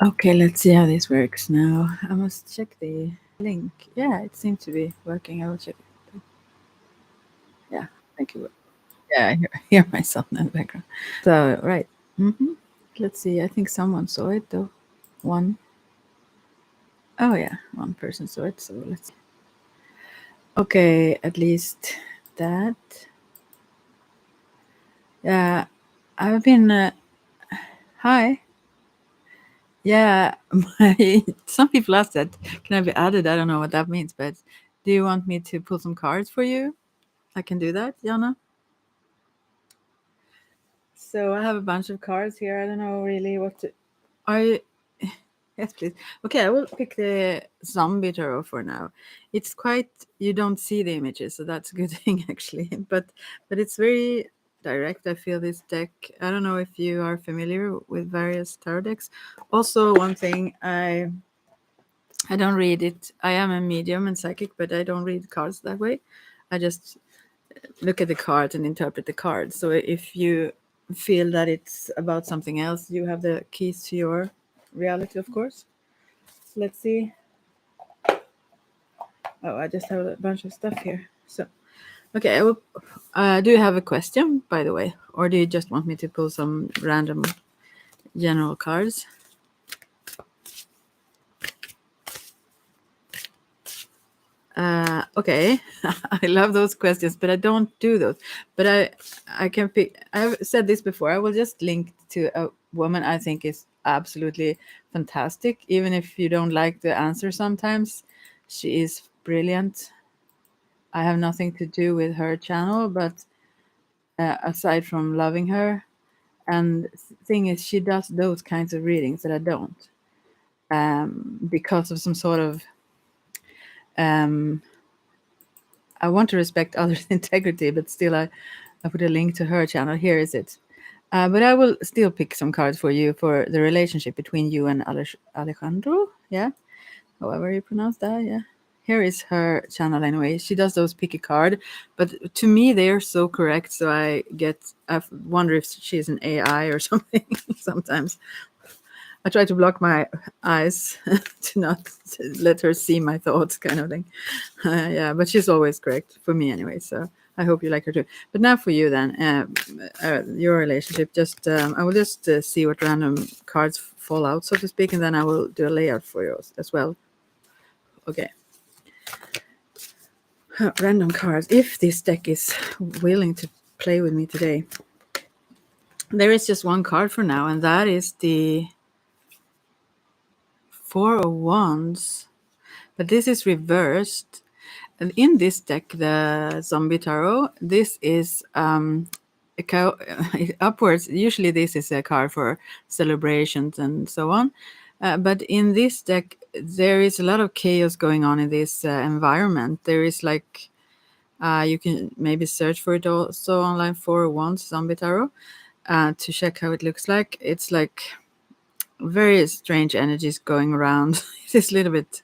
Okay, let's see how this works now. I must check the link. Yeah, it seems to be working. I will check. Yeah, thank you. Yeah, I hear myself in the background. So, right. hmm Let's see. I think someone saw it though. One. Oh, yeah. One person saw it. So, let's see. Okay, at least that. Yeah, I've been. Hi. Yeah, some people ask that. Can I be added? I don't know what that means, but do you want me to pull some cards for you? I can do that, Jana. So I have a bunch of cards here. I don't know really what to. Are you? Yes, please. Okay, I will pick the zombie tarot for now. It's quite. You don't see the images, so that's a good thing actually. But it's very direct. I feel this deck. I don't know if you are familiar with various tarot decks. Also, one thing I don't read it. I am a medium and psychic, but I don't read cards that way. I just look at the cards and interpret the cards. So if you feel that it's about something else, you have the keys to your reality, of course. Let's see. Oh, I just have a bunch of stuff here. So, okay, I will. Do you have a question, by the way, or do you just want me to pull some random general cards? Okay, I love those questions, but I don't do those. But I can pick. I've said this before. I will just link to a woman I think is absolutely fantastic, even if you don't like the answer. Sometimes she is brilliant. I have nothing to do with her channel, but aside from loving her, and thing is, she does those kinds of readings that I don't, because of some sort of um, I want to respect others' integrity, but still, I put a link to her channel. Here is it. But I will still pick some cards for you for the relationship between you and Alejandro. Yeah, however you pronounce that. Yeah. Here is her channel anyway. She does those pick a card, but to me they are so correct. So I wonder if she's an AI or something. Sometimes I try to block my eyes to not let her see my thoughts, kind of thing. Yeah, but she's always correct for me anyway. So I hope you like her too. But now for you then, your relationship. Just I will just see what random cards fall out, so to speak, and then I will do a layout for yours as well. Okay, random cards. If this deck is willing to play with me today, there is just one card for now, and that is the Four of Wands. But this is reversed. And in this deck, the Zombie Tarot, this is upwards. Usually, this is a card for celebrations and so on. But in this deck, there is a lot of chaos going on in this environment. There is like, you can maybe search for it also online for once, Zombie Tarot, to check how it looks like. It's like very strange energies going around. It's a little bit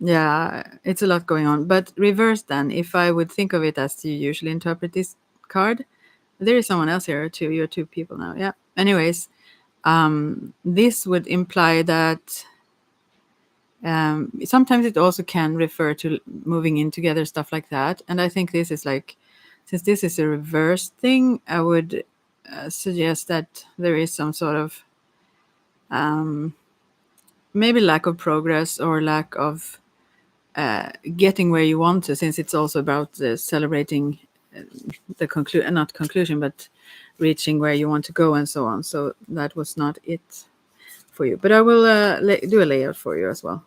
yeah, it's a lot going on. But reverse then, if I would think of it as you usually interpret this card, there is someone else here too. You're two people now. Yeah. Anyways, this would imply that sometimes it also can refer to moving in together, stuff like that. And I think this is like, since this is a reverse thing, I would suggest that there is some sort of maybe lack of progress or lack of getting where you want to, since it's also about celebrating the conclusion, not conclusion, but reaching where you want to go and so on. So that was not it for you. But I will do a layout for you as well.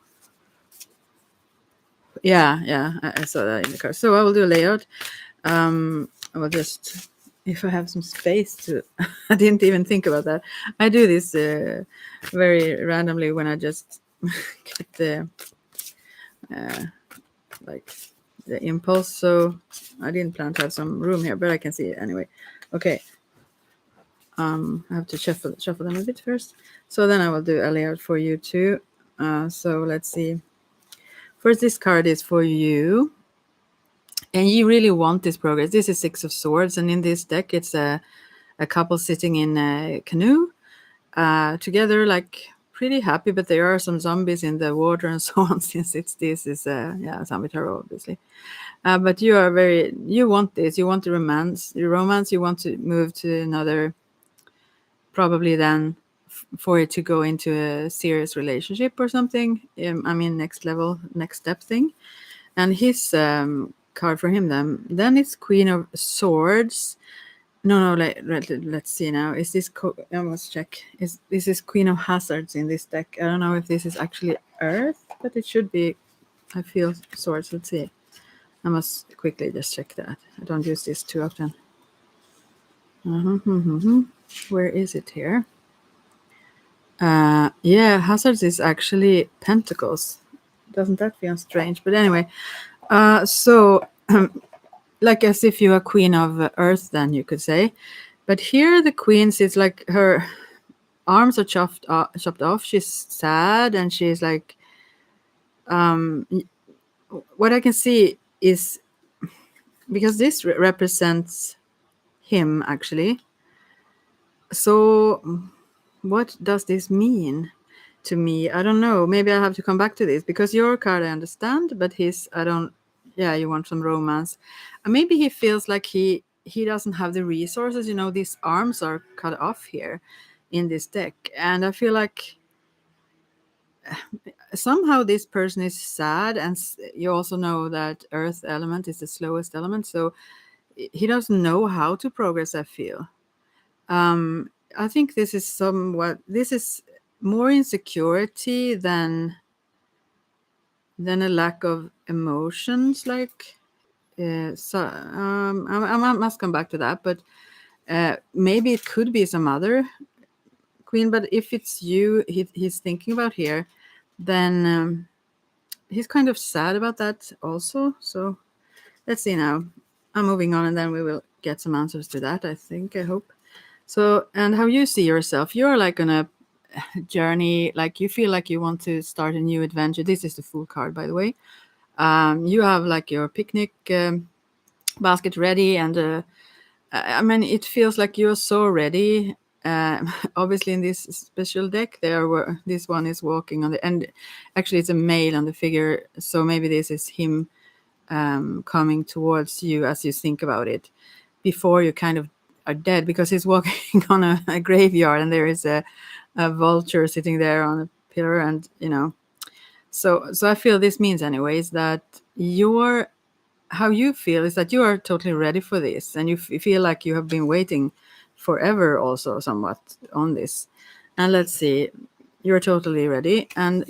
Yeah, yeah, I saw that in the car. So I will do a layout. I will just, if I have some space to, I didn't even think about that. I do this very randomly when I just get the like the impulse. So I didn't plan to have some room here, but I can see it anyway. Okay. I have to shuffle them a bit first. So then I will do a layout for you too. So let's see. First, this card is for you, and you really want this progress. This is Six of Swords, and in this deck, it's a couple sitting in a canoe, together, like pretty happy, but there are some zombies in the water and so on, since this is zombie terror, obviously. But you want this, you want the romance, you want to move to another, probably then for it to go into a serious relationship or something. I mean, next level, next step thing. And his card for him then it's Queen of Swords. No, let's see now. Is this I must check. This is Queen of Hazards in this deck? I don't know if this is actually Earth, but it should be. I feel Swords. Let's see. I must quickly just check that. I don't use this too often. Where is it here? Yeah, Hazards is actually Pentacles. Doesn't that feel strange? But anyway, so like as if you are Queen of Earth, then you could say. But here the Queen sits like her arms are chopped off. She's sad, and she's like, what I can see is, because this represents him actually. So what does this mean to me? I don't know. Maybe I have to come back to this, because your card I understand, but his I don't. Yeah, you want some romance. Maybe he feels like he doesn't have the resources. These arms are cut off here in this deck, and I feel like somehow this person is sad, and you also know that Earth element is the slowest element, so he doesn't know how to progress, I feel. I think this is more insecurity than a lack of emotions, like I must come back to that, but maybe it could be some other queen. But if it's you he's thinking about here, then he's kind of sad about that also. So let's see now. I'm moving on, and then we will get some answers to that, I hope. So, and how you see yourself, you're like on a journey, like you feel like you want to start a new adventure. This is the Fool card, by the way. You have like your picnic basket ready, and I mean, it feels like you're so ready. Obviously, in this special deck, this one is walking on the, and actually it's a male on the figure, so maybe this is him coming towards you as you think about it, before you kind of are dead, because he's walking on a graveyard, and there is a vulture sitting there on a pillar, and so I feel this means anyways that how you feel is that you are totally ready for this, and you feel like you have been waiting forever also somewhat on this. And let's see, you're totally ready. And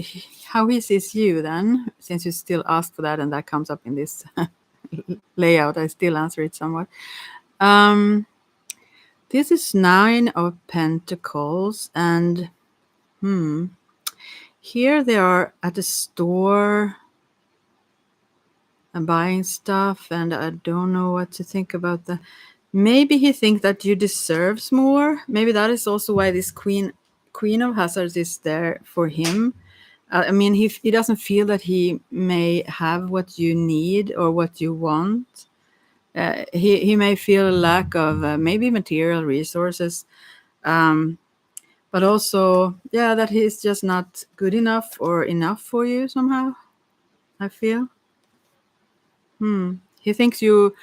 how he sees you then, since you still ask for that, and that comes up in this layout, I still answer it somewhat. This is 9 of Pentacles, and here they are at the store and buying stuff, and I don't know what to think about that. Maybe he thinks that you deserves more. Maybe that is also why this Queen of Hazards is there for him. I mean, he doesn't feel that he may have what you need or what you want. He may feel a lack of maybe material resources, but also, yeah, that he's just not good enough or enough for you somehow, I feel. He thinks you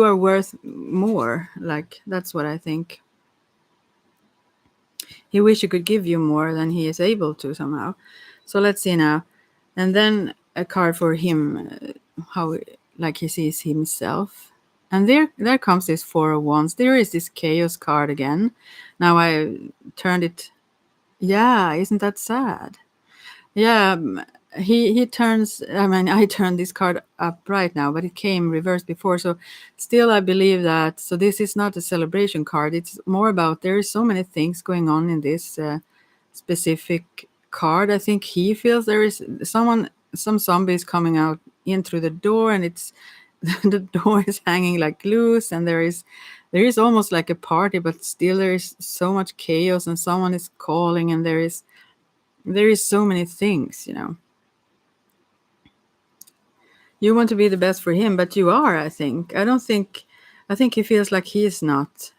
are worth more. Like, that's what I think. He wish he could give you more than he is able to somehow. So let's see now. And then a card for him, how like he sees himself. And there comes this 4 of Wands. There is this Chaos card again. Now I turned it. Yeah, isn't that sad? Yeah, he turns. I mean, I turned this card up right now, but it came reversed before. So still, I believe that. So this is not a celebration card. It's more about there is so many things going on in this specific card. I think he feels there is some zombies coming out in through the door, and it's the door is hanging like loose, and there is almost like a party, but still there is so much chaos, and someone is calling, and there is so many things. You want to be the best for him, but you are, I think. I think he feels like he's not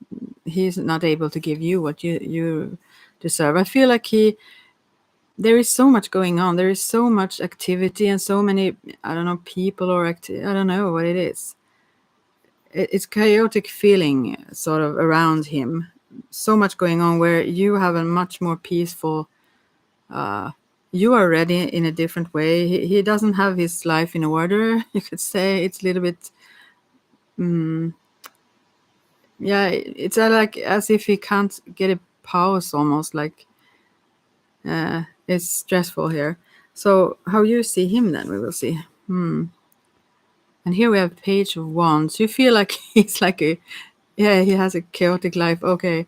able to give you what you deserve. I feel like there is so much going on. There is so much activity and so many, I don't know, people or I don't know what it is. It's chaotic feeling sort of around him. So much going on where you have a much more peaceful, you are ready in a different way. He doesn't have his life in order, you could say. It's a little bit, yeah, it's like as if he can't get a pause almost, like it's stressful here. So how you see him then, we will see. And here we have Page of Wands. You feel like he's like a, yeah, he has a chaotic life. Okay.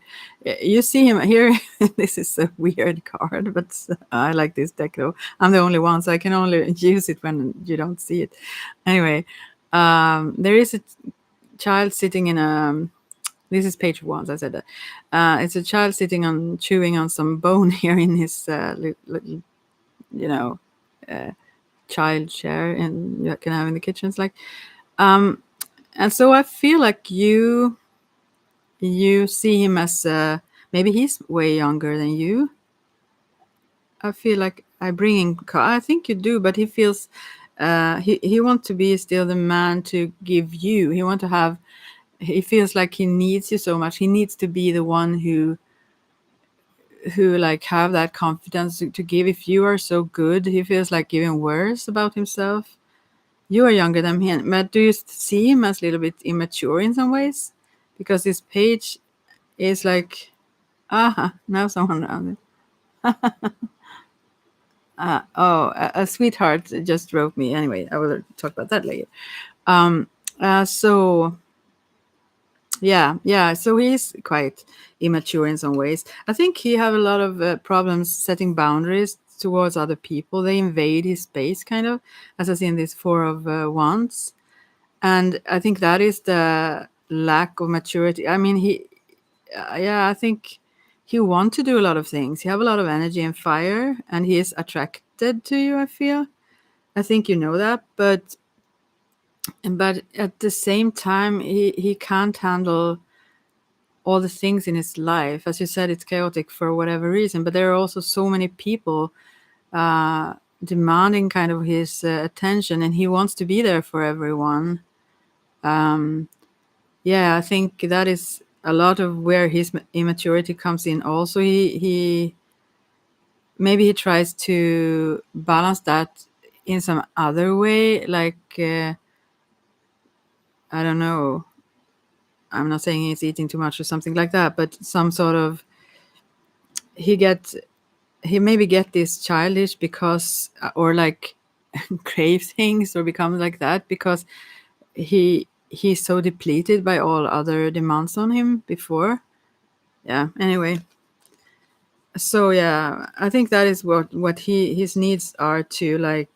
You see him here. This is a weird card, but I like this deck though. I'm the only one, so I can only use it when you don't see it. Anyway, there is a child sitting in a, this is Page of Wands, I said that. It's a child sitting on, chewing on some bone here in his little, you know, child chair, and you can have in the kitchen. It's like, and so I feel like you see him as maybe he's way younger than you. I feel like I bring in, I think you do, but he feels he wants to be still the man to give you. He want to have. He feels like he needs you so much. He needs to be the one who like have that confidence to give. If you are so good, he feels like giving worse about himself. You are younger than him, but do you see him as a little bit immature in some ways? Because this page is like, now someone around it. A sweetheart just wrote me. Anyway, I will talk about that later. So yeah. So he's quite immature in some ways. I think he have a lot of problems setting boundaries towards other people. They invade his space, kind of, as I see in this Four of Wands. And I think that is the lack of maturity. I mean, yeah, I think he wants to do a lot of things. He have a lot of energy and fire, and he is attracted to you, I feel. I think you know that, but at the same time, he can't handle all the things in his life. As you said, it's chaotic for whatever reason, but there are also so many people demanding kind of his attention, and he wants to be there for everyone. Yeah, I think that is a lot of where his immaturity comes in. Also, he maybe he tries to balance that in some other way, like I don't know. I'm not saying he's eating too much or something like that, but some sort of he get he maybe get this childish because or like crave things or becomes like that because he's so depleted by all other demands on him before. Yeah. Anyway, so yeah, I think that is what his needs are too. Like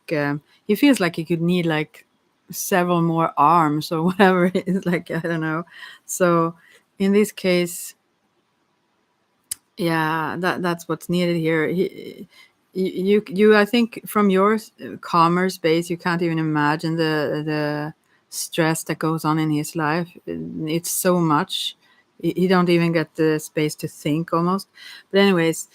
he feels like he could need like several more arms or whatever it is. Like I don't know. So in this case, yeah, that's what's needed here. You I think from your calmer space, you can't even imagine the stress that goes on in his life. It's so much. He don't even get the space to think almost. But anyways,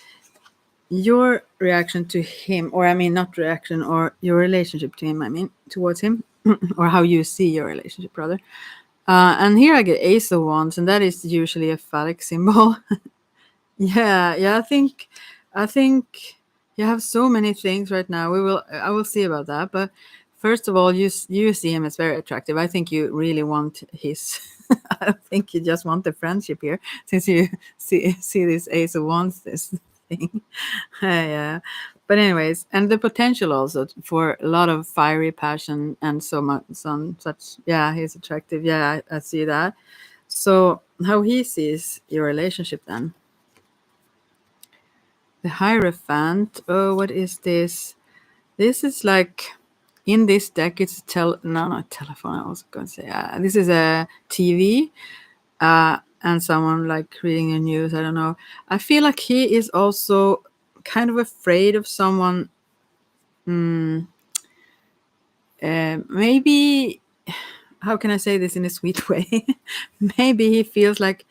your reaction to him, or I mean, not reaction, or your relationship to him, I mean, towards him, or how you see your relationship, rather. And here I get Ace of Wands, and that is usually a phallic symbol. Yeah, I think you have so many things right now. I will see about that. But first of all, you see him as very attractive. I think you really want his. I don't think you just want the friendship here, since you see this Ace of Wands, this thing. Yeah. But anyways, and the potential also for a lot of fiery passion and so much, some such. Yeah, he's attractive. Yeah, I see that. So how he sees your relationship then? The Hierophant. Oh, what is this? This is like in this deck. It's no, not telephone. I was going to say this is a TV, and someone like reading the news. I don't know. I feel like he is also kind of afraid of someone. Maybe how can I say this in a sweet way? Maybe he feels like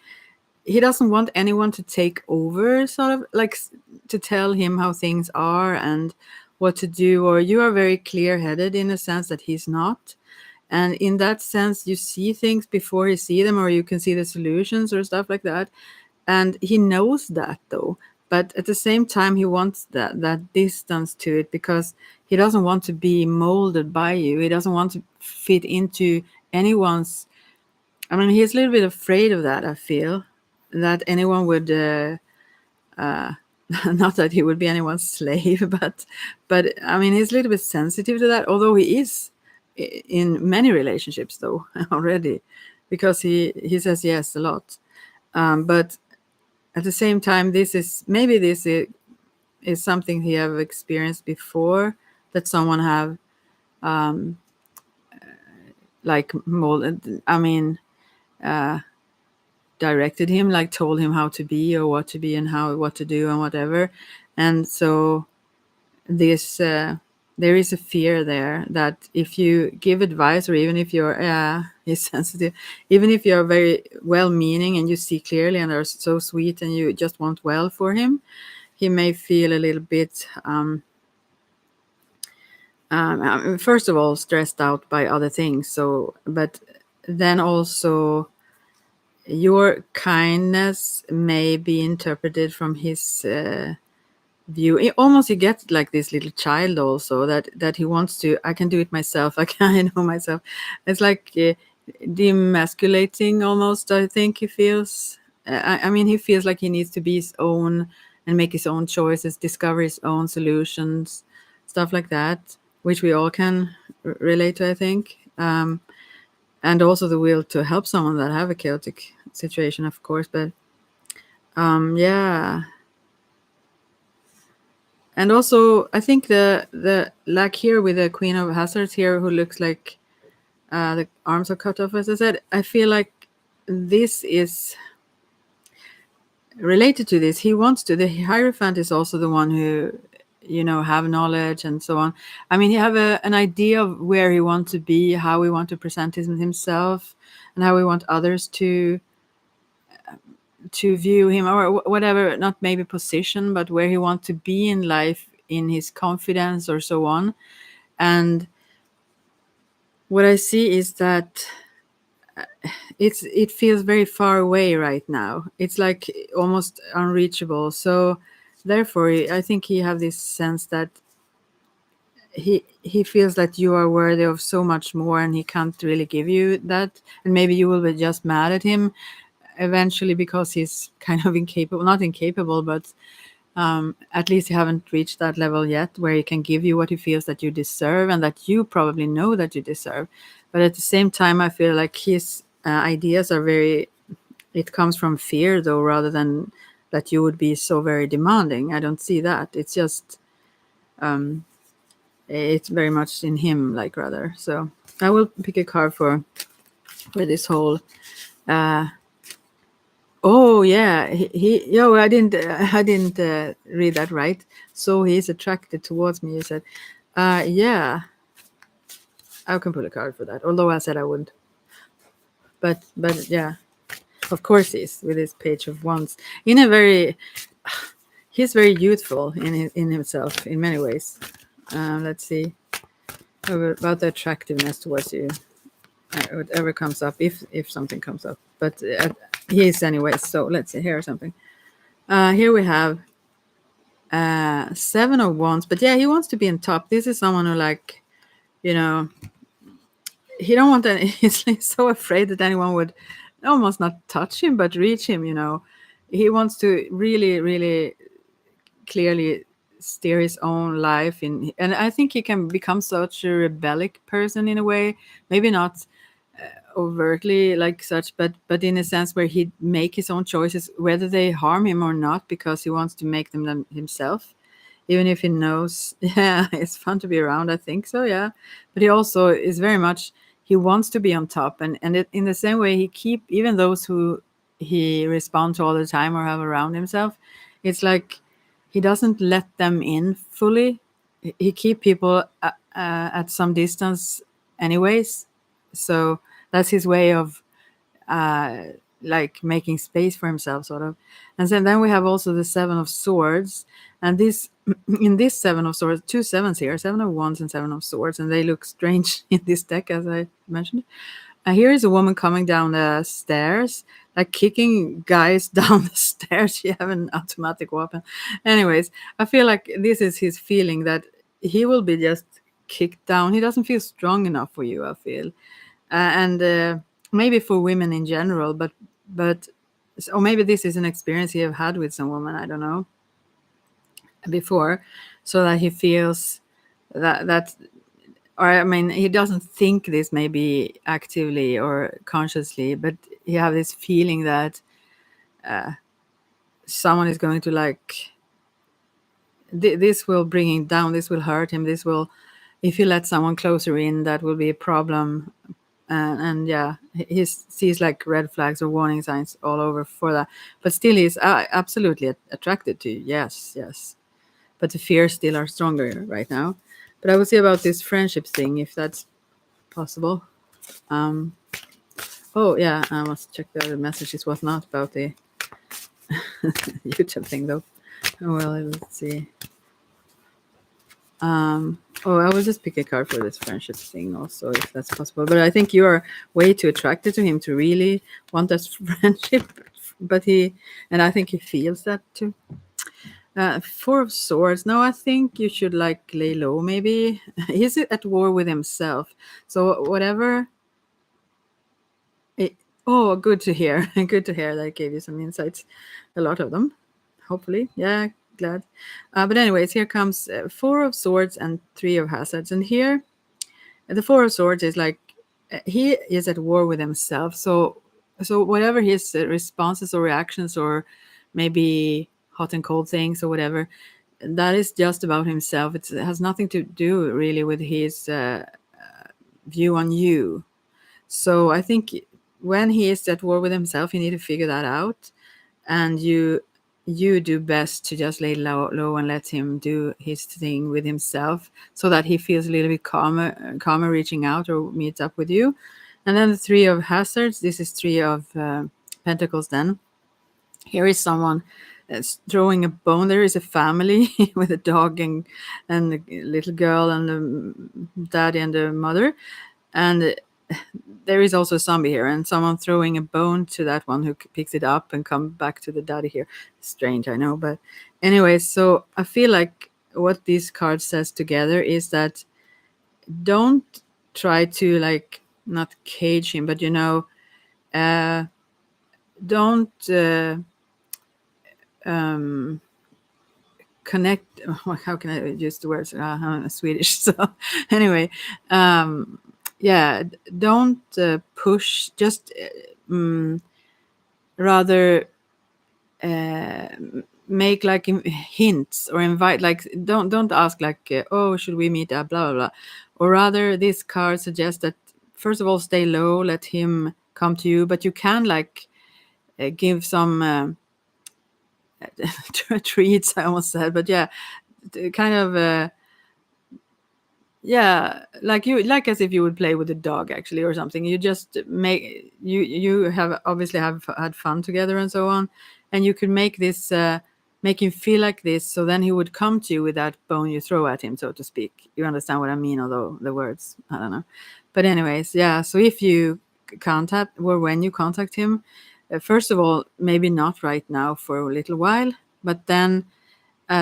he doesn't want anyone to take over, sort of like to tell him how things are and what to do. Or you are very clear-headed in a sense that he's not. And in that sense, you see things before you see them, or you can see the solutions or stuff like that. And he knows that, though. But at the same time, he wants that distance to it, because he doesn't want to be molded by you. He doesn't want to fit into anyone's. I mean, he's a little bit afraid of that, I feel, that anyone would not that he would be anyone's slave, but I mean, he's a little bit sensitive to that, although he is in many relationships, though, already, because he says yes a lot. But at the same time, this is something he have experienced before, that someone have like molded. I mean, directed him, like told him how to be or what to be and what to do and whatever. And so this there is a fear there that if you give advice, or even if you're he's sensitive, even if you're very well meaning and you see clearly and are so sweet and you just want well for him, he may feel a little bit first of all stressed out by other things. So, but then also your kindness may be interpreted from his view. Almost you get like this little child also, that he wants to, I can do it myself, I know myself. It's like demasculating almost, I think he feels. I mean, he feels like he needs to be his own and make his own choices, discover his own solutions, stuff like that, which we all can relate to, I think. And also the will to help someone that have a chaotic situation, of course. But yeah. And also, I think the like here with the Queen of Hazards here, who looks like the arms are cut off, as I said. I feel like this is related to this. He wants to. The Hierophant is also the one who, have knowledge and so on. I mean, he have an idea of where he wants to be, how he want to present himself, and how we want others to view him, or whatever, not maybe position, but where he wants to be in life, in his confidence or so on. And what I see is that it feels very far away right now. It's like almost unreachable. So therefore, I think he have this sense that he feels that you are worthy of so much more, and he can't really give you that. And maybe you will be just mad at him eventually, because he's kind of incapable, not incapable, but at least he haven't reached that level yet where he can give you what he feels that you deserve, and that you probably know that you deserve. But at the same time, I feel like his ideas are very, it comes from fear, though, rather than that you would be so very demanding. I don't see that. It's just it's very much in him, like, rather. So I will pick a card for this whole oh yeah, yo, I didn't read that right. So he's attracted towards me, you said. Yeah, I can pull a card for that, although I said I wouldn't. But yeah, of course he's with his Page of Wands. In a very, he's very youthful in himself in many ways. Let's see about the attractiveness towards you. Whatever comes up, if something comes up, but he is anyway. So let's see here or something. Here we have Seven of Wands, but yeah, he wants to be on top. This is someone who, like, you know, he don't want any. He's so afraid that anyone would almost not touch him, but reach him. He wants to really, really clearly steer his own life in, and I think he can become such a rebellic person in a way. Maybe not overtly like such, but in a sense where he'd make his own choices, whether they harm him or not, because he wants to make them himself, even if he knows. Yeah, it's fun to be around, I think so, yeah. But he also is very much, he wants to be on top, and in the same way he keep even those who he responds to all the time or have around himself. It's like he doesn't let them in fully. He keep people at some distance anyways. So that's his way of like making space for himself, sort of. And then we have also the Seven of Swords, and this in this Seven of Swords, two sevens here, Seven of Wands and Seven of Swords, and they look strange in this deck, as I mentioned. Here is a woman coming down the stairs, like kicking guys down the stairs. She have an automatic weapon. Anyways, I feel like this is his feeling, that he will be just kicked down. He doesn't feel strong enough for you, I feel. And maybe for women in general, but or maybe this is an experience he have had with some woman, I don't know, before, so that he feels that or I mean, he doesn't think this maybe actively or consciously, but he have this feeling that someone is going to like this will bring him down, this will hurt him, this will, if you let someone closer in, that will be a problem. And yeah, he sees like red flags or warning signs all over for that, but still he's absolutely attracted to you. Yes, but the fears still are stronger right now. But I will see about this friendship thing, if that's possible. Oh yeah, I must check the other message. This was not about the YouTube thing though. Oh well, let's see. Oh, I will just pick a card for this friendship thing also, if that's possible. But I think you are way too attracted to him to really want that friendship. But and I think he feels that too. Four of Swords. No, I think you should like lay low. Maybe he's at war with himself. So whatever. Oh, good to hear. Good to hear. That gave you some insights. A lot of them, hopefully. Yeah, glad. But anyways, here comes Four of Swords and Three of Hazards. And here, the Four of Swords is like he is at war with himself. So whatever his responses or reactions, or maybe hot and cold things or whatever, that is just about himself. It has nothing to do really with his view on you. So I think when he is at war with himself, you need to figure that out, and you do best to just lay low and let him do his thing with himself, so that he feels a little bit calmer reaching out or meets up with you. And then the Three of Hazards. This is Three of Pentacles. Then here is someone throwing a bone. There is a family with a dog and a little girl and a daddy and a mother, and there is also a zombie here, and someone throwing a bone to that one who picks it up and come back to the daddy here. Strange, I know, but anyways, so I feel like what these cards says together is that don't try to like not cage him, but don't connect. How can I use the words? I'm Swedish, so anyway, yeah, don't push. Just rather make like hints or invite. Like don't ask like, oh, should we meet up? Blah blah blah. Or rather, this card suggests that first of all, stay low, let him come to you, but you can like give some treats. I almost said, but yeah, kind of. Yeah, like as if you would play with a dog actually, or something. You just make you have obviously have had fun together and so on, and you could make this make him feel like this, so then he would come to you with that bone you throw at him, so to speak. You understand what I mean, although the words I don't know. But anyways, yeah, so if you contact, or when you contact him, first of all, maybe not right now for a little while, but then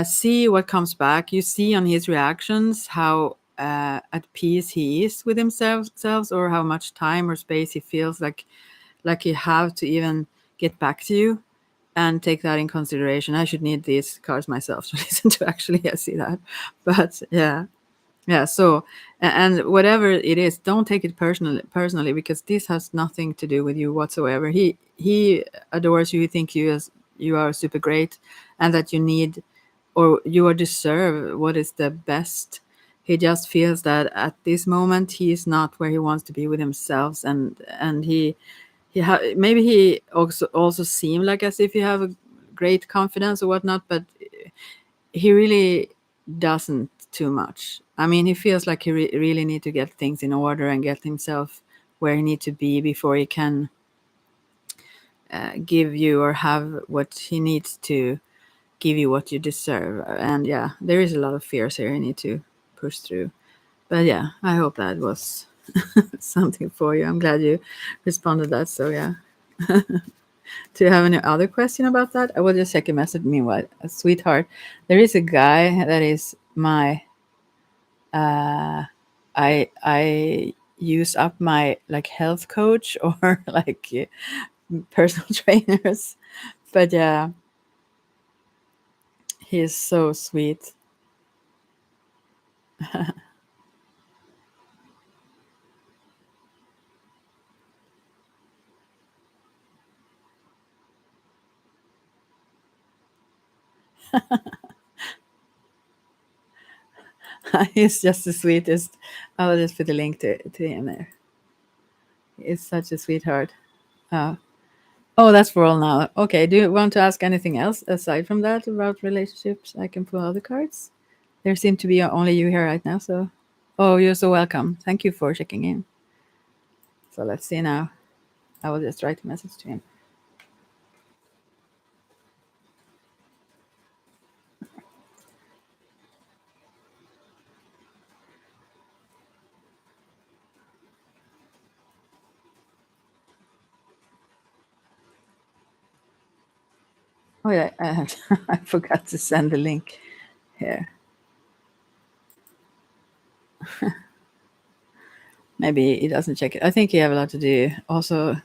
see what comes back. You see on his reactions how at peace he is with himself, or how much time or space he feels like he have to even get back to you, and take that in consideration. I should need these cards myself to listen to actually. I see that, but yeah. So and whatever it is, don't take it personally, because this has nothing to do with you whatsoever. He adores you. He thinks you are super great, and that you need, or you are deserve what is the best. He just feels that at this moment he is not where he wants to be with himself, and maybe he also seem like as if he have a great confidence or whatnot, but he really doesn't too much. I mean, he feels like he really need to get things in order and get himself where he need to be before he can give you or have what he needs to give you what you deserve. And yeah, there is a lot of fears here you need to push through. But yeah, I hope that was something for you. I'm glad you responded that. So yeah. Do you have any other question about that? I will just check a message meanwhile. Sweetheart, there is a guy that is my I use up my like health coach or like personal trainers. But yeah, he is so sweet. He's just the sweetest. I'll just put a link to him there. He's such a sweetheart. Uh, oh, that's for all now. Okay, do you want to ask anything else aside from that about relationships? I can pull other cards. There seem to be only you here right now, so. Oh, you're so welcome. Thank you for checking in. So let's see now. I will just write a message to him. Oh yeah, I forgot to send the link here. Maybe he doesn't check it. I think he have a lot to do. Also,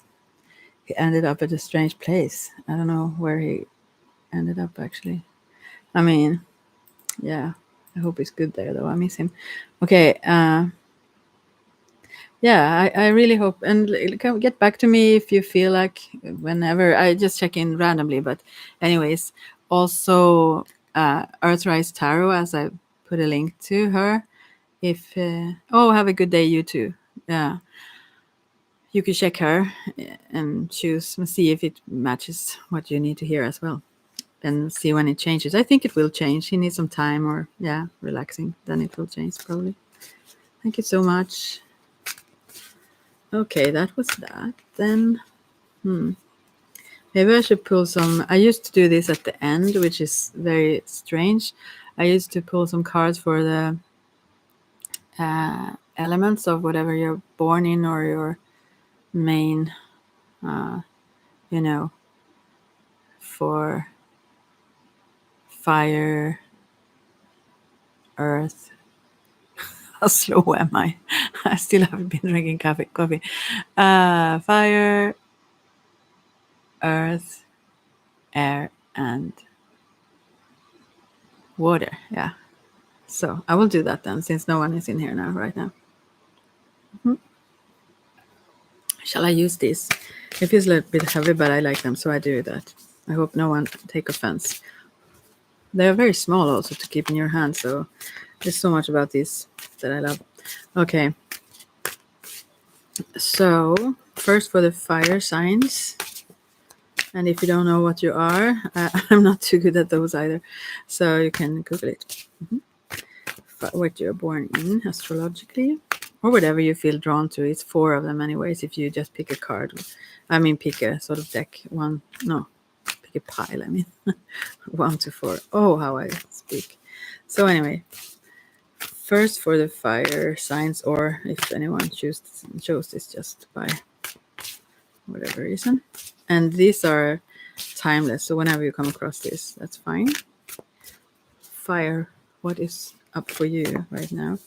he ended up at a strange place. I don't know where he ended up actually. I mean, yeah. I hope he's good there though. I miss him. Okay. Yeah, I really hope and get back to me if you feel like whenever. I just check in randomly, but anyways, also Earthrise Tarot, as I put a link to her. If oh, have a good day, you too. Yeah, you can check her and choose and see if it matches what you need to hear as well, and see when it changes. I think it will change. He needs some time, or yeah, relaxing. Then it will change probably. Thank you so much. Okay, that was that. Then maybe I should pull some. I used to do this at the end, which is very strange. I used to pull some cards for the elements of whatever you're born in or your main, you know, for fire, earth. How slow am I? I still haven't been drinking coffee. Fire, earth, air, and water. Yeah. So I will do that then, since no one is in here now, right now. Shall I use these? It feels a little bit heavy, but I like them, so I do that. I hope no one take offense. They are very small also to keep in your hand, so there's so much about these that I love. Okay. So first for the fire signs. And if you don't know what you are, I'm not too good at those either. So you can Google it. What you're born in astrologically, or whatever you feel drawn to. It's 4 of them anyways. If you just pick a card, I mean, pick a sort of deck. Pick a pile. I mean, 1 to 4. Oh, how I speak. So anyway, first for the fire signs, or if anyone chose this just by whatever reason. And these are timeless. So whenever you come across this, that's fine. Fire, what is up for you right now?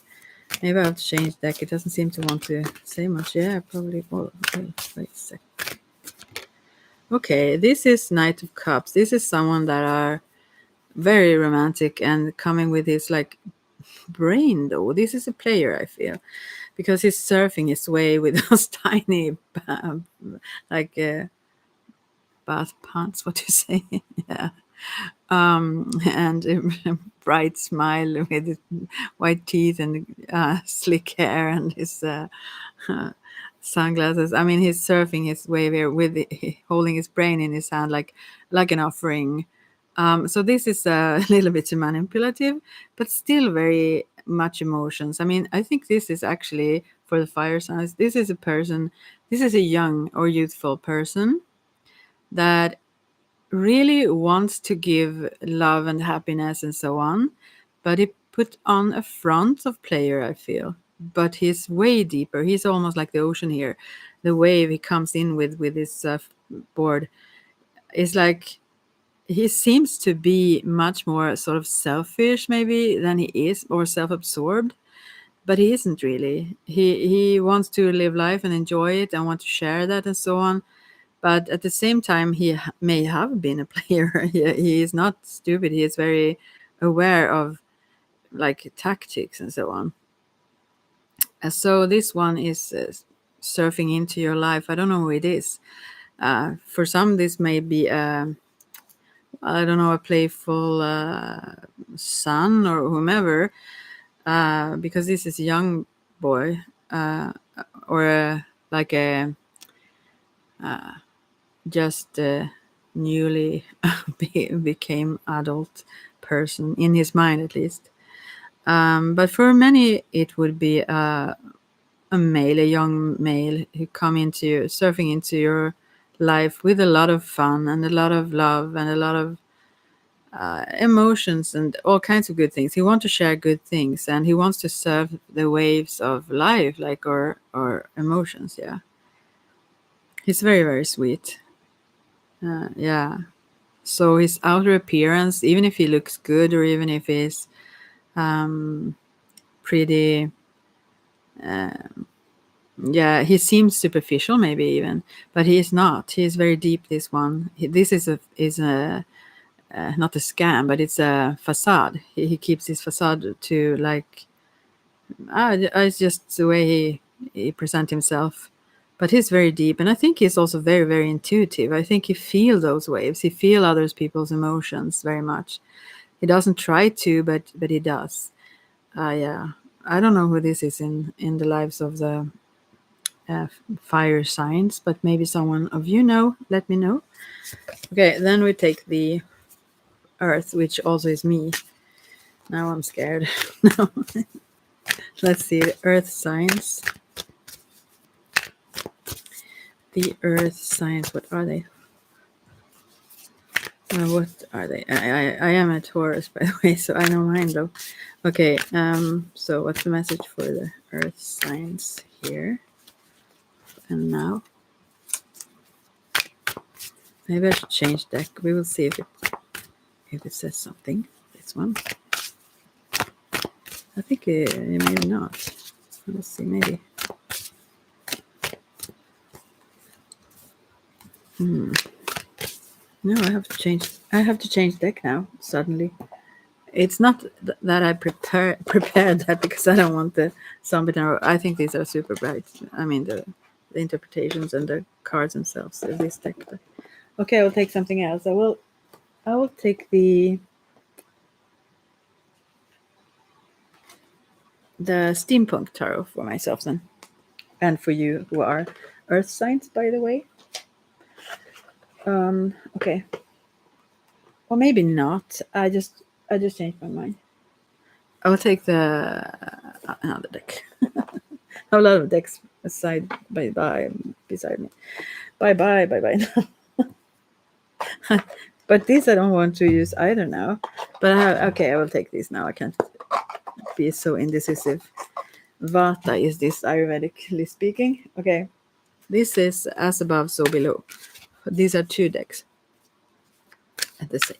Maybe I have to change deck. It doesn't seem to want to say much. Yeah, probably. Oh, wait a sec. Okay, this is Knight of Cups. This is someone that are very romantic and coming with his like brain though. This is a player, I feel, because he's surfing his way with those tiny like bath pants. What do you say? Yeah. And a bright smile with his white teeth and slick hair and his sunglasses. I mean, he's surfing his way there with holding his brain in his hand like an offering. So this is a little bit manipulative, but still very much emotions. I mean, I think this is actually for the fire signs. This is a person. This is a young or youthful person that really wants to give love and happiness and so on, but he put on a front of player, I feel. But he's way deeper. He's almost like the ocean here. The wave he comes in with his board is like he seems to be much more sort of selfish maybe than he is, or self-absorbed, but he isn't really. He wants to live life and enjoy it and want to share that and so on, but at the same time he may have been a player. He is not stupid. He is very aware of like tactics and so on. And so this one is surfing into your life. I don't know who it is. For some this may be I don't know, a playful son or whomever, because this is a young boy, or like a just newly became adult person in his mind at least. But for many it would be a male, a young male who come into surfing into your life with a lot of fun and a lot of love and a lot of emotions and all kinds of good things. He wants to share good things and he wants to surf the waves of life, like or emotions. Yeah, he's very very sweet. Yeah. So his outer appearance, even if he looks good or even if he's pretty, yeah, he seems superficial maybe even, but he is not. He is very deep. This one, this is a not a scam, but it's a facade. He keeps his facade to like, it's just the way he presents himself. But he's very deep, and I think he's also very very intuitive. I think he feels those waves. He feels others people's emotions very much. He doesn't try to, but he does. Yeah, I don't know who this is in the lives of the fire signs, but maybe someone of you know. Let me know. Okay, then we take the Earth, which also is me. Now I'm scared. No. Let's see the Earth signs. The Earth signs. What are they? What are they? I am a Taurus, by the way, so I know mine though. Okay. So what's the message for the Earth signs here? And now, maybe I should change deck. We will see if it says something. This one. I think maybe not. Let's see. Maybe. No, I have to change. I have to change deck now. Suddenly, it's not that I prepared that because I don't want the zombie tarot. I think these are super bright. I mean the interpretations and the cards themselves of this deck. But okay, I will take something else. I will take the steampunk tarot for myself then, and for you who are Earth signs, by the way. Okay. Or maybe not. I just changed my mind. I will take the another deck. A lot of decks beside me. Bye. But these I don't want to use either now. But okay, I will take these now. I can't be so indecisive. Vata is this Ayurvedically speaking. Okay, this is as above, so below. These are two decks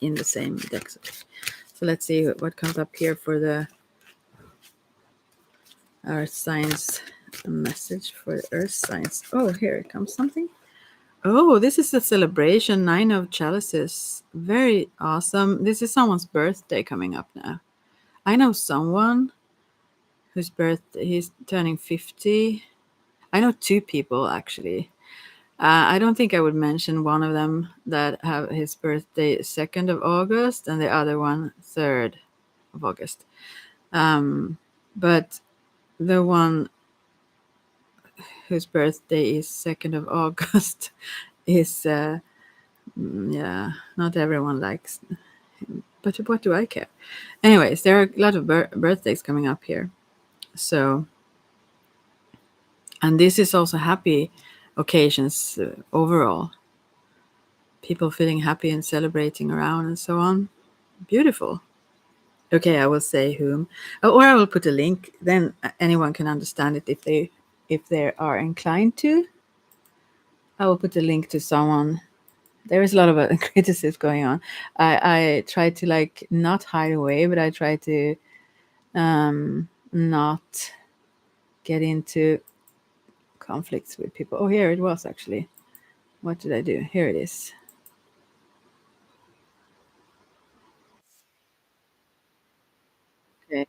in the same deck. So let's see what comes up here for the Earth signs message for the Earth signs. Oh, here comes something. Oh, this is a celebration, 9 of chalices. Very awesome. This is someone's birthday coming up now. I know someone whose birthday, he's turning 50. I know two people actually. I don't think I would mention one of them that have his birthday 2nd of August and the other one 3rd of August. But the one whose birthday is 2nd of August is, yeah, not everyone likes him. But what do I care? Anyways, there are a lot of birthdays coming up here. So, and this is also happy occasions overall. people feeling happy and celebrating around and so on. Beautiful. Okay, I will say whom, or I will put a link. Then anyone can understand it if they are inclined to. I will put a link to someone. There is a lot of criticism going on. I try to like not hide away, but I try to not get into conflicts with people. Oh, here it was actually. What did I do? Here it is. Okay,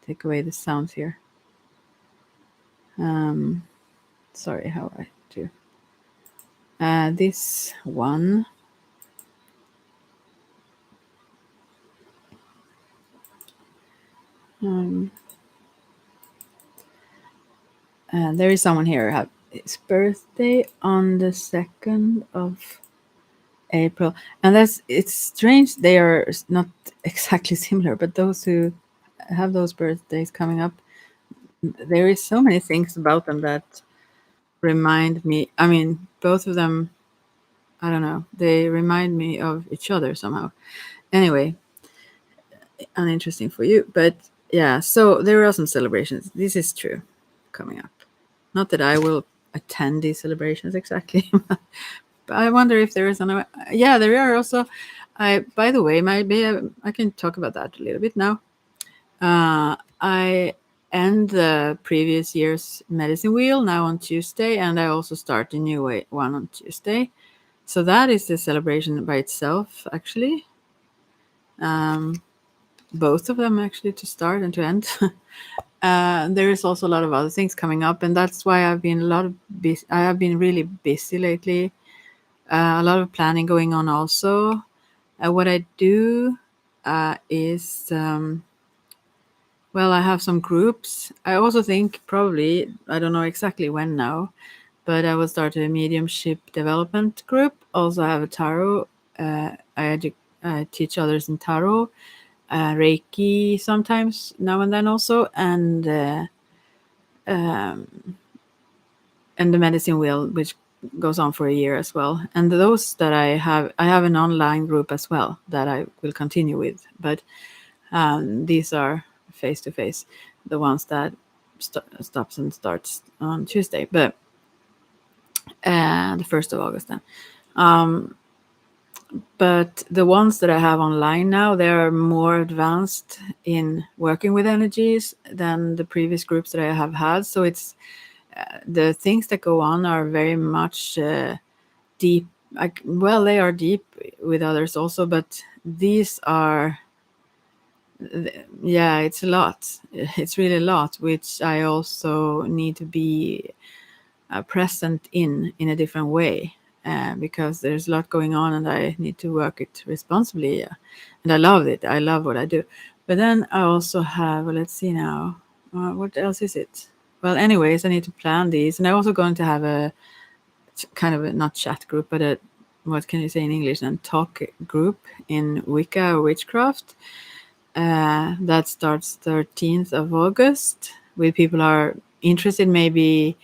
take away the sounds here. Sorry, how I do. This one. There is someone here who have his birthday on the 2nd of April, and it's strange. They are not exactly similar, but those who have those birthdays coming up, there is so many things about them that remind me. I mean, both of them. I don't know. They remind me of each other somehow. Anyway, uninteresting for you, but yeah. So there are some celebrations. This is true, coming up. Not that I will attend these celebrations exactly. But I wonder if there is an. Yeah, there are also. I by the way, maybe I can talk about that a little bit now. I end the previous year's medicine wheel now on Tuesday, and I also start a new one on Tuesday. So that is a celebration by itself, actually. Both of them actually, to start and to end. There is also a lot of other things coming up, and that's why I've been a lot of I have been really busy lately. A lot of planning going on also. What I do is, well, I have some groups. I also think probably, I don't know exactly when now, but I will start a mediumship development group. Also, I have a tarot. I teach others in tarot, Reiki sometimes, now and then also, and the medicine wheel, which goes on for a year as well. And those that I have an online group as well that I will continue with. But these are face to face, the ones that stops and starts on Tuesday, but the 1st of August then. But the ones that I have online now, they are more advanced in working with energies than the previous groups that I have had. So it's the things that go on are very much deep. Well, they are deep with others also, but these are, yeah, it's a lot. It's really a lot, which I also need to be present in a different way, because there's a lot going on and I need to work it responsibly. And I love it. I love what I do. But then I also have, well, let's see now, what else is it? Well, anyways, I need to plan these, and I'm also going to have a kind of a, not chat group, but a, what can you say in English, and talk group in Wicca or witchcraft. That starts 13th of August, where people are interested maybe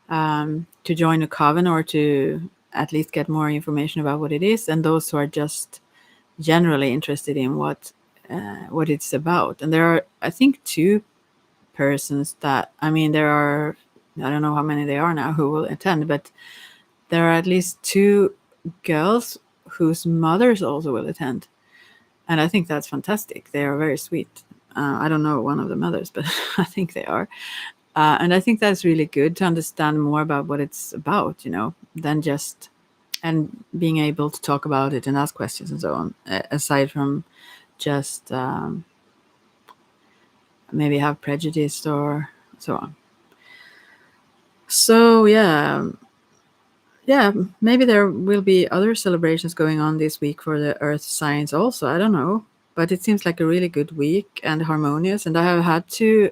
to join a coven or to at least get more information about what it is, and those who are just generally interested in what it's about. And there are, I think, two persons that, I mean, there are, I don't know how many they are now who will attend, but there are at least two girls whose mothers also will attend. And I think that's fantastic. They are very sweet. I don't know one of the mothers, but I think they are. And I think that's really good to understand more about what it's about, than just, and being able to talk about it and ask questions and so on, aside from just maybe have prejudice or so on. So yeah, maybe there will be other celebrations going on this week for the earth signs also. I don't know. But it seems like a really good week and harmonious. And I have had to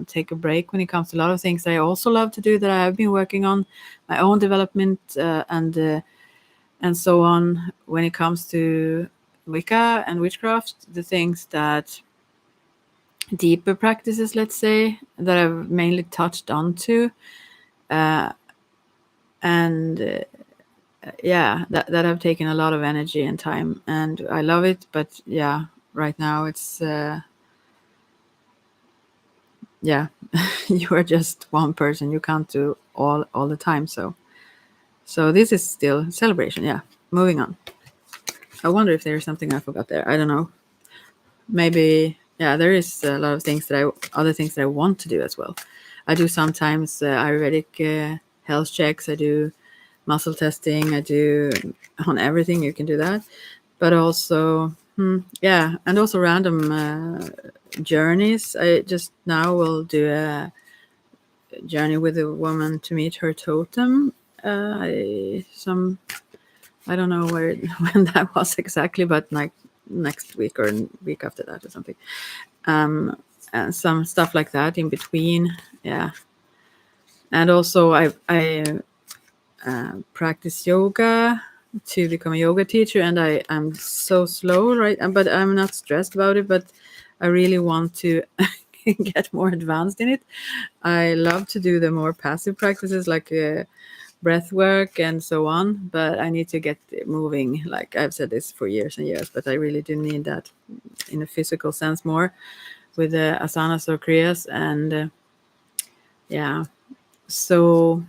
take a break when it comes to a lot of things that I also love to do, that I have been working on, my own development and so on. When it comes to Wicca and witchcraft, the things that deeper practices, let's say, that I've mainly touched onto, and yeah, that have taken a lot of energy and time, and I love it. But yeah, right now it's yeah, you are just one person. You can't do all the time. So this is still celebration. Yeah, moving on. I wonder if there's something I forgot there. I don't know. Maybe yeah, there is a lot of things that other things that I want to do as well. I do sometimes Ayurvedic health checks. I do muscle testing. I do on everything you can do that, but also yeah, and also random journeys. I just now will do a journey with a woman to meet her totem. I don't know where when that was exactly, but like next week or week after that or something. And some stuff like that in between. Yeah, and also I practice yoga to become a yoga teacher, and I am so slow, right? But I'm not stressed about it. But I really want to get more advanced in it. I love to do the more passive practices like breath work and so on, but I need to get moving. Like I've said this for years and years, but I really do need that in a physical sense more with the asanas or kriyas. And yeah, so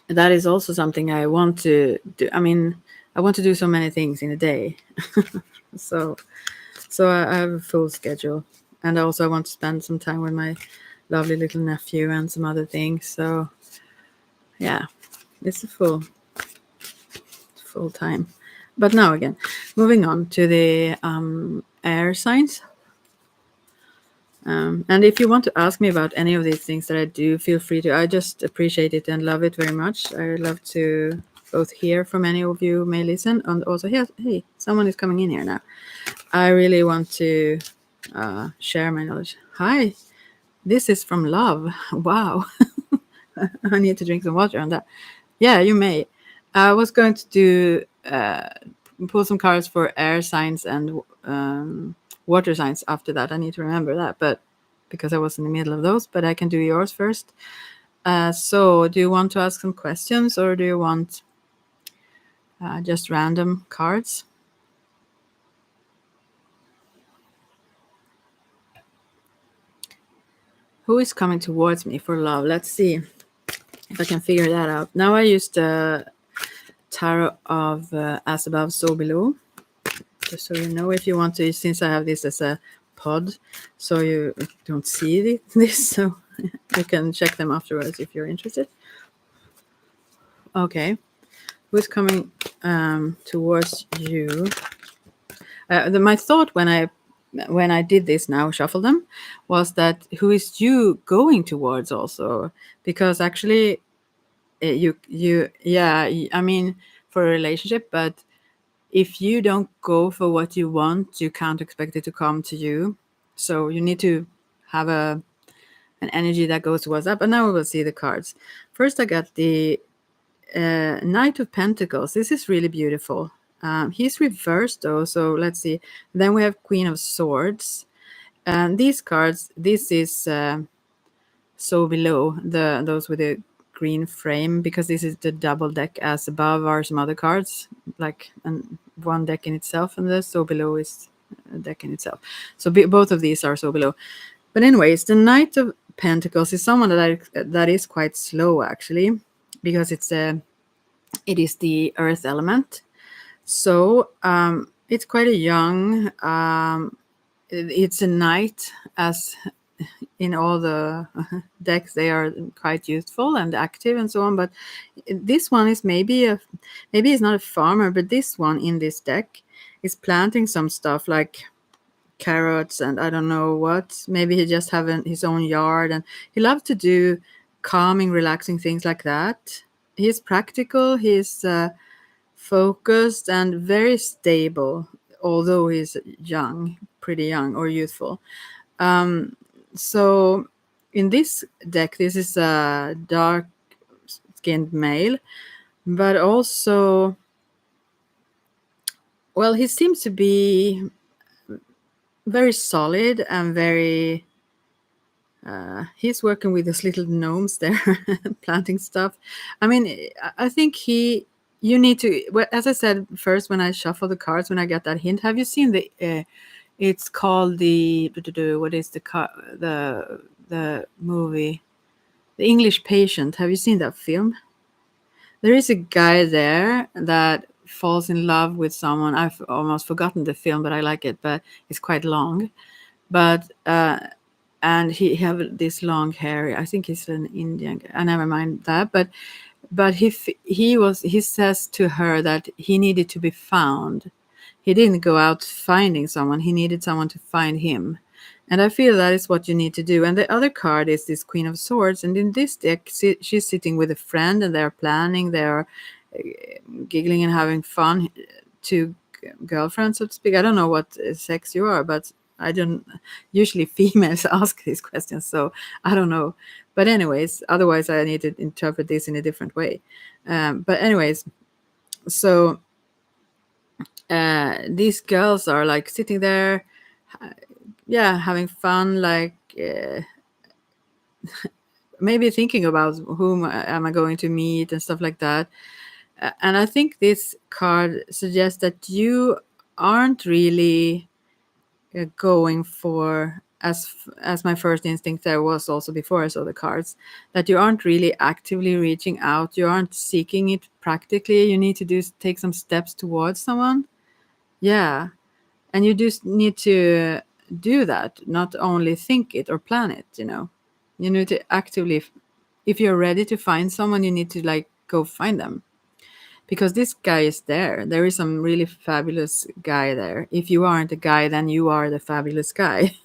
that is also something I want to do. I mean, I want to do so many things in a day. so I have a full schedule, and also I want to spend some time with my lovely little nephew and some other things. So yeah, it's a full time. But now again, moving on to the air signs. And if you want to ask me about any of these things that I do, feel free to. I just appreciate it and love it very much. I love to both hear from any of you who may listen, and also hear, hey, someone is coming in here now. I really want to share my knowledge. Hi, this is from love. Wow. I need to drink some water on that. Yeah, you may. I was going to do pull some cards for air signs and water signs after that. I need to remember that, but because I was in the middle of those, but I can do yours first. So, do you want to ask some questions, or do you want just random cards? Who is coming towards me for love? Let's see if I can figure that out. Now I used the tarot of As Above, So Below. Just so you know, if you want to, since I have this as a pod, so you don't see this, so you can check them afterwards if you're interested. Okay, who's coming towards you? My thought when I did this now, shuffle them, was that who is you going towards also? Because actually, you yeah, I mean for a relationship, but if you don't go for what you want, you can't expect it to come to you. So you need to have an energy that goes towards that. But now we will see the cards. First, I got the Knight of Pentacles. This is really beautiful. He's reversed though, so let's see. Then we have Queen of Swords. And these cards, this is so below those with the green frame, because this is the double deck. As above are some other cards, like one deck in itself, and the so below is a deck in itself. So both of these are so below. But anyways, the Knight of Pentacles is someone that is quite slow actually, because it is the earth element. So it's quite a young. It's a knight, as in all the decks they are quite youthful and active and so on. But this one is maybe he's not a farmer, but this one in this deck is planting some stuff like carrots and I don't know what. Maybe he just have his own yard, and he loves to do calming, relaxing things like that. He's practical. He's focused and very stable, although he's young, pretty young or youthful. So in this deck, this is a dark skinned male, but also, well, he seems to be very solid and very He's working with his little gnomes there, planting stuff. I mean, I think you need to, well, as I said first, when I shuffle the cards, when I get that hint, have you seen it's called what is the movie? The English Patient. Have you seen that film? There is a guy there that falls in love with someone. I've almost forgotten the film, but I like it, but it's quite long. But and he have this long hair. I think he's an Indian guy. I never mind that. But he says to her that he needed to be found. He didn't go out finding someone. He needed someone to find him. And I feel that is what you need to do. And the other card is this Queen of Swords. And in this deck, she's sitting with a friend and they're planning, they're giggling and having fun. Two girlfriends, so to speak. I don't know what sex you are, but I don't usually females ask these questions, so I don't know. But anyways, otherwise I need to interpret this in a different way. But anyways, so these girls are like sitting there, yeah, having fun, like maybe thinking about whom am I going to meet and stuff like that. And I think this card suggests that you aren't really going for, as my first instinct there was also before I saw the cards, that you aren't really actively reaching out, you aren't seeking it practically, you need to take some steps towards someone. Yeah, and you just need to do that, not only think it or plan it, you need to actively, if you're ready to find someone, you need to like go find them, because this guy is there is some really fabulous guy there. If you aren't a guy, then you are the fabulous guy.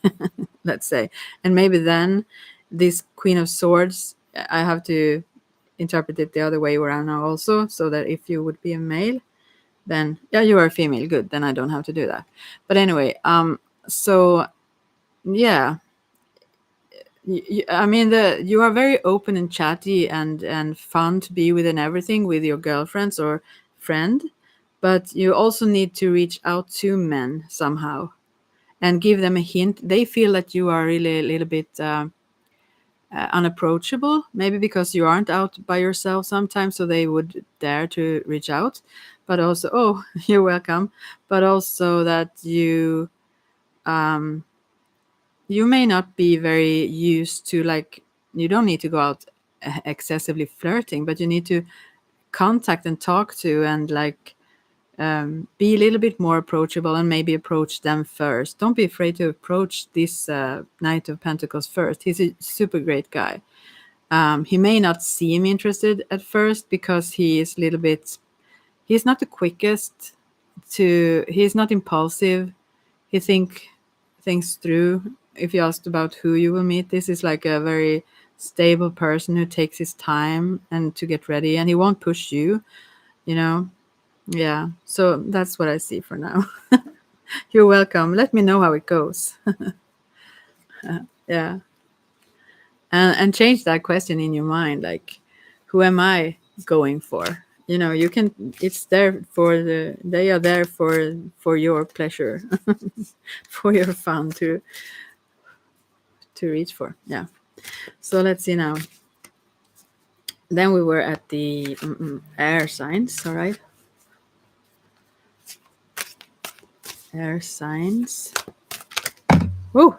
Let's say. And maybe then this Queen of Swords, I have to interpret it the other way around now also, so that if you would be a male, then yeah, you are a female, good, then I don't have to do that. But anyway, so yeah, I mean, you are very open and chatty and fun to be with and everything with your girlfriends or friend, but you also need to reach out to men somehow and give them a hint. They feel that you are really a little bit unapproachable, maybe because you aren't out by yourself sometimes, so they would dare to reach out. But also, oh, you're welcome. But also that um, you may not be very used to, like, you don't need to go out excessively flirting, but you need to contact and talk to and like be a little bit more approachable and maybe approach them first. Don't be afraid to approach this Knight of Pentacles first. He's a super great guy. He may not seem interested at first because he is a little bit, he's not the quickest he's not impulsive. He thinks through. If you asked about who you will meet, this is like a very stable person who takes his time and to get ready, and he won't push you, you know. Yeah, so that's what I see for now. You're welcome. Let me know how it goes. Yeah, and change that question in your mind, like, who am I going for? You can. It's there for they are there for your pleasure, for your fun to reach for. Yeah. So let's see now. Then we were at the air signs. All right. Air signs. Whoa!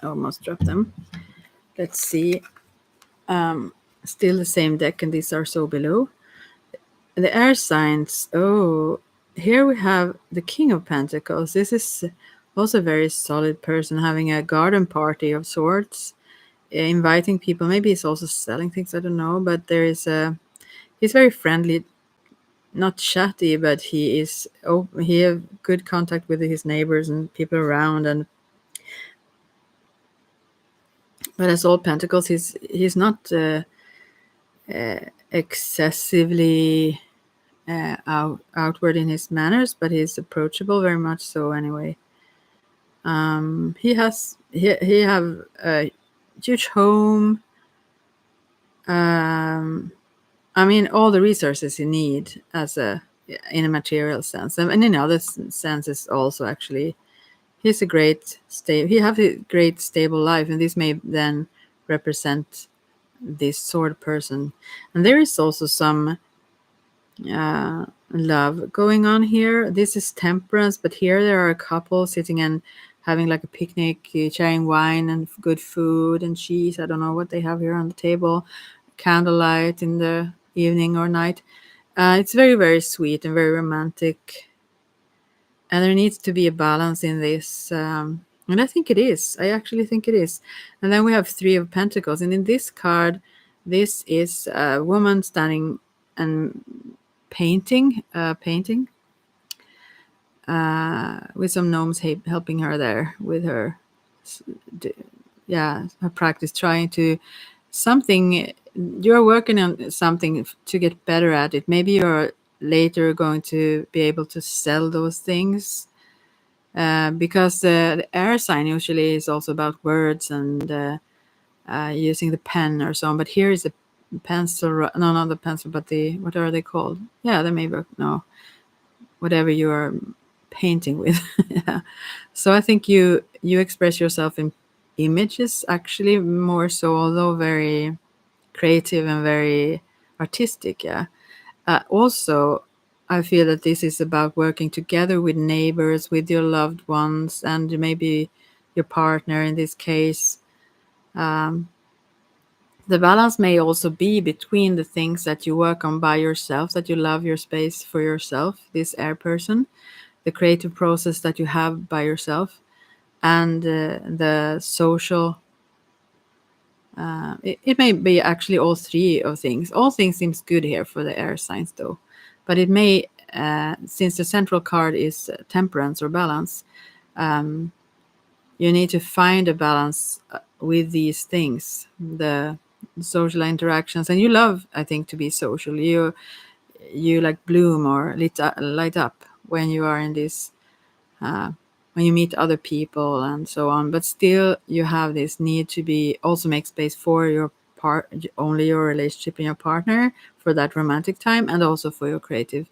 Almost dropped them. Let's see. Still the same deck, and these are so below. The air signs. Oh, here we have the King of Pentacles. This is also a very solid person having a garden party of sorts, inviting people. Maybe he's also selling things. I don't know, but he's very friendly, not chatty, but he have good contact with his neighbors and people around. And but as all Pentacles, he's not excessively outward in his manners, but he's approachable, very much so. Anyway, he have a huge home. I mean, all the resources you need in a material sense, and in other senses also. Actually, he's a great he have a great stable life, and this may then represent this sort of person. And there is also some love going on here. This is temperance, but here there are a couple sitting and having like a picnic, sharing wine and good food and cheese. I don't know what they have here on the table. Candlelight in the evening or night. It's very, very sweet and very romantic. And there needs to be a balance in this. And I think it is. I actually think it is. And then we have Three of Pentacles. And in this card, this is a woman standing and painting with some gnomes helping her there with her her practice, trying to something. You're working on something to get better at it. Maybe you're later going to be able to sell those things, because the air sign usually is also about words and using the pen or so on. But here is a pencil. No, not the pencil, but the, what are they called? Yeah, they may work. No, whatever you are painting with. Yeah. So I think you express yourself in images, actually, more so, although very creative and very artistic. Yeah. Also, I feel that this is about working together with neighbors, with your loved ones, and maybe your partner in this case. Um, the balance may also be between the things that you work on by yourself, that you love your space for yourself, this air person, the creative process that you have by yourself, and the social. It may be actually all three of things. All things seems good here for the air signs, though, but it may, since the central card is temperance or balance, you need to find a balance with these things, the social interactions. And you love, I think, to be social. You like bloom or light up when you are in this, when you meet other people and so on. But still, you have this need to be also make space for your only your relationship and your partner for that romantic time, and also for your creative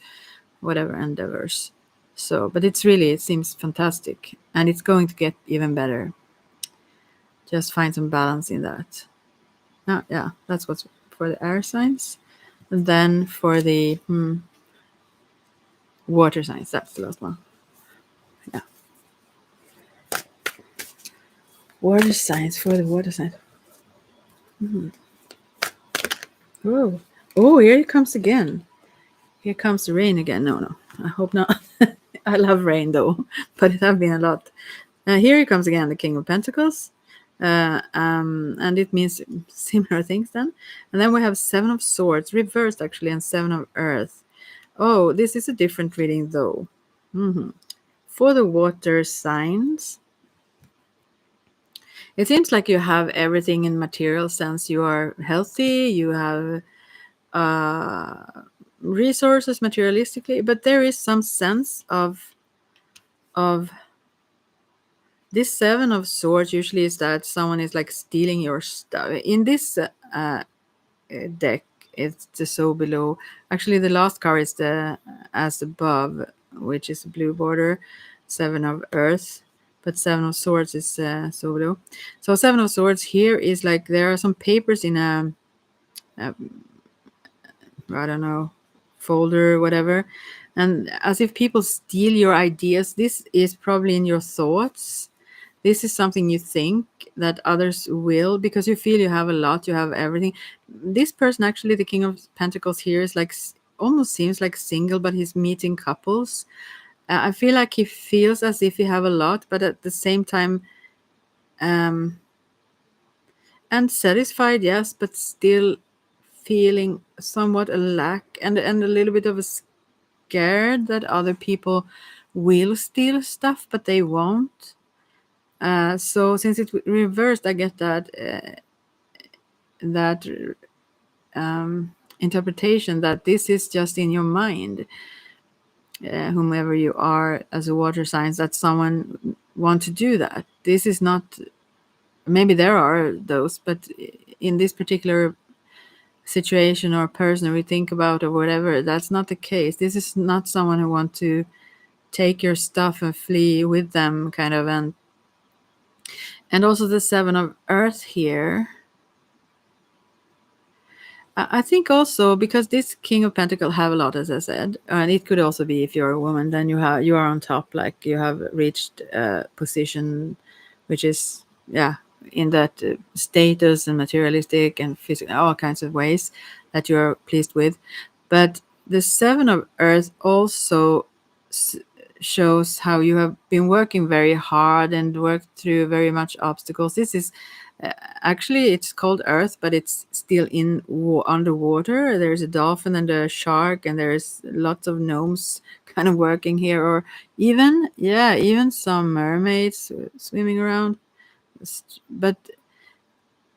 whatever endeavors. So, but it's really, it seems fantastic, and it's going to get even better. Just find some balance in that. Yeah, that's what's for the air signs. And then for the water signs, that's the last one. Yeah. Water signs for the water signs. Oh, oh, here it comes again. Here comes the rain again. No, I hope not. I love rain though, but it have been a lot. Here it comes again, the King of Pentacles. And it means similar things then. And then we have Seven of Swords, reversed actually, and Seven of Earth. Oh, this is a different reading though. For the water signs, it seems like you have everything in material sense. You are healthy, you have resources materialistically, but there is some sense of this Seven of Swords usually is that someone is like stealing your stuff. In this deck, it's the So Below. Actually, the last card is the As Above, which is a blue border, Seven of Earth. But Seven of Swords is So Below. So Seven of Swords here is like there are some papers in a I don't know, folder, whatever. And as if people steal your ideas, this is probably in your thoughts. This is something you think that others will, because you feel you have a lot, you have everything. This person, actually, the King of Pentacles here, is like almost seems like single, but he's meeting couples. I feel like he feels as if he have a lot, but at the same time, and satisfied, yes, but still feeling somewhat a lack and a little bit of a scared that other people will steal stuff, but they won't. So since it's reversed, I get that interpretation that this is just in your mind, whomever you are as a water sign, that someone want to do that. This is not, maybe there are those, but in this particular situation or person we think about or whatever, that's not the case. This is not someone who want to take your stuff and flee with them, kind of. And also the Seven of Earth here. I think also because this King of Pentacle have a lot, as I said, and it could also be if you're a woman, then you are on top, like you have reached a position, which is in that status and materialistic and physical, all kinds of ways that you're pleased with. But the Seven of Earth also s- shows how you have been working very hard and worked through very much obstacles. This is uh, actually, it's called Earth, but it's still in underwater. There's a dolphin and a shark, and there's lots of gnomes kind of working here, or even some mermaids swimming around. But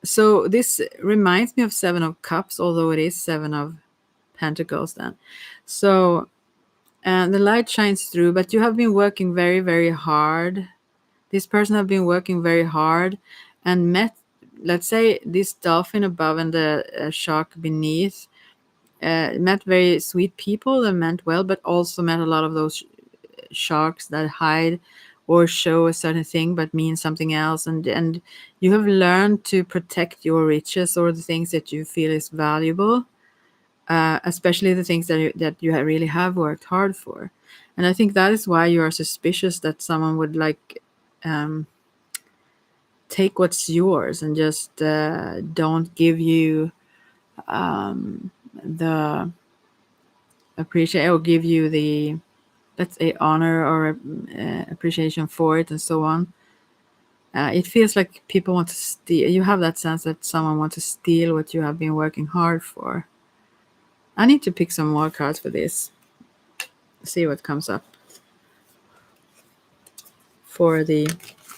so this reminds me of Seven of Cups, although it is Seven of Pentacles then. So and the light shines through, but you have been working very, very hard. This person have been working very hard and met, let's say, this dolphin above and the shark beneath, met very sweet people that meant well, but also met a lot of those sharks that hide or show a certain thing but mean something else. And you have learned to protect your riches or the things that you feel is valuable, especially the things that you really have worked hard for. And I think that is why you are suspicious that someone would like um, take what's yours and just don't give you the appreciate or give you the, let's say, honor or appreciation for it and so on. It feels like people want to steal. You have that sense that someone wants to steal what you have been working hard for. I need to pick some more cards for this. See what comes up for the.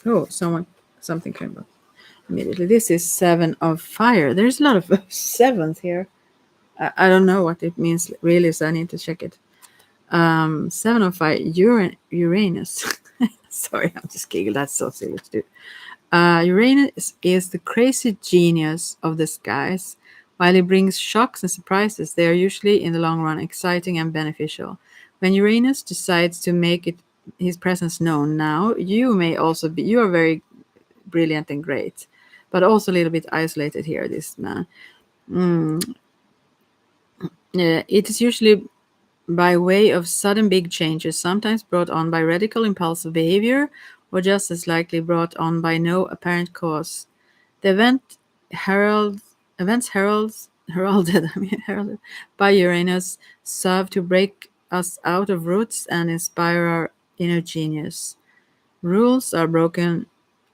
Oh, something came up immediately. This is Seven of Fire. There's a lot of sevens here. I don't know what it means really, so I need to check it. Seven of Fire, Uranus. Sorry, I'm just giggling. That's so silly to do. Uranus is the crazy genius of the skies. While he brings shocks and surprises, they are usually, in the long run, exciting and beneficial. When Uranus decides to make his presence known now, you are very brilliant and great, but also a little bit isolated here, this man. It is usually by way of sudden big changes, sometimes brought on by radical impulsive behavior, or just as likely brought on by no apparent cause. The events heralded, heralded by Uranus serve to break us out of roots and inspire our inner genius. Rules are broken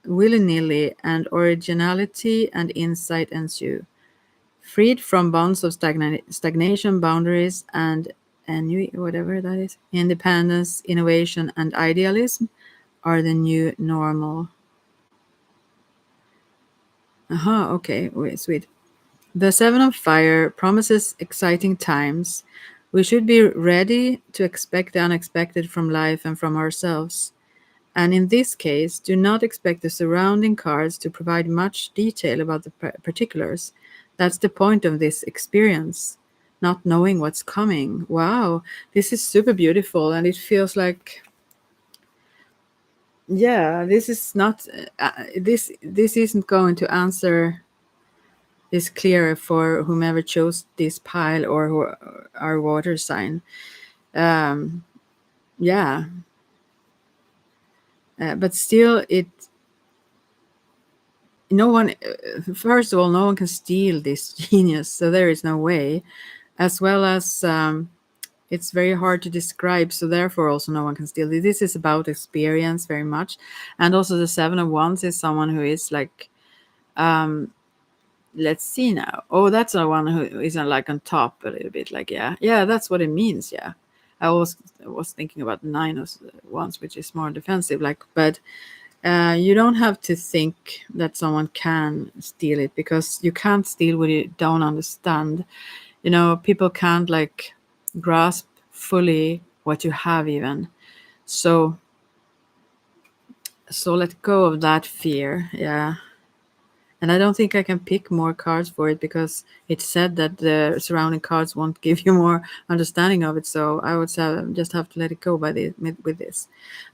willy-nilly, and originality and insight ensue. Freed from bonds of stagnation, boundaries, and whatever that is, independence, innovation, and idealism are the new normal. Okay, wait, sweet. The Seven of Fire promises exciting times. We should be ready to expect the unexpected from life and from ourselves. And in this case, do not expect the surrounding cards to provide much detail about the particulars. That's the point of this experience, not knowing what's coming. Wow, this is super beautiful, and it feels like, yeah, this is not this isn't going to answer this clearer for whomever chose this pile or who our water sign. Um, yeah, but still, it no one first of all, no one can steal this genius, so there is no way, as well as it's very hard to describe, so therefore also no one can steal it. This is about experience very much. And also the Seven of Wands is someone who is like, let's see now, oh, that's the one who isn't like on top a little bit, like, yeah, that's what it means. Yeah, I was thinking about Nine of Wands, which is more defensive, like, but you don't have to think that someone can steal it, because you can't steal what you don't understand. People can't like grasp fully what you have even. So let go of that fear. Yeah. And I don't think I can pick more cards for it because it said that the surrounding cards won't give you more understanding of it. So I would just have to let it go with this.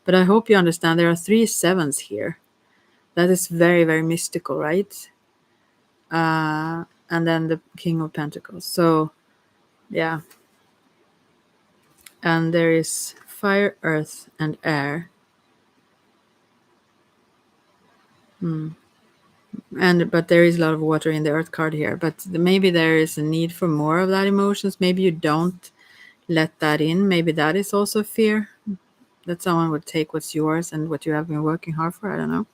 But I hope you understand there are 3 sevens here. That is very, very mystical, right? And then the King of Pentacles. So, yeah. And there is fire, earth, and air. But there is a lot of water in the earth card here. But maybe there is a need for more of that emotions. Maybe you don't let that in. Maybe that is also fear that someone would take what's yours and what you have been working hard for. I don't know.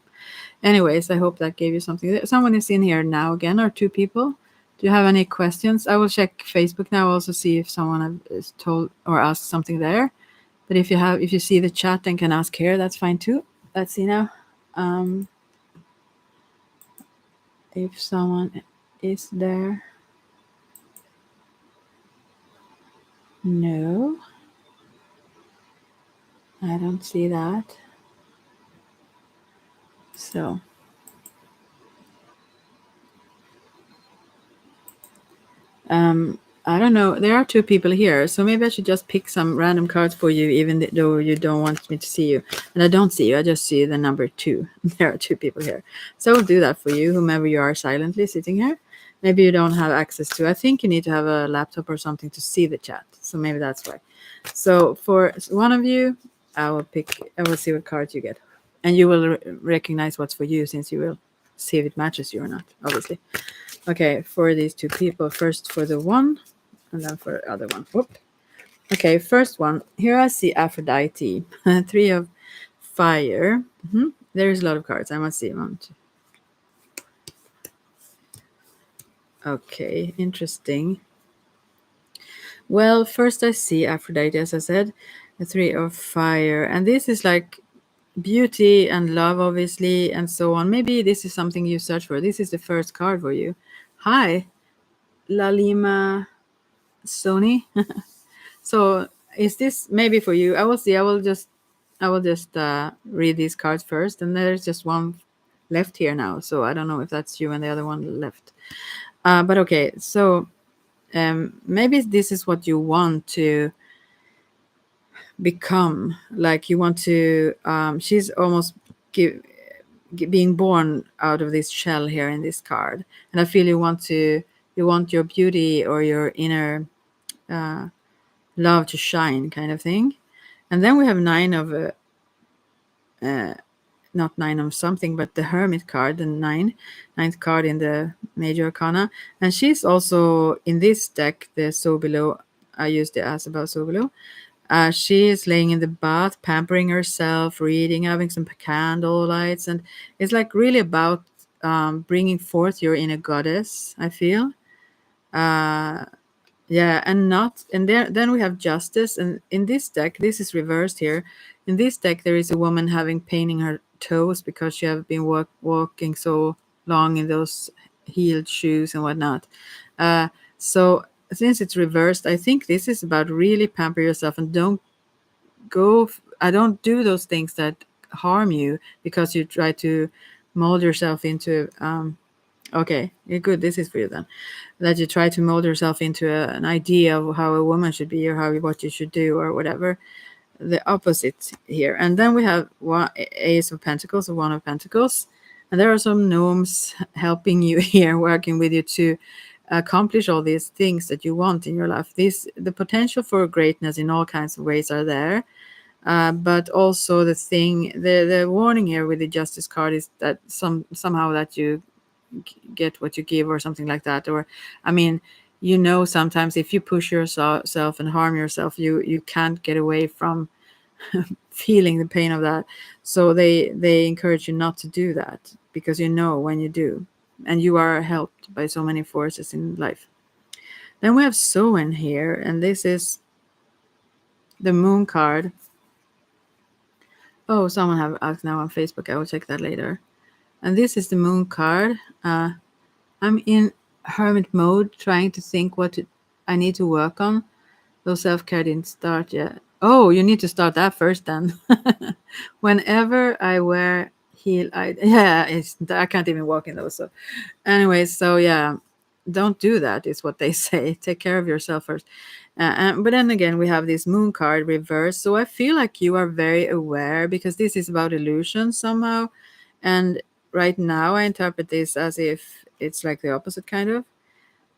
Anyways, I hope that gave you something. Someone is in here now again, or 2 people. Do you have any questions? I will check Facebook now, also see if someone is told or asked something there. But if you see the chat and can ask here, that's fine too. Let's see now. If someone is there. No. I don't see that. So. I don't know. There are 2 people here, so maybe I should just pick some random cards for you, even though you don't want me to see you. And I don't see you. I just see the number 2. There are 2 people here, so I will do that for you, whomever you are, silently sitting here. Maybe you don't have access to. I think you need to have a laptop or something to see the chat. So maybe that's why. So for one of you, I will see what cards you get, and you will recognize what's for you, since you will see if it matches you or not. Obviously. Okay, for these 2 people, first for the one, and then for the other one. Whoop. Okay, first one. Here I see Aphrodite, 3 of fire. There is a lot of cards. I must see one. Okay, interesting. Well, first I see Aphrodite, as I said, the 3 of fire, and this is like beauty and love, obviously, and so on. Maybe this is something you search for. This is the first card for you. Hi, Lalima Sony. So is this maybe for you? I will see. I will just read these cards first, and there's just one left here now. So I don't know if that's you and the other one left. But okay, so maybe this is what you want to become. Like you want to. She's almost being born out of this shell here in this card, and I feel you want your beauty or your inner love to shine, kind of thing. And then we have 9 of not 9 of something, but the Hermit card, the ninth card in the Major Arcana. And she's also in this deck, the So Below. I used the As Above, So Below. She is laying in the bath, pampering herself, reading, having some candle lights, and it's like really about bringing forth your inner goddess, I feel. Yeah, and then we have Justice, and in this deck, this is reversed here. In this deck, there is a woman having pain in her toes because she have been walking so long in those heeled shoes and whatnot. So since it's reversed, I think this is about really pamper yourself and don't I don't do those things that harm you because you try to mold yourself into okay, good. This is for you then. That you try to mold yourself into an idea of how a woman should be or what you should do or whatever. The opposite here. And then we have Ace of Pentacles or One of Pentacles. And there are some gnomes helping you here, working with you to accomplish all these things that you want in your life. The potential for greatness in all kinds of ways are there. But also the warning here with the Justice card is that somehow that you get what you give or something like that. Or I mean, sometimes if you push yourself and harm yourself, you can't get away from feeling the pain of that. So they encourage you not to do that, because when you do, and you are helped by so many forces in life. Then we have Soen here, and this is the Moon card. Oh, someone have asked now on Facebook. I will check that later. And this is the Moon card. I'm in hermit mode, trying to think what I need to work on. Though self-care didn't start yet. Oh, you need to start that first then. Whenever I wear Heel. Yeah, I can't even walk in those. So, anyways, so yeah, don't do that. Is what they say. Take care of yourself first. But then again, we have this moon card reverse. So I feel like you are very aware because this is about illusion somehow. And right now, I interpret this as if it's like the opposite kind of.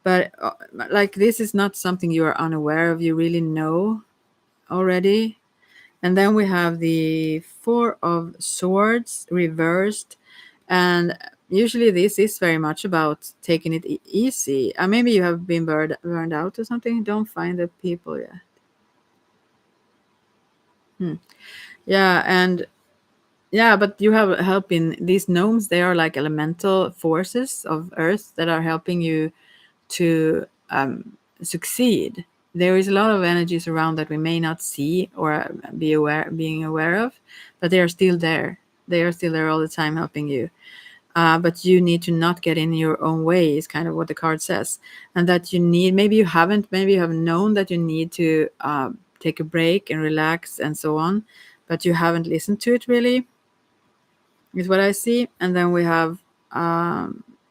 But like this is not something you are unaware of. You really know already. And then we have the Four of Swords reversed. And usually this is very much about taking it easy. Maybe you have been burned out or something. Don't find the people yet. Hmm. Yeah, and yeah, but you have help in these gnomes. They are like elemental forces of Earth that are helping you to succeed. There is a lot of energies around that we may not see or being aware of, but they are still there. They are still there all the time helping you. But you need to not get in your own way is kind of what the card says, and that you need. Maybe you have known that you need to take a break and relax and so on, but you haven't listened to it really. Is what I see, and then we have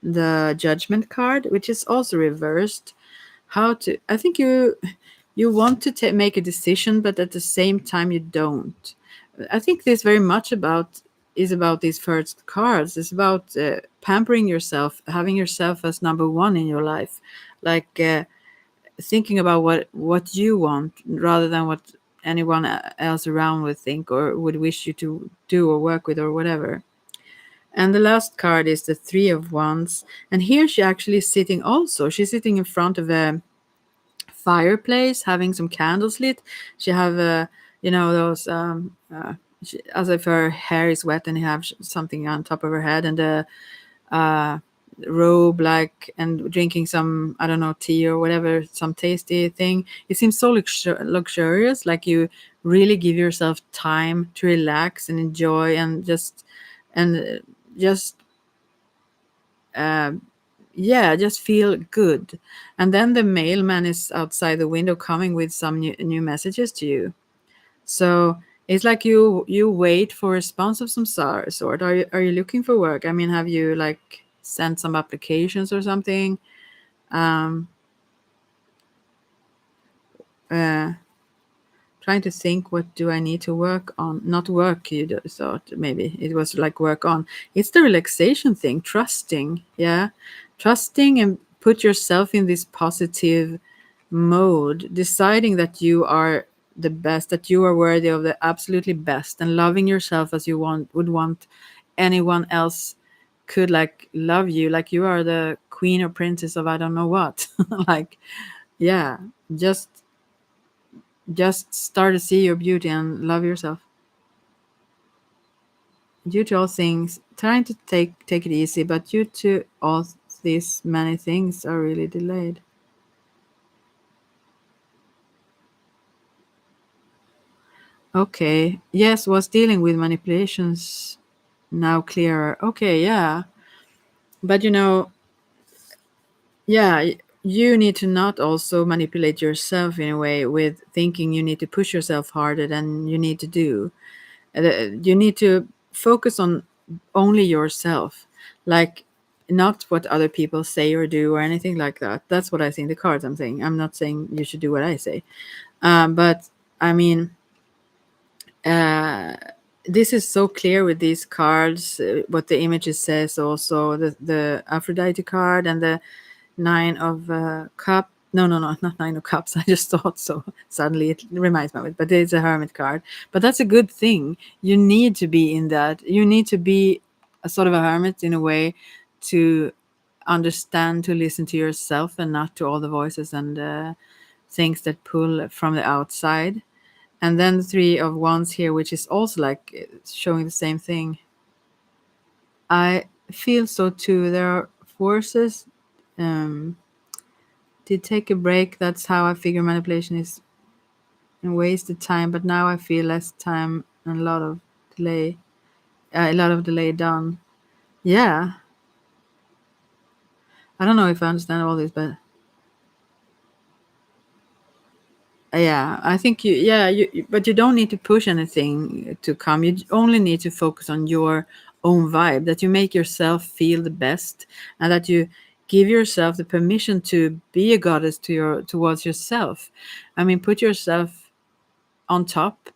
the Judgment card, which is also reversed. How to I think you want to make a decision, but at the same time you don't. I think this very much about these first cards. It's about pampering yourself, having yourself as number one in your life, like thinking about what you want rather than what anyone else around would think or would wish you to do or work with or whatever. And the last card is the Three of Wands. And here she actually is sitting also. She's sitting in front of a fireplace, having some candles lit. She have those as if her hair is wet and you have something on top of her head and a uh, robe like and drinking some I don't know tea or whatever, some tasty thing. It seems so luxurious, like you really give yourself time to relax and enjoy and just uh, yeah, just feel good. And then the mailman is outside the window coming with some new messages to you. So it's like you wait for a response of some sort. Are you looking for work? I mean, have you like sent some applications or something? Um, uh, Trying to think, what do I need to work on? Not work, you thought maybe it was like work on. It's the relaxation thing, trusting. Yeah, trusting and put yourself in this positive mode, deciding that you are the best, that you are worthy of the absolutely best, and loving yourself as you would want anyone else could like love you, like you are the queen or princess of I don't know what. Like, yeah, just just start to see your beauty and love yourself. Due to all things, trying to take it easy, but due to all these many things are really delayed. Okay. Yes, was dealing with manipulations now clearer. Okay, yeah. But yeah, you need to not also manipulate yourself in a way with thinking you need to push yourself harder than you need to do. You need to focus on only yourself, like not what other people say or do or anything like that. That's what I think the cards I'm saying. I'm not saying you should do what I say. But I mean, uh, this is so clear with these cards, what the images says also, the Aphrodite card and the Nine of Cup. No, no, no, not Nine of Cups. I just thought so. Suddenly it reminds me of it, but it's a Hermit card. But that's a good thing. You need to be in that. You need to be a sort of a hermit in a way to understand, to listen to yourself and not to all the voices and things that pull from the outside. And then the Three of Wands here, which is also like showing the same thing. I feel so too. There are forces. Um, Did take a break. That's how I figure manipulation is and wasted time. But now I feel less time and delay, a lot of delay done. Yeah, I don't know if I understand all this, but yeah, I think but you don't need to push anything to come. You only need to focus on your own vibe, that you make yourself feel the best, and that you give yourself the permission to be a goddess towards yourself. I mean, put yourself on top,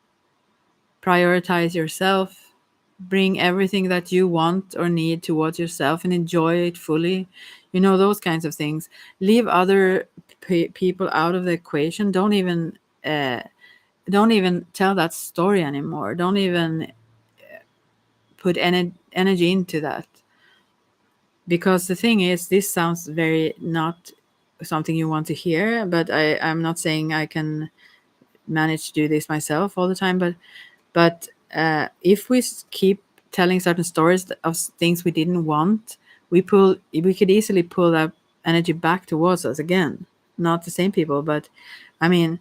prioritize yourself, bring everything that you want or need towards yourself and enjoy it fully. Those kinds of things. Leave other people out of the equation. Uh, don't even tell that story anymore. Don't even put any energy into that. Because the thing is, this sounds very not something you want to hear, but I'm not saying I can manage to do this myself all the time, but if we keep telling certain stories of things we didn't want, we could easily pull that energy back towards us again. Not the same people, but I mean,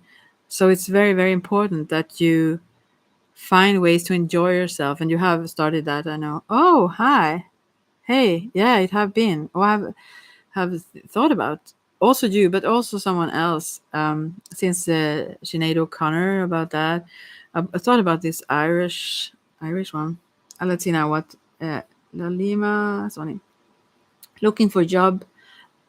so it's very, very important that you find ways to enjoy yourself, and you have started that. I know. Oh, hi. Hey, yeah, it have been. Oh, have thought about also you, but also someone else. Since Sinead O'Connor about that, I thought about this Irish one. Let's see now what Lalima Sony looking for a job,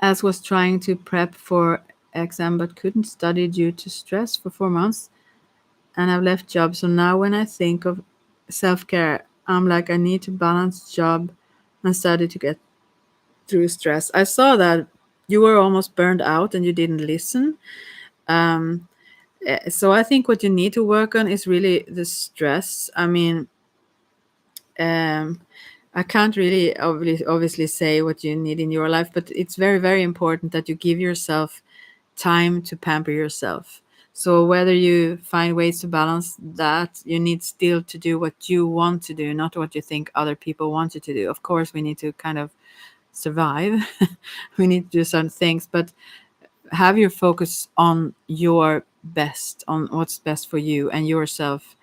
as was trying to prep for exam but couldn't study due to stress for 4 months, and I've left job. So now when I think of self care, I'm like I need to balance job and study to get through stress. I saw that you were almost burned out and you didn't listen. Um, so I think what you need to work on is really the stress. I mean, um, I can't really obviously say what you need in your life, but it's very, very important that you give yourself time to pamper yourself. So whether you find ways to balance that, you need still to do what you want to do, not what you think other people want you to do. Of course, we need to kind of survive. We need to do certain things, but have your focus on your best, on what's best for you and yourself,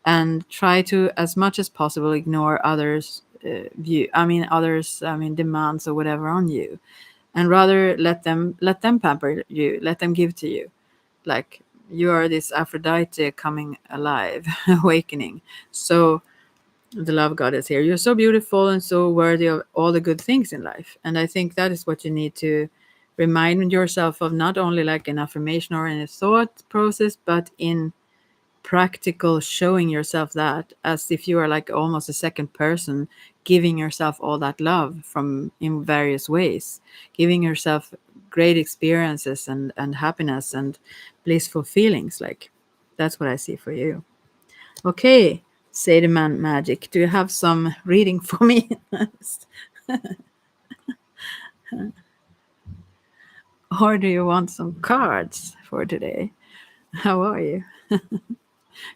and try to, as much as possible, ignore others demands or whatever on you, and rather let them pamper you, let them give to you, like you are this Aphrodite coming alive, awakening. So the love goddess here, you're so beautiful and so worthy of all the good things in life. And I think that is what you need to remind yourself of, not only like an affirmation or in a thought process, but in practical showing yourself that, as if you are like almost a second person, giving yourself all that love from in various ways, giving yourself great experiences and happiness and blissful feelings. Like, that's what I see for you. Okay, say the man magic, do you have some reading for me? Or do you want some cards for today? How are you?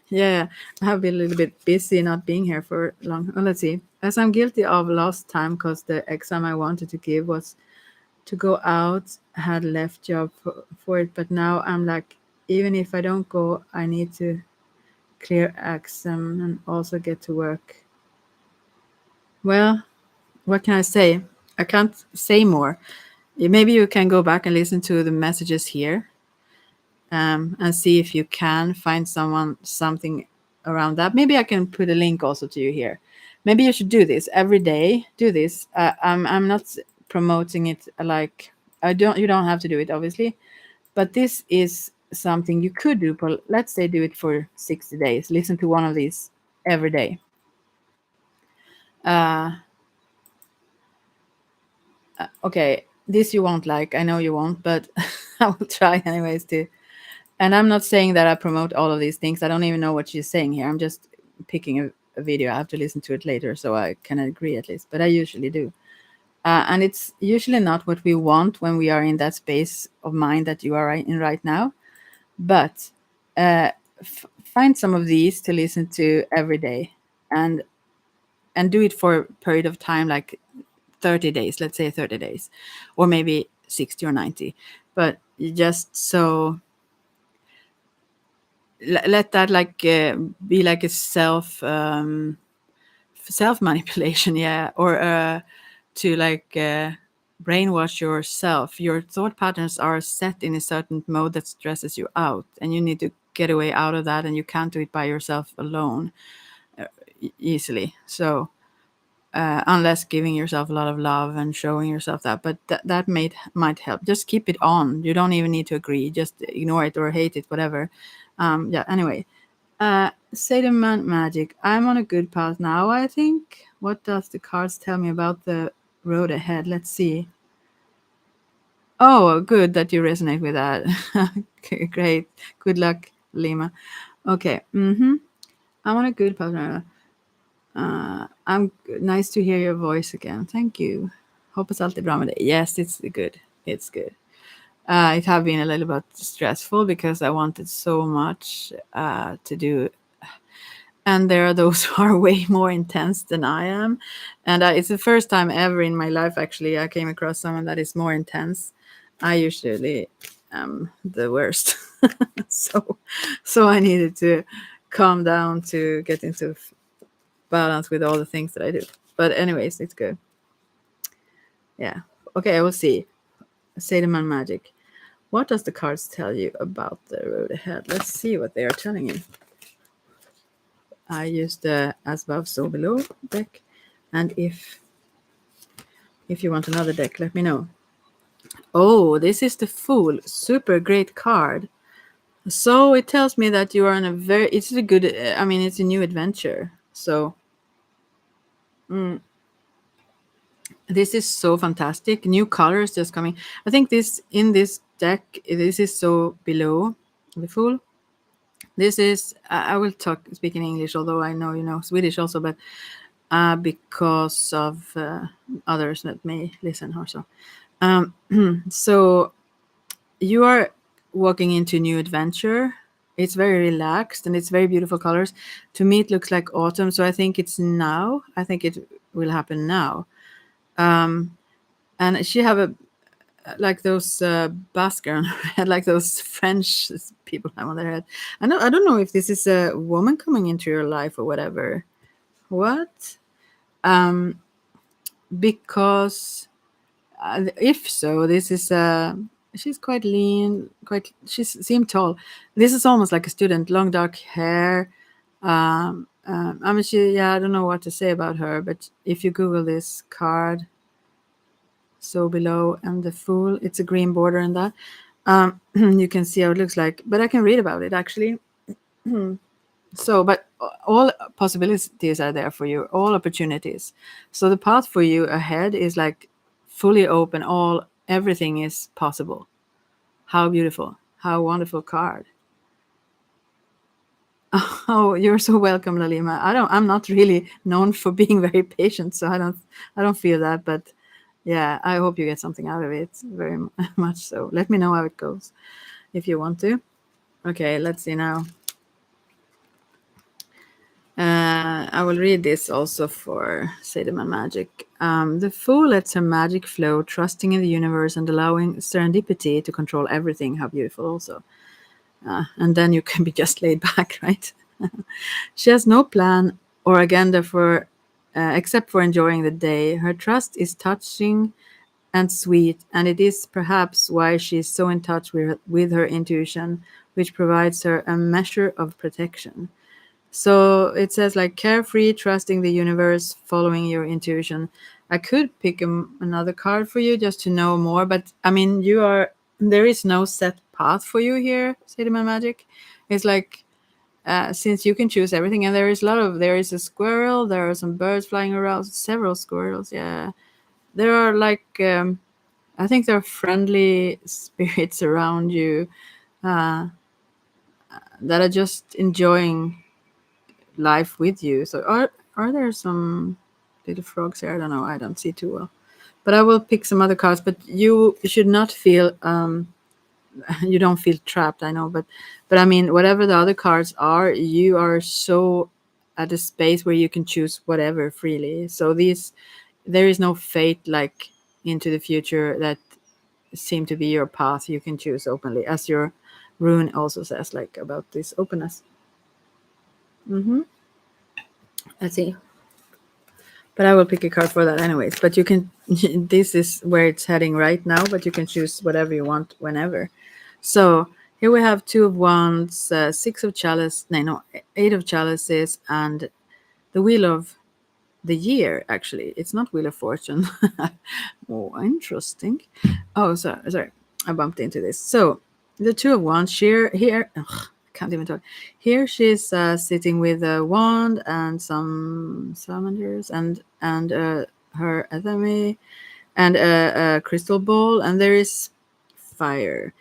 Yeah, I have been a little bit busy not being here for long. Oh, let's see. As I'm guilty of lost time because the exam I wanted to give was to go out, I had left job for it, but now I'm like, even if I don't go, I need to clear exam and also get to work. Well, what can I say? I can't say more. Maybe you can go back and listen to the messages here, and see if you can find something around that. Maybe I can put a link also to you here. Maybe you should do this every day. Do this. I'm not promoting it like I don't. You don't have to do it, obviously, but this is something you could do. For, let's say, do it for 60 days. Listen to one of these every day. Uh, okay, this you won't like. I know you won't, but I will try anyways to. And I'm not saying that I promote all of these things. I don't even know what she's saying here. I'm just picking a video. I have to listen to it later so I can agree at least, but I usually do. And it's usually not what we want when we are in that space of mind that you are in right now. But uh, find some of these to listen to every day, and do it for a period of time, like 30 days, let's say 30 days, or maybe 60 or 90. But just so let that like be like a self manipulation, yeah, or to like brainwash yourself. Your thought patterns are set in a certain mode that stresses you out, and you need to get away out of that, and you can't do it by yourself alone easily. So unless giving yourself a lot of love and showing yourself that. But that might help. Just keep it on. You don't even need to agree. Just ignore it or hate it, whatever. Yeah. Anyway, Sademan Magic. I'm on a good path now, I think. What does the cards tell me about the road ahead? Let's see. Oh, good that you resonate with that. Okay, great. Good luck, Lima. Okay. I'm on a good path now. I'm nice to hear your voice again. Thank you. Hoppas allt är bra med dig. Yes, it's good. It's good. It have been a little bit stressful because I wanted so much to do, and there are those who are way more intense than I am, and it's the first time ever in my life actually I came across someone that is more intense. I usually am the worst, so I needed to calm down to get into balance with all the things that I do. But anyways, it's good. Yeah. Okay, I will see. Sademan Magic. What does the cards tell you about the road ahead? Let's see what they are telling you. I used the As Above, So Below deck. And if you want another deck, let me know. Oh, this is the Fool. Super great card. So it tells me that you are on a very, it's a good, I mean, it's a new adventure. So this is so fantastic. New colors just coming. I think this in this deck, this is so below the Fool. This is, I will speak in English, although I know you know Swedish also, but because of others that may listen also. So you are walking into new adventure. It's very relaxed and it's very beautiful colors. To me, it looks like autumn. So I think it's now. I think it will happen now. And she have a like those basque on her head, like those French people have on their head. I don't know if this is a woman coming into your life or whatever. What? Because if so, this is she's quite lean, she seemed tall. This is almost like a student, long dark hair. I mean, I don't know what to say about her, but if you Google this card, So Below and the Fool, it's a green border in that. You can see how it looks like, but I can read about it actually. So, but all possibilities are there for you, all opportunities. So the path for you ahead is like fully open. Everything is possible. How beautiful! How wonderful card! Oh, you're so welcome, Lalima. I'm not really known for being very patient, so I don't feel that. But yeah, I hope you get something out of it very much. So let me know how it goes if you want to. Okay, let's see now. I will read this also for Sademan Magic. The Fool lets her magic flow, trusting in the universe and allowing serendipity to control everything. How beautiful, also. And then you can be just laid back, right? She has no plan or agenda except for enjoying the day. Her trust is touching and sweet, and it is perhaps why she is so in touch with her intuition, which provides her a measure of protection. So it says like carefree, trusting the universe, following your intuition. I could pick another card for you just to know more, but I mean, there is no set path for you here, Sademan Magic. It's like since you can choose everything, and there is a squirrel, there are some birds flying around, several squirrels. Yeah, there are like I think there are friendly spirits around you that are just enjoying life with you. So are there some little frogs here? I don't know. I don't see too well, but I will pick some other cards. But you should not feel you don't feel trapped. I know, but I mean, whatever the other cards are, you are so at a space where you can choose whatever freely. So there is no fate like into the future that seem to be your path. You can choose openly, as your rune also says, like about this openness. Let's see. But I will pick a card for that anyways. But you can, this is where it's heading right now, but you can choose whatever you want whenever. So here we have Two of Wands, Six of Chalice, no, Eight of Chalices, and the Wheel of the year, actually. It's not Wheel of Fortune. Oh, interesting. Oh, sorry. I bumped into this. So the Two of Wands here. Ugh, I can't even talk. Here she's sitting with a wand and some salamanders and her athame and a crystal ball, and there is fire.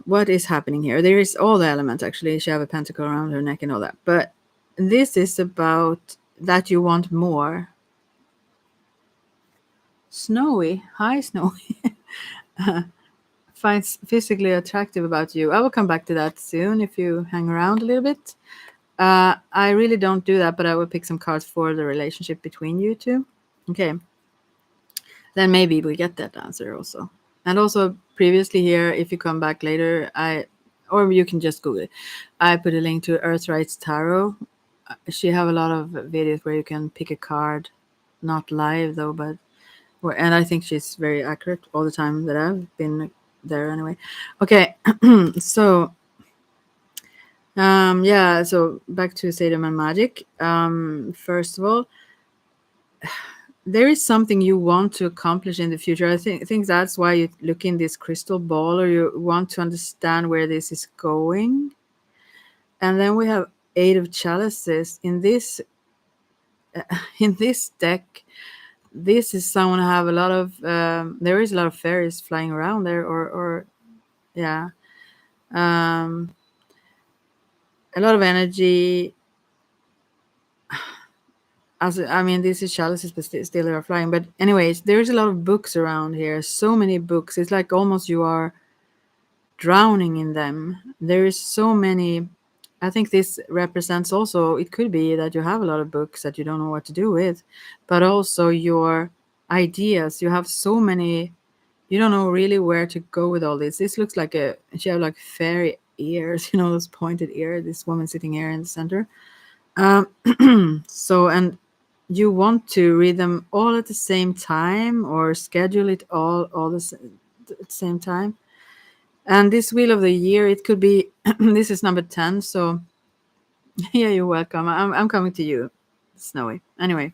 What is happening here? There is all the elements, actually. She have a pentacle around her neck and all that. But this is about that you want more. Snowy. Hi, Snowy. Finds physically attractive about you. I will come back to that soon if you hang around a little bit. I really don't do that, but I will pick some cards for the relationship between you two. Okay. Then maybe we get that answer also. And also previously here, if you come back later, or you can just Google it. I put a link to Earthrights Tarot. She have a lot of videos where you can pick a card, not live though, but and I think she's very accurate all the time that I've been there anyway. Okay, so yeah, so back to Sadom and Magic. First of all, there is something you want to accomplish in the future. I think that's why you look in this crystal ball, or you want to understand where this is going. And then we have Eight of Chalices in this deck. This is someone who have a lot of there is a lot of fairies flying around there, or yeah, a lot of energy. As I mean, this is chalices, but still they are flying. But anyways, there's a lot of books around here. So many books. It's like almost you are drowning in them. There is so many. I think this represents also, it could be that you have a lot of books that you don't know what to do with, but also your ideas. You have so many, you don't know really where to go with all this. This looks like she have like fairy ears, those pointed ears, this woman sitting here in the center. So, and you want to read them all at the same time or schedule it all at the same time. And this Wheel of the Year, it could be, this is number 10. So yeah, you're welcome. I'm coming to you, Snowy. Anyway,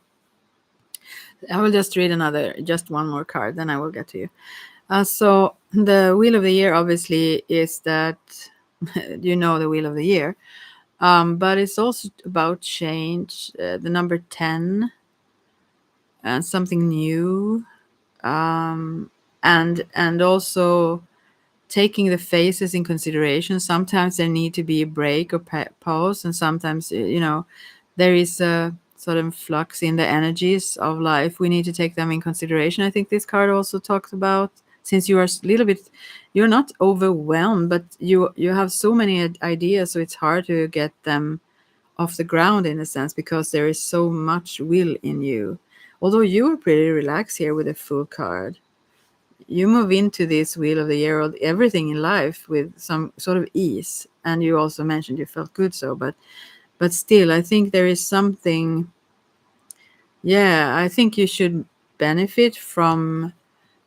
I will just read just one more card, then I will get to you. So the Wheel of the Year obviously is that, the Wheel of the Year. But it's also about change, the number 10, and something new, and also taking the phases in consideration. Sometimes there need to be a break or pause, and sometimes there is a sort of flux in the energies of life. We need to take them in consideration. I think this card also talks about, since you are a little bit, you're not overwhelmed, but you have so many ideas, so it's hard to get them off the ground in a sense, because there is so much will in you. Although you are pretty relaxed here with a full card, you move into this Wheel of the Year or everything in life with some sort of ease. And you also mentioned you felt good, but still, I think there is something. Yeah, I think you should benefit from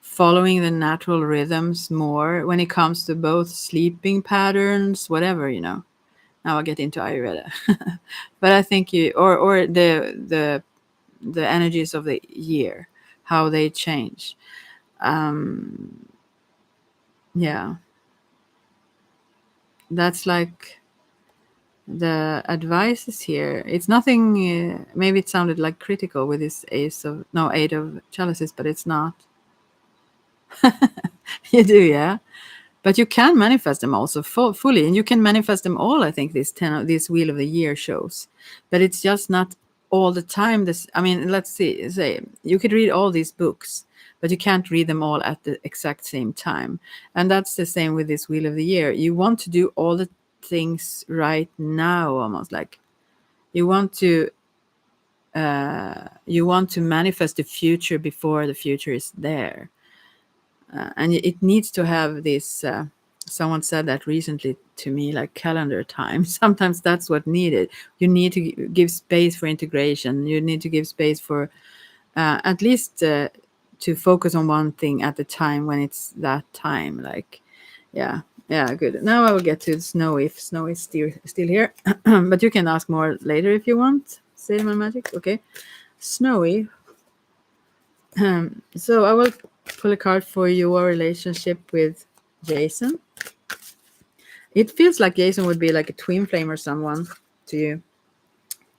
following the natural rhythms more when it comes to both sleeping patterns, whatever. Now I'll get into Ayurveda. But I think or the energies of the year, how they change. Yeah, that's like the advice is here. It's nothing. Maybe it sounded like critical with this Eight of Chalices, but it's not. You do, yeah. But you can manifest them also fully, and you can manifest them all. I think this Wheel of the Year shows, but it's just not all the time. I mean, let's say you could read all these books, but you can't read them all at the exact same time. And that's the same with this Wheel of the Year. You want to do all the things right now, almost like you want to manifest the future before the future is there. And it needs to have this. Someone said that recently to me, like calendar time. Sometimes that's what needed. You need to give space for integration. You need to give space for at least to focus on one thing at a time when it's that time. Like, yeah, good. Now I will get to Snow if Snow is still here, but you can ask more later if you want. Say my magic. Okay. Snowy. So I will pull a card for your relationship with Jason. It feels like Jason would be like a twin flame or someone to you.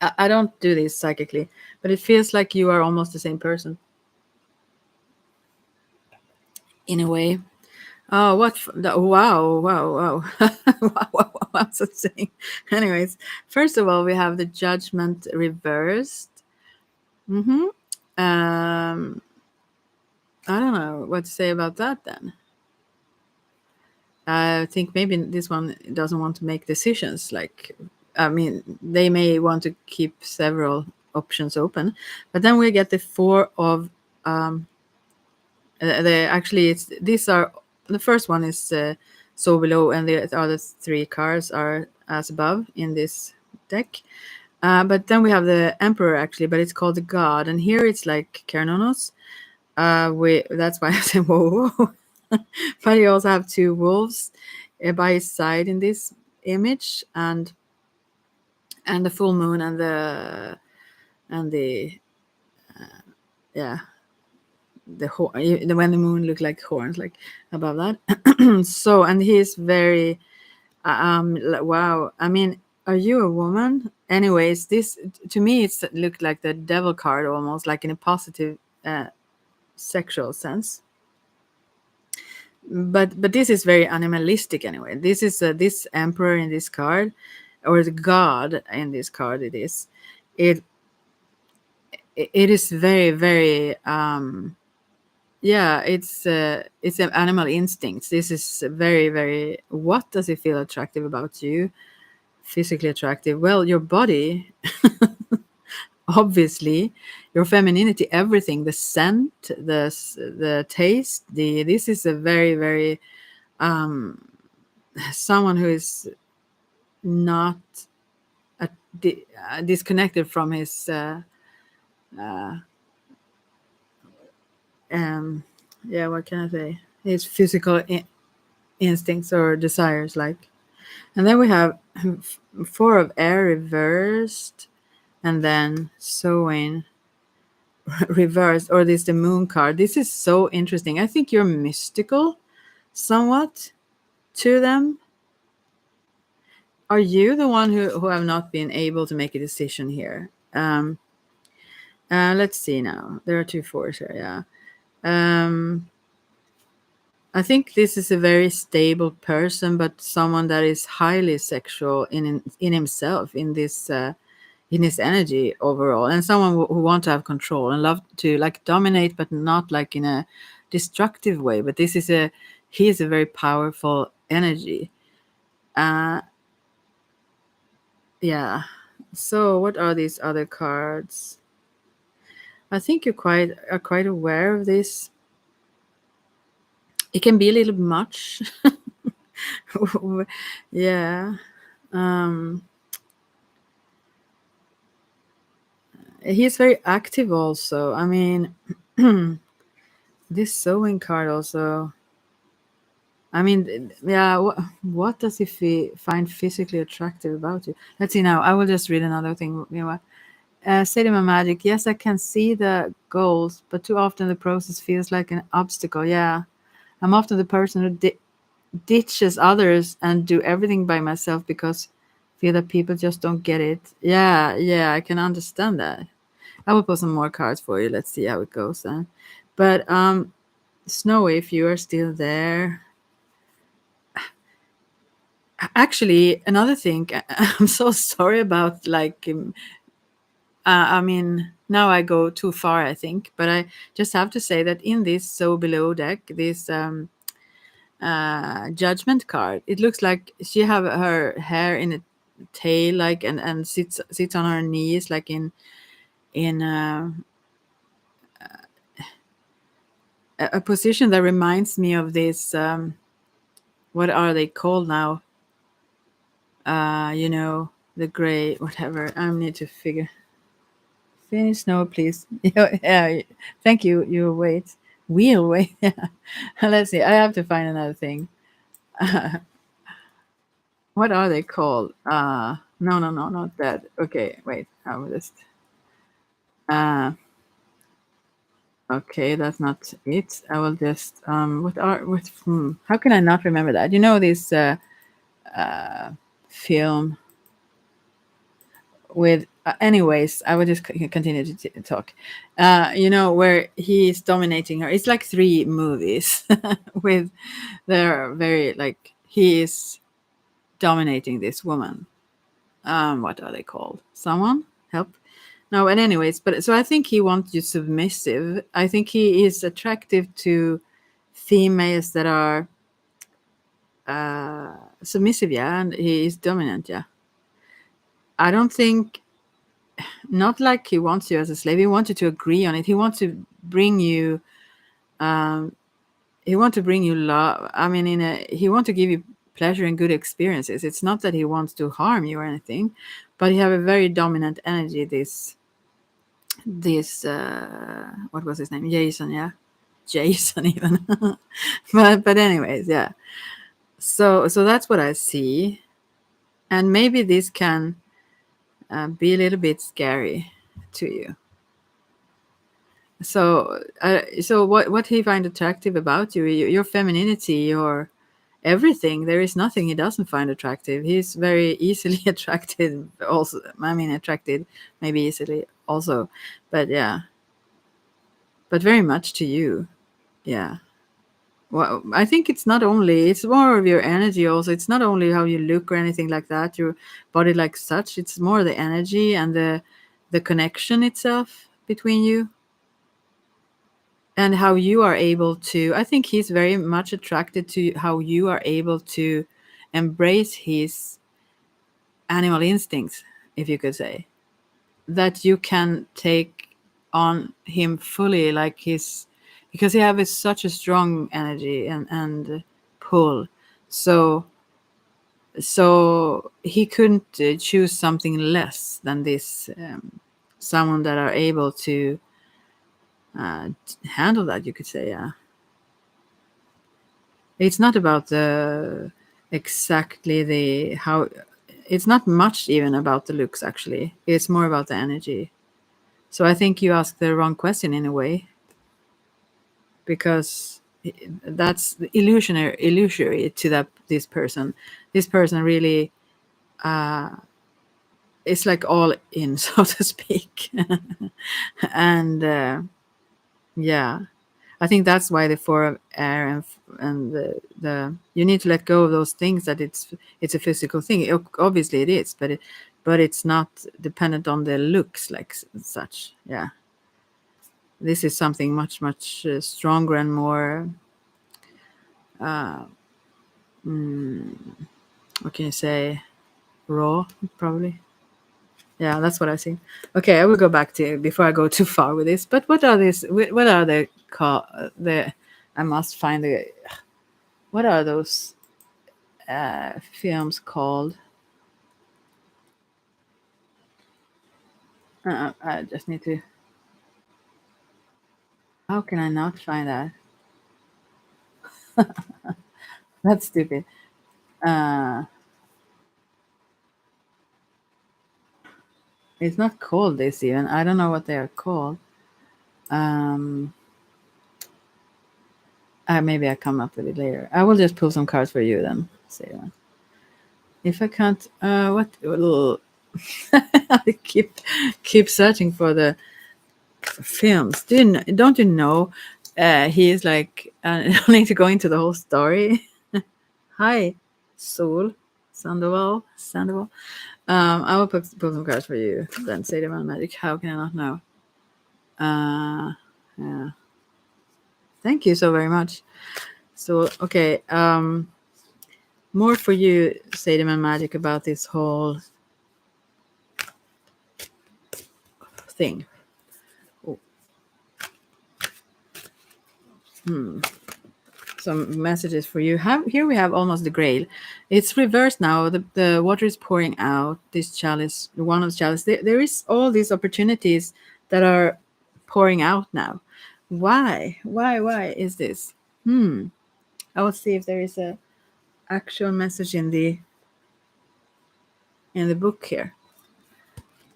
I don't do this psychically, but it feels like you are almost the same person in a way. Oh, wow, wow, wow. Wow, wow, wow, I'm so saying. Anyways, first of all, we have the judgment reversed. Mm-hmm. I don't know what to say about that then. I think maybe this one doesn't want to make decisions. Like, I mean, they may want to keep several options open, but then we get the four of the actually it's these are the first one is so below, and the other three cards are as above in this deck. But then we have the Emperor actually, but it's called the God, and here it's like Kernonos. We that's why I said whoa, whoa. But you also have two wolves by his side in this image, and the full moon and the yeah when the moon looked like horns like above that. So and he's very wow. I mean, are you a woman? Anyways, this to me it's looked like the devil card almost, like in a positive sexual sense. But this is very animalistic anyway. This is this emperor in this card, or the god in this card. It it is very very yeah, it's an animal instincts. This is very very. What does it feel attractive about you? Physically attractive? Well, your body, obviously, your femininity, everything, the scent, the taste. The This is a very very someone who is not disconnected from his um yeah, what can I say, his physical instincts or desires, like. And then we have four of air reversed, and then sewing reversed, or this the moon card. This is so interesting. I think you're mystical somewhat to them. Are you the one who have not been able to make a decision here? Let's see now. There are two fours here, yeah. I think this is a very stable person, but someone that is highly sexual in himself, in this in his energy overall, and someone who want to have control and love to like dominate, but not like in a destructive way. But this is a he is a very powerful energy. Uh, yeah. So what are these other cards? I think you are quite aware of this. It can be a little much. Yeah. Um, he's very active also. I mean, this sewing card also. I mean, yeah. What does he find physically attractive about you? Let's see now. I will just read another thing. Cinema magic. Yes, I can see the goals, but too often the process feels like an obstacle. Yeah, I'm often the person who ditches others and do everything by myself because feel that people just don't get it. Yeah, yeah, I can understand that. I will put some more cards for you. Let's see how it goes then. But Snowy, if you are still there, actually, another thing, I'm so sorry about like I mean, now I go too far, I think, but I just have to say that in this so below deck, this judgment card, it looks like she have her hair in a tail, like, and sits on her knees, like in a position that reminds me of this. What are they called now? You know, the gray, whatever. I need to figure. Finish, no, please. Yeah, thank you. You wait. We'll wait. Yeah. Let's see. I have to find another thing. What are they called? No, no, no, not that. Okay, wait. I will just Uh, okay, that's not it. I will just how can I not remember that? You know this film with anyways, I will just continue to talk. You know, where he's dominating her. It's like three movies with they're very like he is dominating this woman. What are they called? Someone help? No, and anyways, but so I think he wants you submissive. I think he is attractive to females that are submissive, yeah, and he is dominant, yeah. I don't think not like he wants you as a slave. He wants you to agree on it. He wants to bring you. Um, he wants to bring you love. I mean, he wants to give you pleasure and good experiences. It's not that he wants to harm you or anything, but he have a very dominant energy. This what was his name? Jason, yeah, Jason even. But anyways, yeah. So that's what I see, and maybe this can be a little bit scary to you. So what he find attractive about you, your femininity, your everything. There is nothing he doesn't find attractive. He's very easily attracted. Also, I mean, attracted maybe easily also, but yeah, but very much to you. Yeah. Well, I think it's not only, it's more of your energy also. It's not only how you look or anything like that, your body like such. It's more the energy and the connection itself between you and how you are able to. I think he's very much attracted to how you are able to embrace his animal instincts, if you could say. That you can take on him fully, like his, because he has such a strong energy and pull. So he couldn't choose something less than this, someone that are able to handle that, you could say. Yeah, it's not about the exactly the how, it's not much even about the looks, actually. It's more about the energy. So I think you asked the wrong question in a way, because that's illusory to that this person. This person really is like all in, so to speak. And yeah, I think that's why the four of air and the you need to let go of those things, that it's a physical thing. Obviously it is, but it's not dependent on the looks like such. Yeah, this is something much stronger and more what can you say, raw, probably. Yeah, that's what I see. Okay, I will go back to before I go too far with this. But what are these? What are the? I must find the. What are those films called? I just need to. How can I not find that? That's stupid. Uh, it's not called this even. I don't know what they are called. Um, maybe I come up with it later. I will just pull some cards for you then. Say one. If I can't, what? I keep searching for the films. Don't you know? He is like. I don't need to go into the whole story. Hi, Sol Sandoval. Sandoval. I will pull some cards for you. Then say them on magic. How can I not know? Yeah. Thank you so very much. So okay. More for you, Sadie and Magic, about this whole thing. Oh, some messages for you. Here we have almost the grail. It's reversed now. The water is pouring out. This chalice, one of the chalice. There is all these opportunities that are pouring out now. Why? Why is this? I will see if there is a actual message in the book here.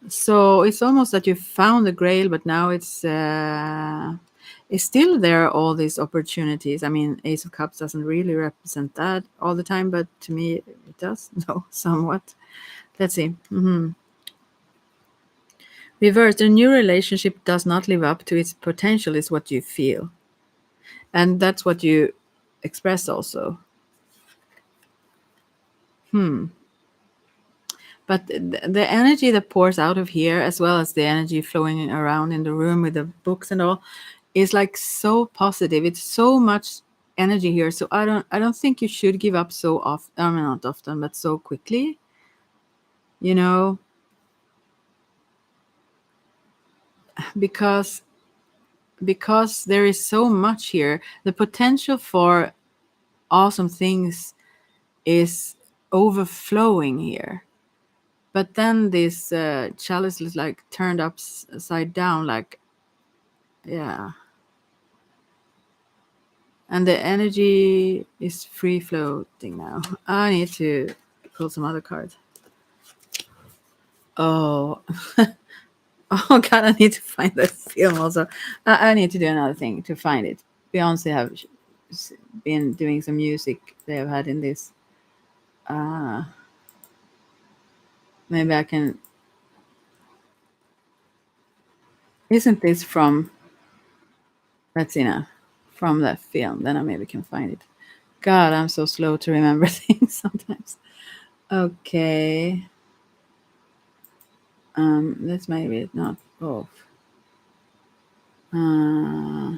So it's almost that you found the grail, but now it's still there. All these opportunities. I mean, Ace of Cups doesn't really represent that all the time, but to me it does. No, somewhat. Let's see. Reverse, the new relationship does not live up to its potential, is what you feel. And that's what you express also. But the energy that pours out of here, as well as the energy flowing around in the room with the books and all, is like so positive. It's so much energy here. So I don't think you should give up so often. I mean, not often, but so quickly. You know, because there is so much here. The potential for awesome things is overflowing here. But then this chalice is like turned upside down, like, yeah. And the energy is free floating now. I need to pull some other cards. Oh, oh God! I need to find that film. Also, I need to do another thing to find it. Beyonce have been doing some music they have had in this. Uh, Maybe I can. Isn't this from? Let's see now. From that film, then I maybe can find it. God, I'm so slow to remember things sometimes. Okay. That's maybe not both. Uh,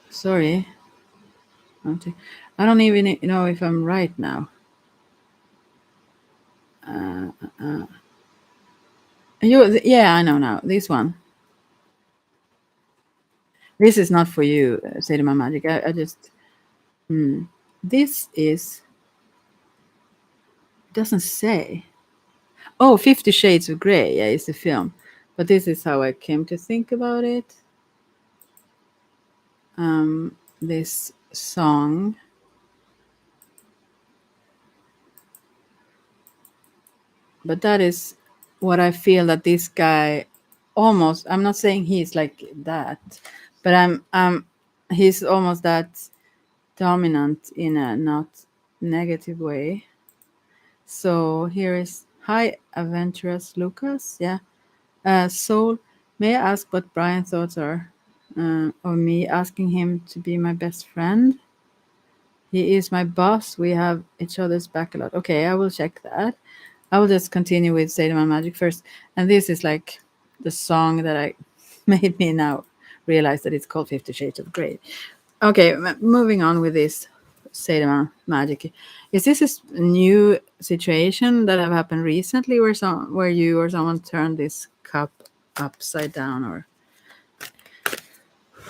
Sorry. I don't even know if I'm right now. Uh, yeah, I know now. This one. This is not for you, Say My Magic. I just. This is. Doesn't say. Oh, 50 Shades of Grey. Yeah, it's the film. But this is how I came to think about it. This song. But that is what I feel that this guy almost, I'm not saying he's like that, but he's almost that dominant in a not negative way. So here is, hi, adventurous Lucas. Yeah. Soul, may I ask what Brian's thoughts are of me asking him to be my best friend? He is my boss. We have each other's back a lot. Okay, I will check that. I will just continue with Say My Magic first. And this is like the song that I made me now realize that it's called 50 Shades of Grey. Okay, moving on with this Say My Magic. Is this a new situation that have happened recently where you or someone turned this cup upside down, or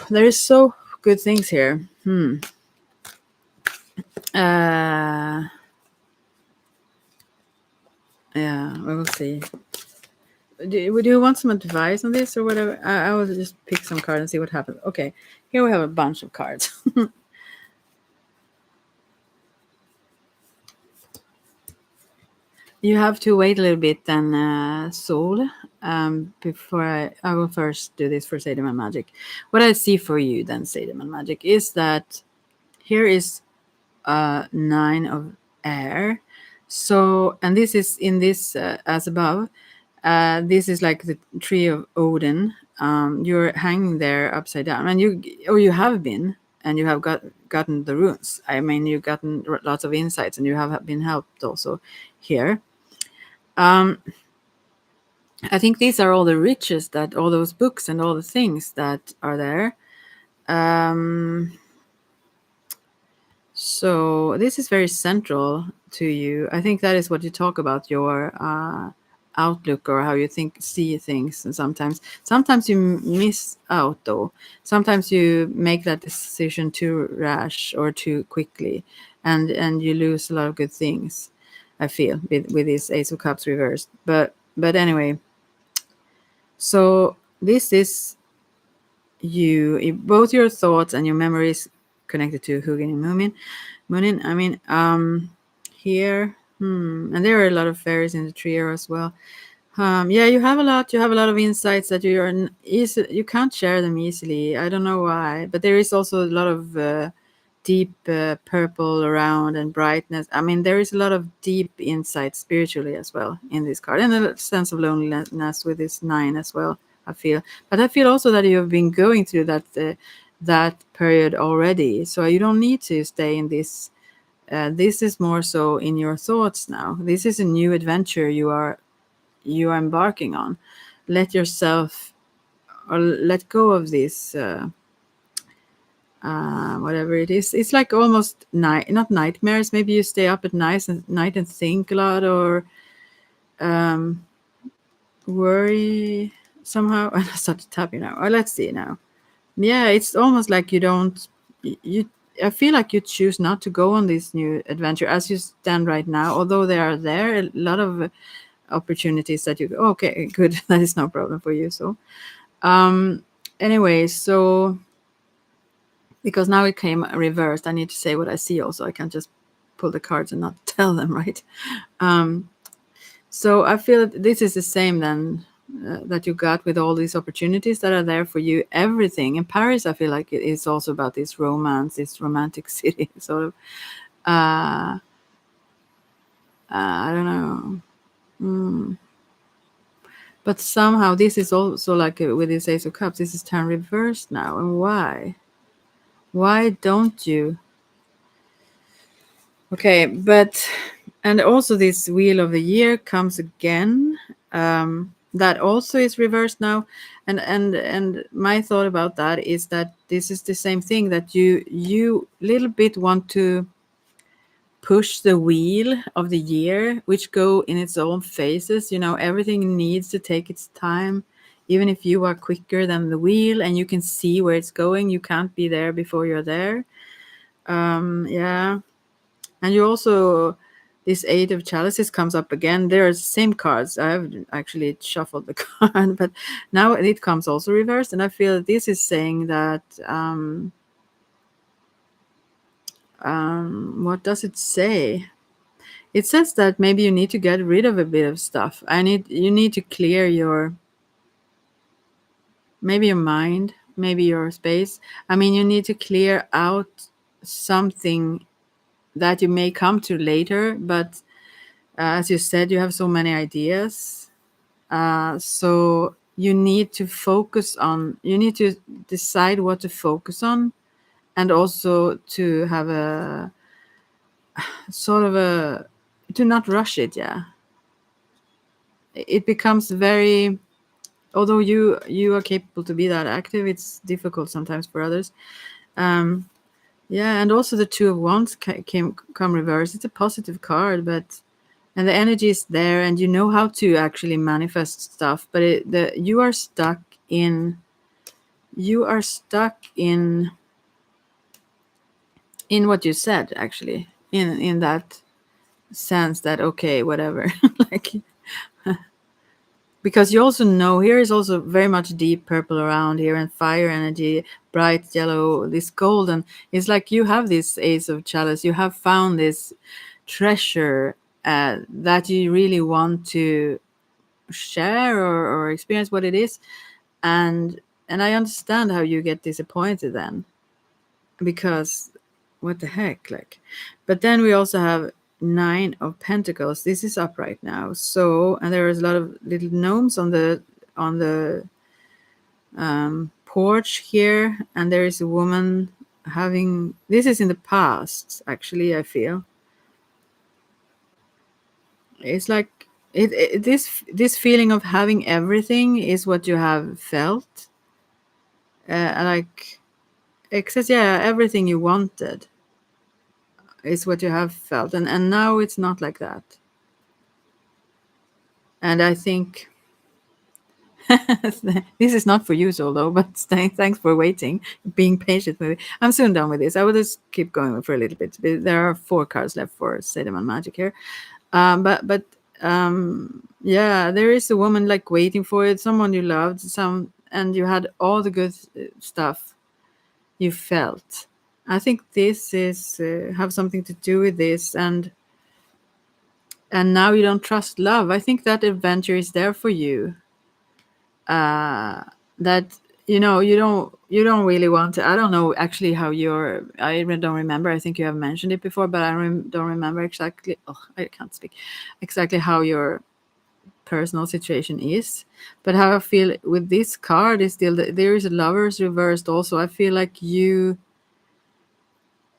there is so good things here. Uh yeah, we will see. Would you want some advice on this or whatever? I will just pick some cards and see what happens. Okay, here we have a bunch of cards. You have to wait a little bit then, Soul. Before I will first do this for Sademan Magic. What I see for you then, Sademan Magic, is that here is a 9 of air. So, and this is in this as above. This is like the tree of Odin. You're hanging there upside down, and you have been, and you have gotten the runes. I mean, you've gotten lots of insights, and you have been helped also here. I think these are all the riches that all those books and all the things that are there. So this is very central to you. I think that is what you talk about, your outlook or how you see things. And sometimes you miss out though. Sometimes you make that decision too rash or too quickly, and you lose a lot of good things. I feel with this Ace of Cups reversed. But anyway, so this is you, both your thoughts and your memories connected to Hugin and Moonin. I mean, here. And there are a lot of fairies in the trio as well. Yeah, you have a lot. You have a lot of insights that you can't share them easily. I don't know why, but there is also a lot of deep purple around and brightness. I mean, there is a lot of deep insight spiritually as well in this card, and a sense of loneliness with this 9 as well. I feel, but I feel also that you have been going through that period already, so you don't need to stay in this. This is more so in your thoughts now. This is a new adventure you are embarking on. Let yourself or let go of this whatever it is. It's like almost not nightmares. Maybe you stay up at night and think a lot, or um, worry somehow. And I started tapping now. Oh, let's see now. Yeah, it's almost like you don't you. I feel like you choose not to go on this new adventure as you stand right now. Although there are a lot of opportunities that you go, okay, good, that is no problem for you. So anyway, so because now it came reversed, I need to say what I see also. I can't just pull the cards and not tell them, right? So I feel that this is the same then that you got with all these opportunities that are there for you. Everything in Paris, I feel like it is also about this romance, this romantic city, sort of. I don't know. But somehow this is also like with this Ace of Cups, this is turned reversed now. And why? Why don't you? Okay, but and also this Wheel of the Year comes again. That also is reversed now, and my thought about that is that this is the same thing that you little bit want to push the wheel of the year, which go in its own phases. You know, everything needs to take its time. Even if you are quicker than the wheel and you can see where it's going, you can't be there before you're there. Yeah, and you also this 8 of Chalices comes up again. There are the same cards. I have actually shuffled the card, but now it comes also reversed, and I feel that this is saying that what does it say? It says that maybe you need to get rid of a bit of stuff. You need to clear your maybe your mind, maybe your space. I mean, you need to clear out something that you may come to later, but as you said, you have so many ideas. So you need to you need to decide what to focus on, and also to have a sort of to not rush it. Yeah. It becomes very, although you are capable to be that active, it's difficult sometimes for others. Yeah, and also the 2 of Wands come reverse. It's a positive card, but and the energy is there, and you know how to actually manifest stuff, but you are stuck in what you said, actually, in that sense that okay, whatever. Like, because you also know here is also very much deep purple around here, and fire energy, bright yellow, this golden. It's like you have this Ace of Chalice, you have found this treasure that you really want to share or experience what it is. And I understand how you get disappointed then, because what the heck, like. But then we also have 9 of Pentacles. This is up right now, so, and there is a lot of little gnomes on the porch here, and there is a woman having, this is in the past, actually. I feel it's like this feeling of having everything is what you have felt, like excess, yeah, everything you wanted is what you have felt, and now it's not like that. And I think this is not for you, Solo, but thanks for waiting, being patient with me. I'm soon done with this. I will just keep going for a little bit. There are 4 cards left for Sediment Magic here. Yeah, there is a woman like waiting for it, someone you loved, and you had all the good stuff you felt. I think this is have something to do with this, and and now you don't trust love. I think that adventure is there for you. That you don't really want to. I don't know actually how don't remember. I think you have mentioned it before, but don't remember exactly. Oh, I can't speak exactly how your personal situation is. But how I feel with this card is still there is a lovers reversed also. I feel like you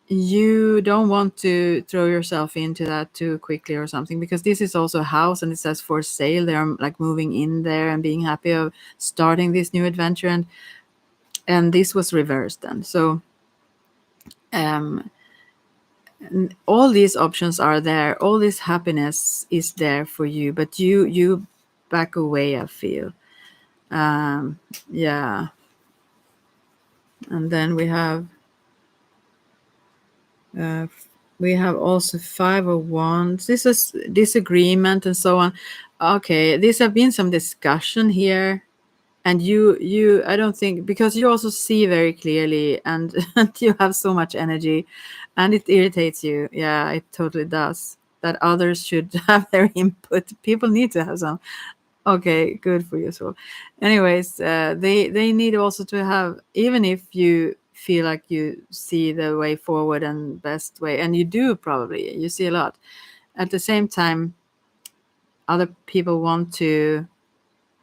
don't want to throw yourself into that too quickly or something, because this is also a house and it says for sale. They're like moving in there and being happy of starting this new adventure, and this was reversed then. So um all these options are there, all this happiness is there for you, but you back away, I feel. Yeah. And then uh, we have also Five of Wands. This is disagreement and so on. Okay, these have been some discussion here, and you I don't think, because you also see very clearly, and, and you have so much energy, and it irritates you. Yeah, it totally does. That others should have their input. People need to have some. Okay, good for you as well. Anyways, they need also to have, even if you feel like you see the way forward and best way, and you do, probably you see a lot. At the same time, other people want to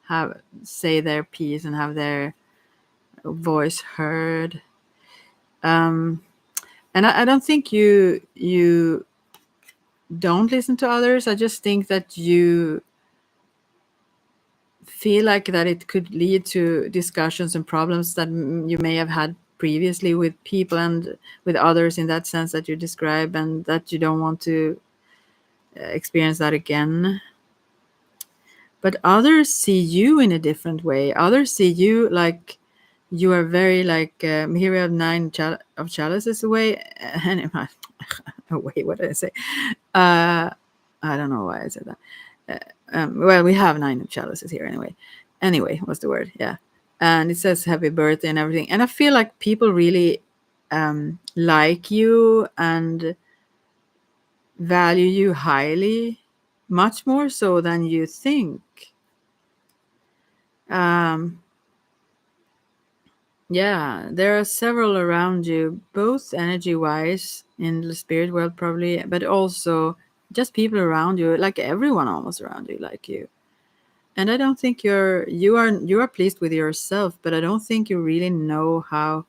have say their piece and have their voice heard. Um, and I don't think you don't listen to others. I just think that you feel like that it could lead to discussions and problems that you may have had previously with people and with others, in that sense that you describe, and that you don't want to experience that again. But others see you in a different way. Others see you like you are very like, here we have nine of chalices away. Anyway, wait, what did I say? uh I don't know why I said that. Well, we have nine of chalices here anyway. Anyway, what's the word? Yeah. And it says happy birthday and everything, and I feel like people really like you and value you highly, much more so than you think. um Yeah, there are several around you, both energy wise in the spirit world, probably, but also just people around you, like everyone almost around you, like you. And I don't think you are pleased with yourself, but I don't think you really know how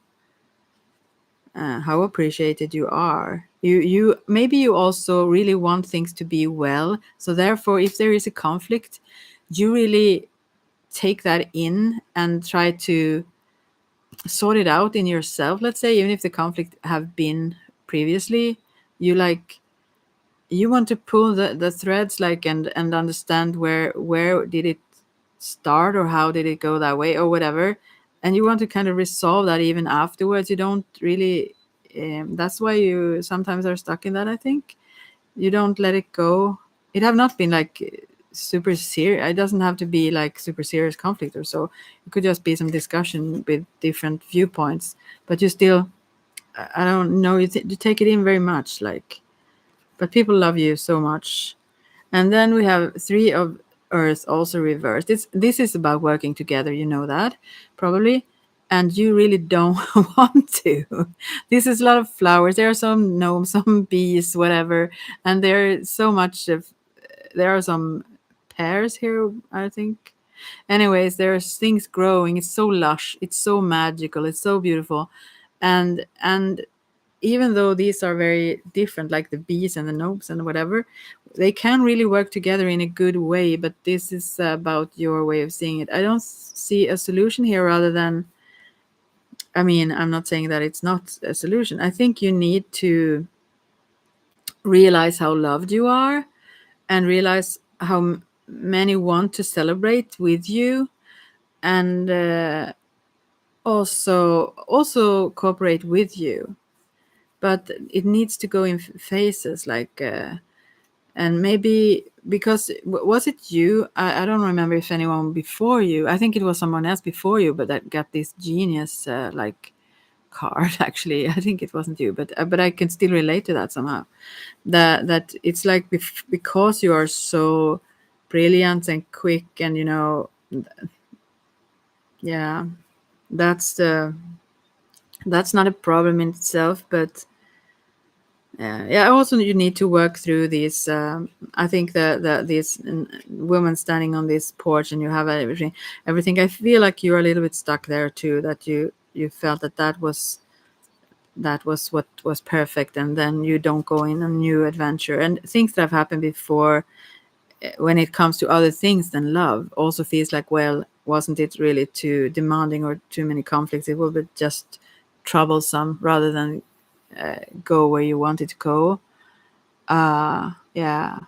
appreciated you are. You maybe you also really want things to be well, so therefore, if there is a conflict, you really take that in and try to sort it out in yourself, let's say, even if the conflict have been previously. You like, you want to pull the threads, like, and understand where did it start, or how did it go that way, or whatever. And you want to kind of resolve that even afterwards. You don't really, that's why you sometimes are stuck in that, I think. You don't let it go. It have not been like super serious. It doesn't have to be like super serious conflict or so. It could just be some discussion with different viewpoints, but you still, I don't know, you take it in very much, like. But people love you so much. And then we have Three of Earth also reversed. This is about working together, you know that, probably. And you really don't want to. This is a lot of flowers. There are some gnomes, some bees, whatever. And there are some pears here, I think. Anyways, there's things growing. It's so lush. It's so magical. It's so beautiful. And even though these are very different, like the bees and the gnomes and whatever, they can really work together in a good way. But this is about your way of seeing it. I don't see a solution here, rather than, I mean, I'm not saying that it's not a solution. I think you need to realize how loved you are, and realize how many want to celebrate with you, and also cooperate with you. But it needs to go in phases, like, and maybe because was it you? I don't remember if anyone before you. I think it was someone else before you, but that got this genius like card. Actually, I think it wasn't you, but I can still relate to that somehow. That it's like because you are so brilliant and quick, and yeah, that's the that's not a problem in itself, but yeah. Also, you need to work through these. I think that these women standing on this porch, and you have everything. I feel like you're a little bit stuck there too. That you felt that was what was perfect, and then you don't go in a new adventure, and things that have happened before. When it comes to other things than love, also feels like, well, wasn't it really too demanding or too many conflicts? It will be just troublesome rather than go where you wanted to go. Yeah.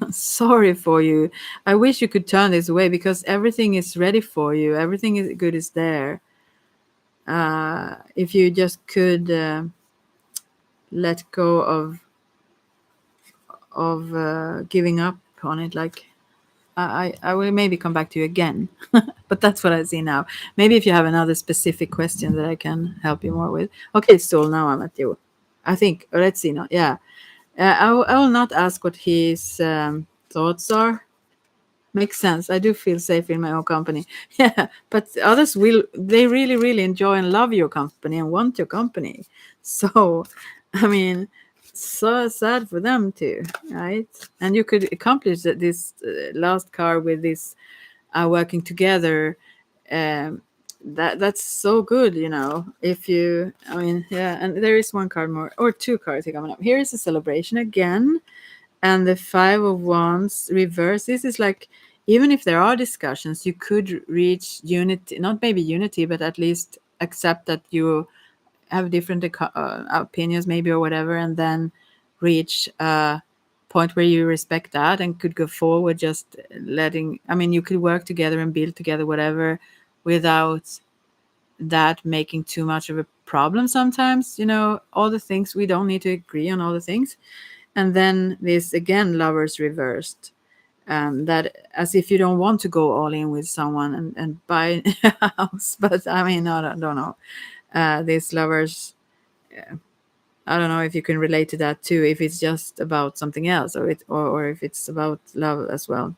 Sorry for you. I wish you could turn this away because everything is ready for you. Everything is good is there. If you just could let go of giving up on it, like I will maybe come back to you again, but that's what I see now. Maybe if you have another specific question that I can help you more with. Okay, so now I'm at you. I think. Let's see now. Yeah, I will not ask what his thoughts are. Makes sense. I do feel safe in my own company. Yeah, but others will. They really, really enjoy and love your company and want your company. So, I mean, so sad for them too, right? And you could accomplish this last card with this working together. Um, that's so good, If you, I mean, yeah. And there is one card more or two cards coming up. Here is a celebration again, and the Five of Wands reverse. This is like, even if there are discussions, you could reach unity, not maybe unity, but at least accept that you have different opinions maybe or whatever, and then reach a point where you respect that and could go forward, just letting, I mean, you could work together and build together whatever without that making too much of a problem. Sometimes, all the things, we don't need to agree on all the things. And then this again, lovers reversed, that as if you don't want to go all in with someone and buy a house. But I mean, I don't know. These lovers, I don't know if you can relate to that too, if it's just about something else, or if it's about love as well.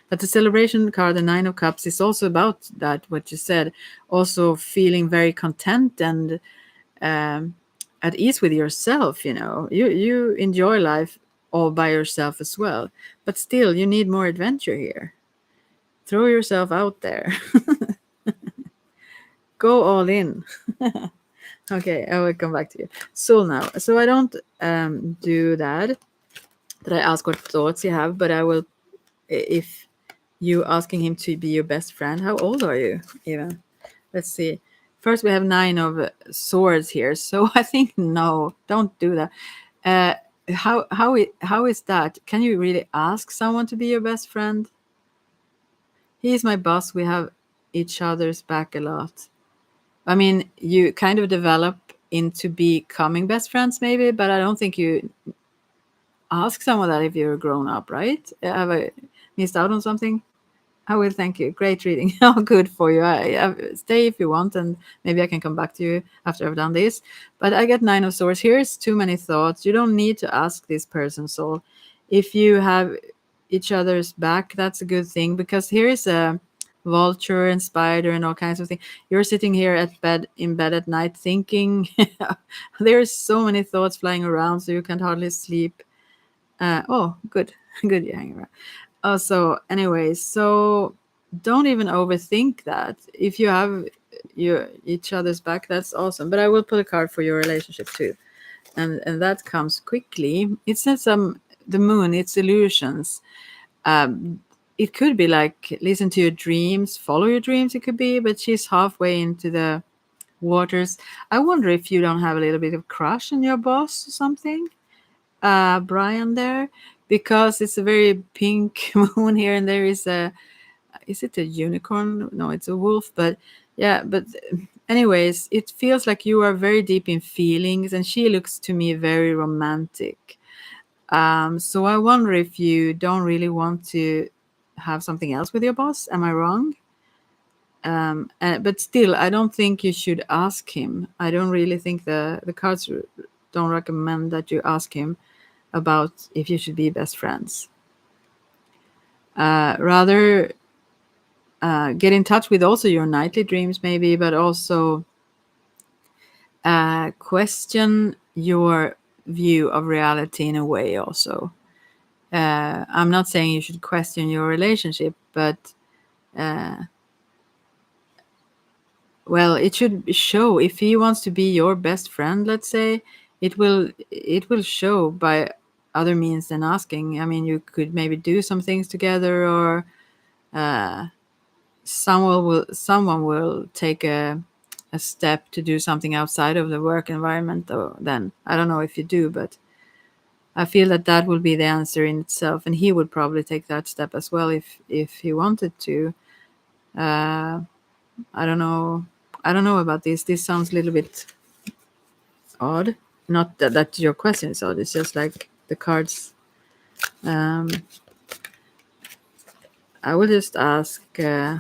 But the celebration card, the Nine of Cups, is also about that, what you said. Also feeling very content and um, at ease with yourself. You enjoy life all by yourself as well, but still you need more adventure here. Throw yourself out there. Go all in. Okay, I will come back to you. So now, so I don't do that I ask what thoughts you have, but I will, if you asking him to be your best friend. How old are you even? Let's see. First, we have Nine of Swords here, so I think no, don't do that. Uh, how is that? Can you really ask someone to be your best friend? He is my boss. We have each other's back a lot. I mean, you kind of develop into becoming best friends, maybe, but I don't think you ask someone that if you're grown up, right? Have I missed out on something? I will. Thank you. Great reading. Oh, good for you. Stay if you want, and maybe I can come back to you after I've done this. But I get Nine of Swords. Here's too many thoughts. You don't need to ask this person. So, if you have each other's back, that's a good thing, because here is a vulture and spider and all kinds of things. You're sitting here in bed at night thinking. There's so many thoughts flying around, so you can hardly sleep. Oh, good. Good, you hang around. So anyways, so don't even overthink that. If you have your each other's back, that's awesome. But I will put a card for your relationship too, and that comes quickly. It says the moon. It's illusions. Um, it could be like listen to your dreams, follow your dreams. It could be, but she's halfway into the waters. I wonder if you don't have a little bit of crush on your boss or something, Brian, there, because it's a very pink moon here, and there is it a unicorn? No, it's a wolf, but yeah, but anyways, it feels like you are very deep in feelings, and she looks to me very romantic. So I wonder if you don't really want to have something else with your boss. Am I wrong? But still, I don't think you should ask him. I don't really think the cards don't recommend that you ask him about if you should be best friends. Rather, get in touch with also your nightly dreams, maybe, but also question your view of reality in a way. Also, I'm not saying you should question your relationship, but well, it should show if he wants to be your best friend, let's say, it will show by other means than asking. I mean, you could maybe do some things together, or someone will take a step to do something outside of the work environment. Or then I don't know if you do, but I feel that that will be the answer in itself, and he would probably take that step as well if he wanted to. I don't know. I don't know about this. This sounds a little bit odd. Not that your question is odd. It's just like the cards. Um, I will just ask. I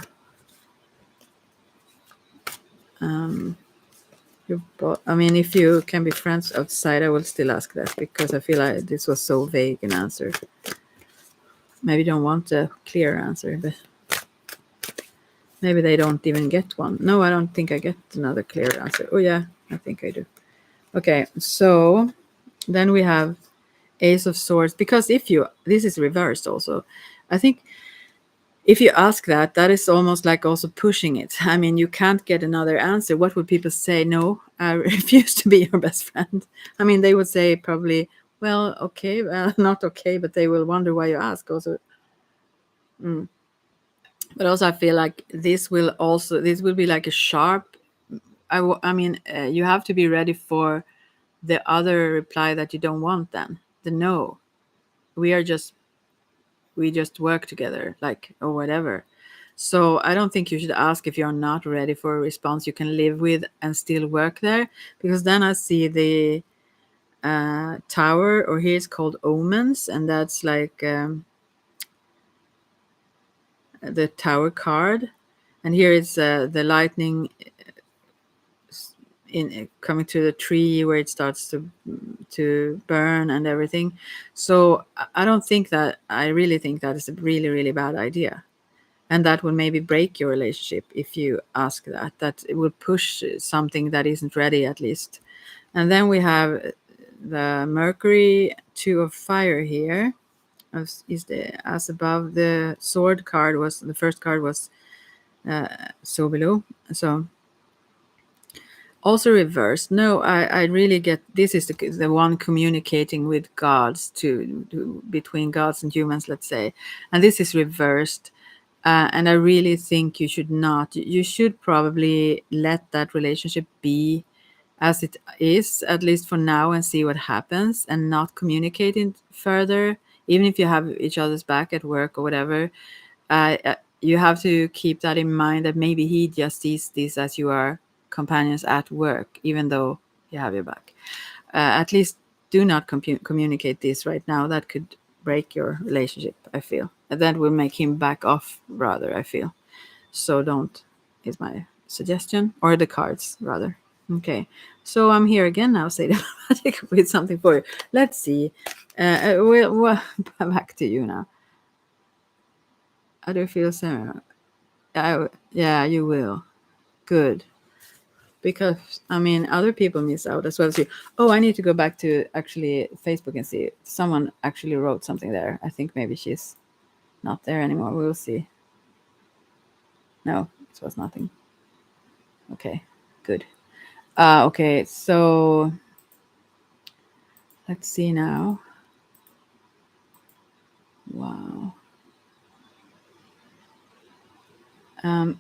mean, if you can be friends outside, I will still ask that because I feel like this was so vague an answer. Maybe don't want a clear answer, but maybe they don't even get one. No, I don't think I get another clear answer. Oh yeah, I think I do. Okay, so then we have Ace of Swords, because this is reversed also. I think if you ask that, that is almost like also pushing it. I mean, you can't get another answer. What would people say? No, I refuse to be your best friend. I mean, they would say probably, well, okay, well, not okay, but they will wonder why you ask also. But also, I feel like this will be like a sharp. I mean, you have to be ready for the other reply that you don't want. Then the no, we are just we just work together, like, or whatever. So I don't think you should ask if you're not ready for a response you can live with and still work there, because then I see the tower, or here it's called omens, and that's like the tower card, and here is the lightning in coming to the tree where it starts to burn and everything. So I don't think that, I really think that is a really really bad idea, and that will maybe break your relationship if you ask that it will push something that isn't ready, at least. And then we have the Mercury, two of fire here, is the as above. The sword card was the first card, was so below. So also reversed. No, I really get, this is the one communicating with gods, between gods and humans, let's say, and this is reversed. And I really think you should not. You should probably let that relationship be as it is, at least for now, and see what happens, and not communicate it further, even if you have each other's back at work or whatever. You have to keep that in mind, that maybe he just sees this as you are companions at work, even though you have your back. At least do not communicate this right now. That could break your relationship, I feel. And that will make him back off, rather, I feel. So don't, is my suggestion, or the cards, rather. Okay, so I'm here again now, say the magic, with something for you. Let's see. We'll back to you now. How do you feel, Sarah? Yeah, you will. Good. Because I mean, other people miss out as well as you. Oh, I need to go back to actually Facebook and see. Someone actually wrote something there. I think maybe she's not there anymore. We'll see. No, it was nothing. Okay, good. Okay, so let's see now. Wow.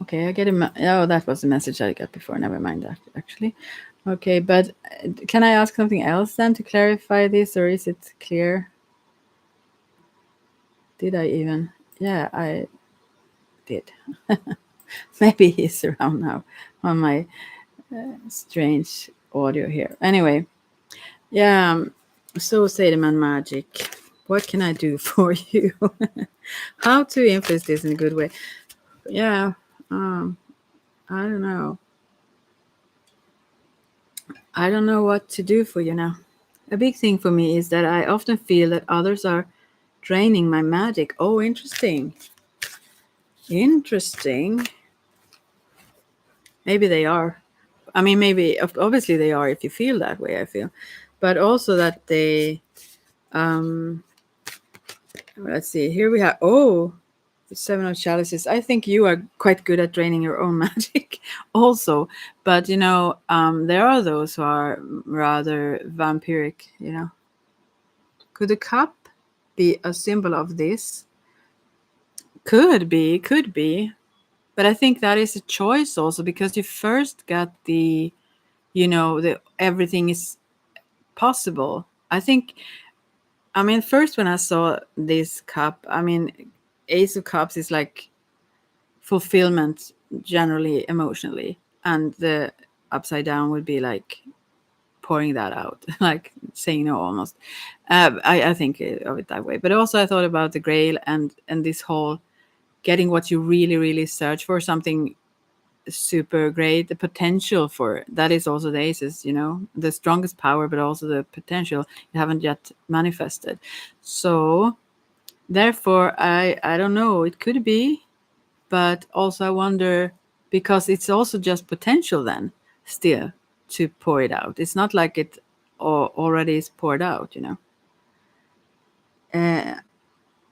Okay, I get oh, that was the message I got before. Never mind that, actually. Okay, but can I ask something else then to clarify this, or is it clear? Did I even? Yeah, I did. Maybe he's around now on my strange audio here. Anyway, yeah. So, Sademan Magic, what can I do for you? How to influence this in a good way? Yeah. I don't know. I don't know what to do for you now. A big thing for me is that I often feel that others are draining my magic. Oh, interesting. Interesting. Maybe they are. I mean, maybe, obviously, they are if you feel that way, I feel. But also that they, um, let's see, here we have, oh, the Seven of Chalices. I think you are quite good at draining your own magic also. But, there are those who are rather vampiric, Could the cup be a symbol of this? Could be, could be. But I think that is a choice also because you first got the everything is possible. I mean, first when I saw this cup, I mean, Ace of Cups is like fulfillment generally emotionally, and the upside down would be like pouring that out, like saying no almost. I think of it that way. But also I thought about the Grail and this whole getting what you really, really search for, something super great. The potential for that is also the aces, the strongest power, but also the potential you haven't yet manifested. So therefore, I don't know. It could be, but also I wonder because it's also just potential then still to pour it out. It's not like it already is poured out. Uh,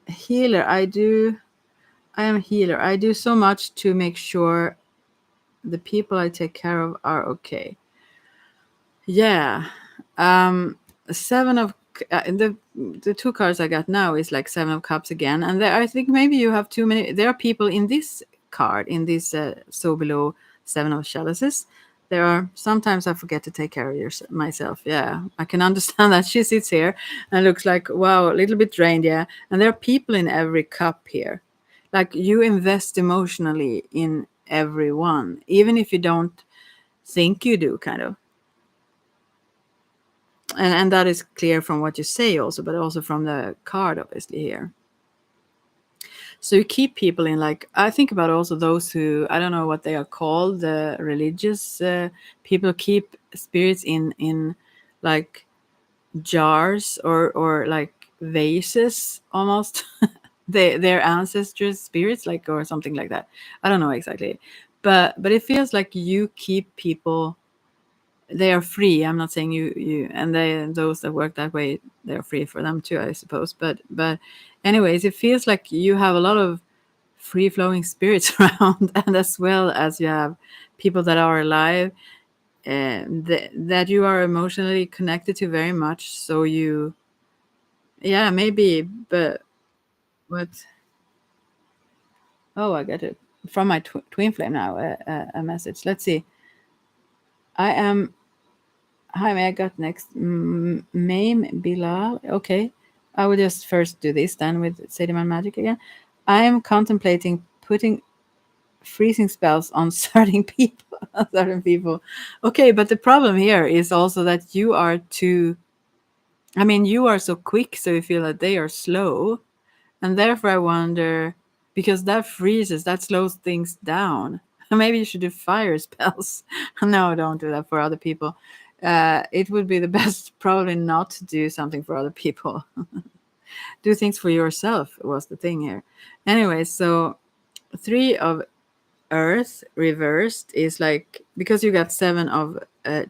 healer, I am a healer. I do so much to make sure the people I take care of are okay. Yeah. Um, seven of the two cards I got now is like Seven of Cups again, and I think maybe you have too many. There are people in this card in this so below Seven of Chalices. There are sometimes I forget to take care of myself. Yeah, I can understand that. She sits here and looks like wow, a little bit drained. Yeah, and there are people in every cup here. Like you invest emotionally in everyone, even if you don't think you do, kind of. And that is clear from what you say also, but also from the card obviously here. So you keep people in, like, I think about also those who, I don't know what they are called, the religious people keep spirits in like jars or like vases almost. Their ancestors spirits, like, or something like that. I don't know exactly, but it feels like you keep people, they are free. I'm not saying you and those that work that way, they're free for them too, I suppose. But anyways, it feels like you have a lot of free flowing spirits around, and as well as you have people that are alive and that you are emotionally connected to very much. So you, yeah, maybe, but what? Oh, I get it from my twin flame now. A message. Let's see. I am. Hi, may I got next? Maim Bilal. Okay. I will just first do this then with Sediman Magic again. I am contemplating putting freezing spells on certain people. Certain people. Okay, but the problem here is also that you are too. I mean, you are so quick, so you feel that they are slow. And therefore, I wonder because that freezes, that slows things down. Maybe you should do fire spells. No, don't do that for other people. It would be the best, probably, not to do something for other people. Do things for yourself was the thing here. Anyway, so three of earth reversed is like because you got seven of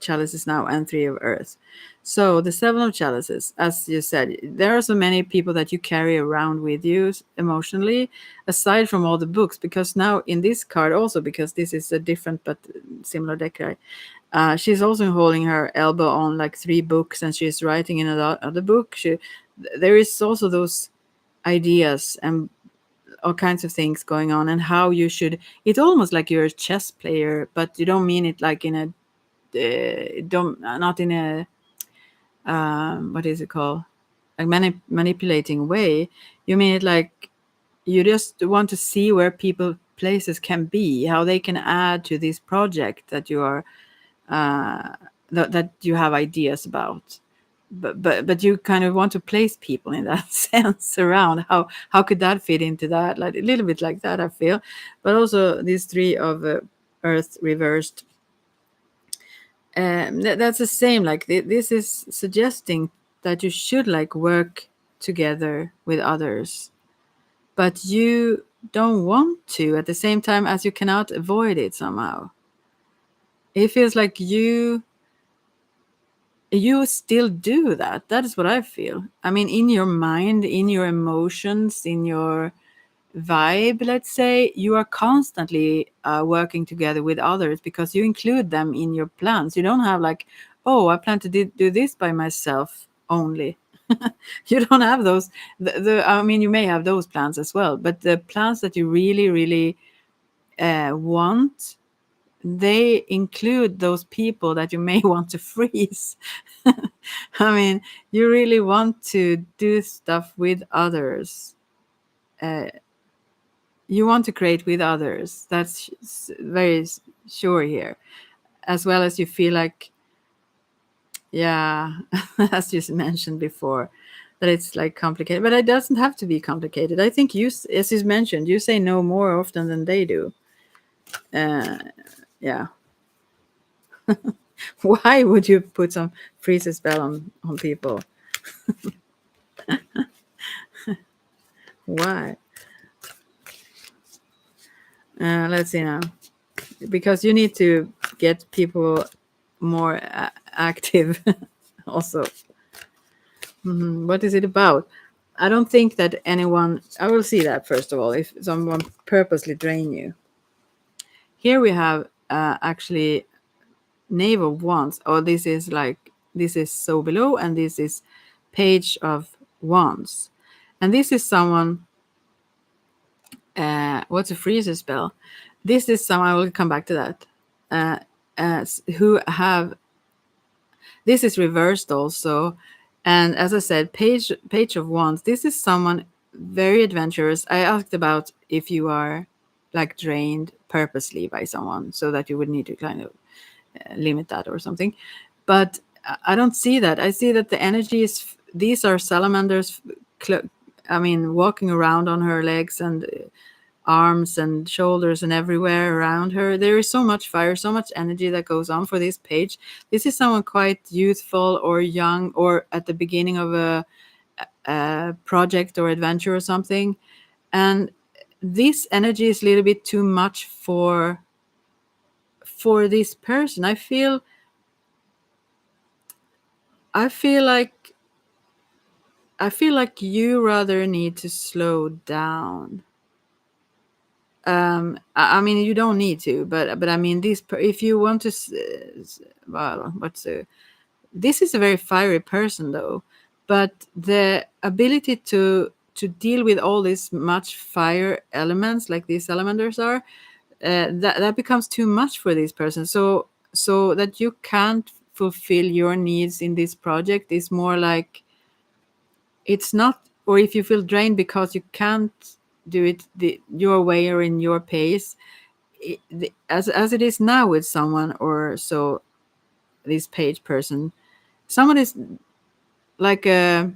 chalices now and three of earth. So the seven of chalices, as you said, there are so many people that you carry around with you emotionally, aside from all the books. Because now in this card, also because this is a different but similar deck, right? She's also holding her elbow on like three books, and she's writing in another book. There is also those ideas and all kinds of things going on, and how you should, it's almost like you're a chess player, but you don't mean it like in a don't not in a what is it called, like manipulating way. You mean it like you just want to see where people places can be, how they can add to this project that you are uh that you have ideas about. But you kind of want to place people in that sense around how could that fit into that, like a little bit like that, I feel. But also these three of Earth reversed. That's the same. Like this is suggesting that you should like work together with others, but you don't want to at the same time as you cannot avoid it somehow. It feels like you still do that. That is what I feel. I mean, in your mind, in your emotions, in your vibe, let's say, you are constantly working together with others because you include them in your plans. You don't have like, oh, I plan to do this by myself only. You don't have those. I mean, you may have those plans as well, but the plans that you really, really want, they include those people that you may want to freeze. I mean, you really want to do stuff with others. Uh, you want to create with others. That's very sure here. As well as you feel like, yeah, as you mentioned before, that it's like complicated, but it doesn't have to be complicated. I think you, as you mentioned, you say no more often than they do. Yeah. Why would you put some freezer spell on people? Why? Let's see now. Because you need to get people more active also. What is it about? I don't think that anyone, I will see that first of all, if someone purposely drain you. Here we have actually Knave of Wands. Oh, this is so below, and this is Page of Wands. And this is someone, what's a freezer spell? This is someone, I will come back to that, who have, this is reversed also. And as I said, Page of Wands, this is someone very adventurous. I asked about if you are like drained purposely by someone so that you would need to kind of limit that or something. But I don't see that. I see that the energy is, these are salamanders, I mean, walking around on her legs and arms and shoulders and everywhere around her. There is so much fire, so much energy that goes on for this page. This is someone quite youthful or young or at the beginning of a project or adventure or something. And this energy is a little bit too much for this person. I feel like you rather need to slow down. I mean, you don't need to, but I mean, if you want to, well, this is a very fiery person though, but the ability to deal with all this much fire elements like these salamanders are, that becomes too much for this person. So that you can't fulfill your needs in this project is more like, it's not, or if you feel drained because you can't do it your way or in your pace, as it is now with someone or so, this page person, someone is like a,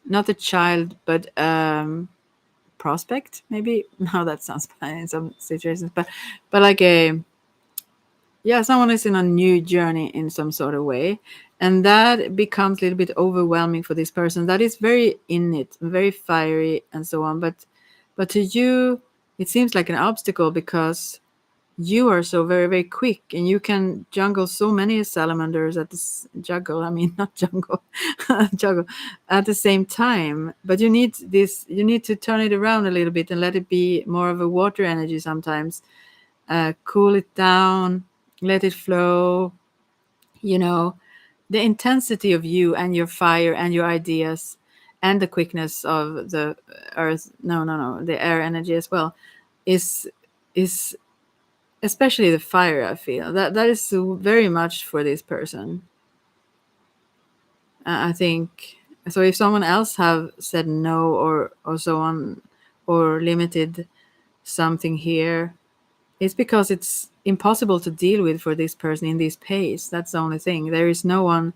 not a child but prospect maybe. Now that sounds bad in some situations, but like a, yeah, someone is in a new journey in some sort of way, and that becomes a little bit overwhelming for this person that is very in it, very fiery and so on. But to you it seems like an obstacle because you are so very very quick and you can jungle so many salamanders at this juggle, I mean, not jungle, juggle at the same time. But you need this, you need to turn it around a little bit and let it be more of a water energy sometimes. Cool it down, let it flow, you know, the intensity of you and your fire and your ideas and the quickness of the earth, no, the air energy as well, is especially the fire. I feel that is very much for this person. I think so. If someone else have said no or so on, or limited something here, it's because it's impossible to deal with for this person in this pace. That's the only thing. There is no one.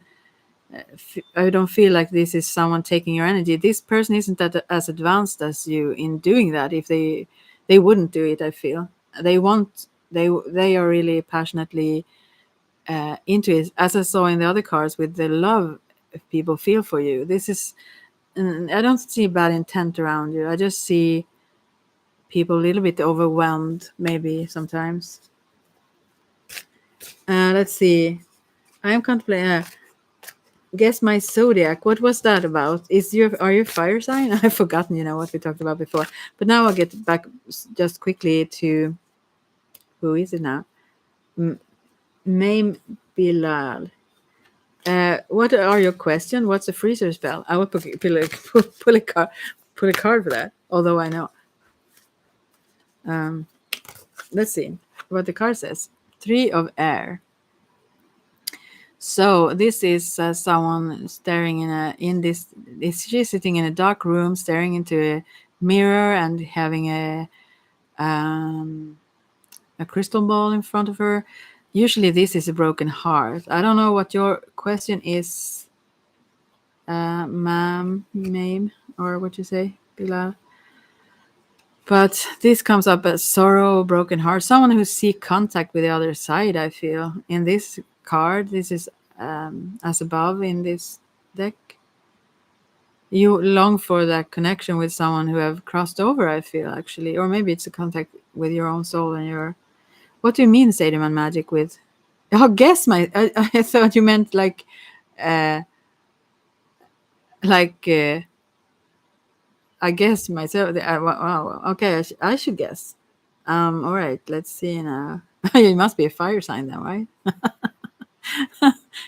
I don't feel like this is someone taking your energy. This person isn't that as advanced as you in doing that. If they wouldn't do it, I feel they want they are really passionately into it, as I saw in the other cards with the love people feel for you. This is, I don't see bad intent around you. I just see people a little bit overwhelmed, maybe sometimes. Let's see. I am contemplating. Guess my zodiac. What was that about? Are you a fire sign? I've forgotten. What we talked about before. But now I'll get back just quickly to who is it now? Maim Bilal. What are your question? What's a freezer spell? I will pull a card for that. Although I know. Let's see what the card says. 3 of air. So this is someone staring in this. She's sitting in a dark room, staring into a mirror and having a crystal ball in front of her. Usually, this is a broken heart. I don't know what your question is, ma'am, name, or what you say, Bilal. But this comes up as sorrow, broken heart, someone who seek contact with the other side. I feel in this card, this is as above in this deck. You long for that connection with someone who have crossed over. I feel actually, or maybe it's a contact with your own soul and your. What do you mean, Sademan magic with? Oh, guess my. I thought you meant uh, like. I guess myself. Wow. Okay, I should guess. All right. Let's see now. You must be a fire sign then, right?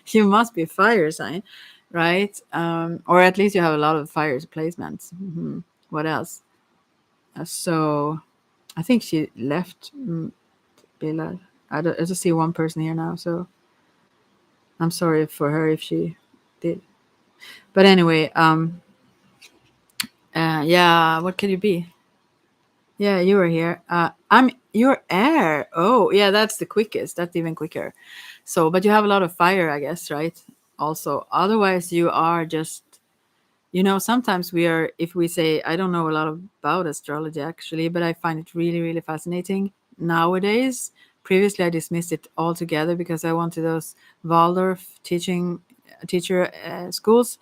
You must be a fire sign, right? Or at least you have a lot of fire placements. What else? So, I think she left. Bilal. I just see one person here now, so I'm sorry for her if she did. But anyway, yeah. What can you be? Yeah, you were here. You're air. Oh, yeah, that's the quickest. That's even quicker. So, but you have a lot of fire, I guess, right? Also, otherwise you are just, sometimes we are, if we say, I don't know a lot about astrology actually, but I find it really, really fascinating nowadays. Previously, I dismissed it altogether because I wanted those Waldorf teacher schools,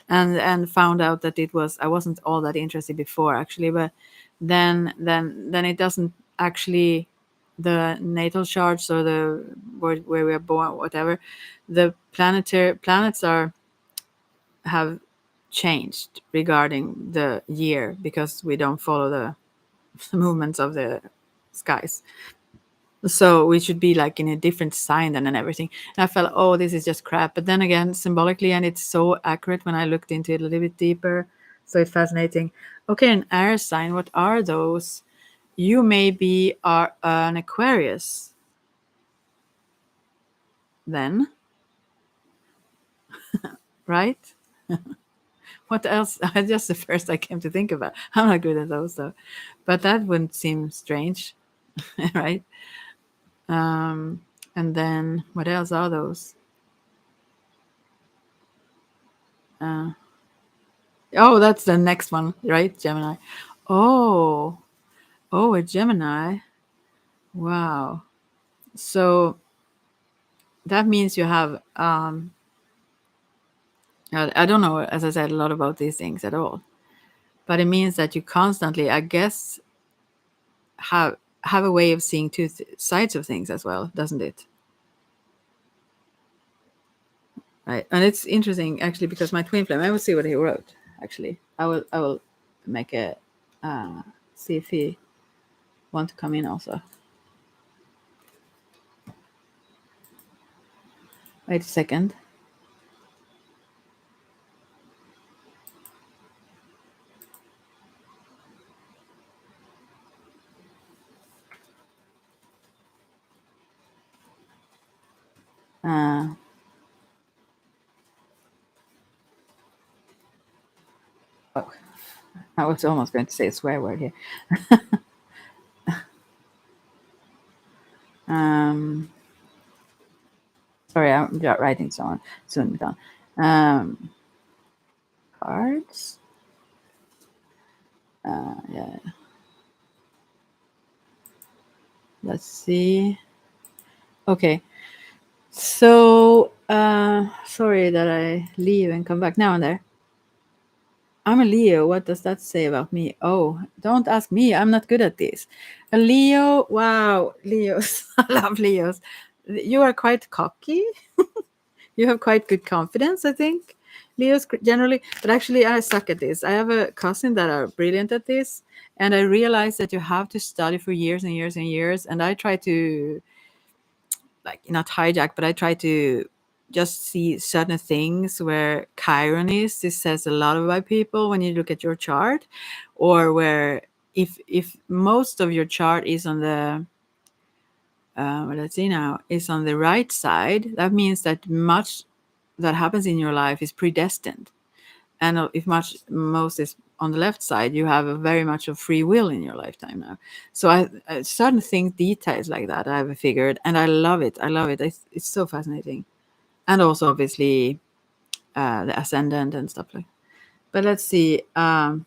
and found out that I wasn't all that interested before actually, but then it doesn't actually, the natal charts or the where we are born, whatever, the planets have changed regarding the year because we don't follow the movements of the skies. So we should be like in a different sign then and everything. And I felt, oh, this is just crap. But then again, symbolically, and it's so accurate when I looked into it a little bit deeper. So it's fascinating. Okay, an air sign, what are those? You maybe are an Aquarius then, right? What else? Just the first I came to think about. I'm not good at those though. But that wouldn't seem strange, right? And then what else are those? Oh, that's the next one, right? Gemini. Oh, a Gemini. Wow. So that means you have, I don't know, as I said, a lot about these things at all. But it means that you constantly, I guess, have a way of seeing two sides of things as well, doesn't it? Right. And it's interesting actually because my twin flame, I will see what he wrote. Actually, I will make a see if he want to come in also. Wait a second. Oh, I was almost going to say a swear word here. um, Sorry, I'm writing someone soon down. Cards. Yeah. Let's see. Okay. So, sorry that I leave and come back now and there. I'm a Leo. What does that say about me? Oh, don't ask me. I'm not good at this. A Leo. Wow. Leos. I love Leos. You are quite cocky. You have quite good confidence, I think. Leos generally, but actually, I suck at this. I have a cousin that are brilliant at this, and I realized that you have to study for years and years and years. And I try to, like, not hijack, but I try to just see certain things where Chiron is. This says a lot about people when you look at your chart, or where if most of your chart is on the let's see now, is on the right side, that means that much that happens in your life is predestined. And if most is on the left side, you have a very much of free will in your lifetime now. So I certain things, details like that, I've figured, and I love it. I love it. It's so fascinating, and also obviously the ascendant and stuff like. But let's see. Yeah,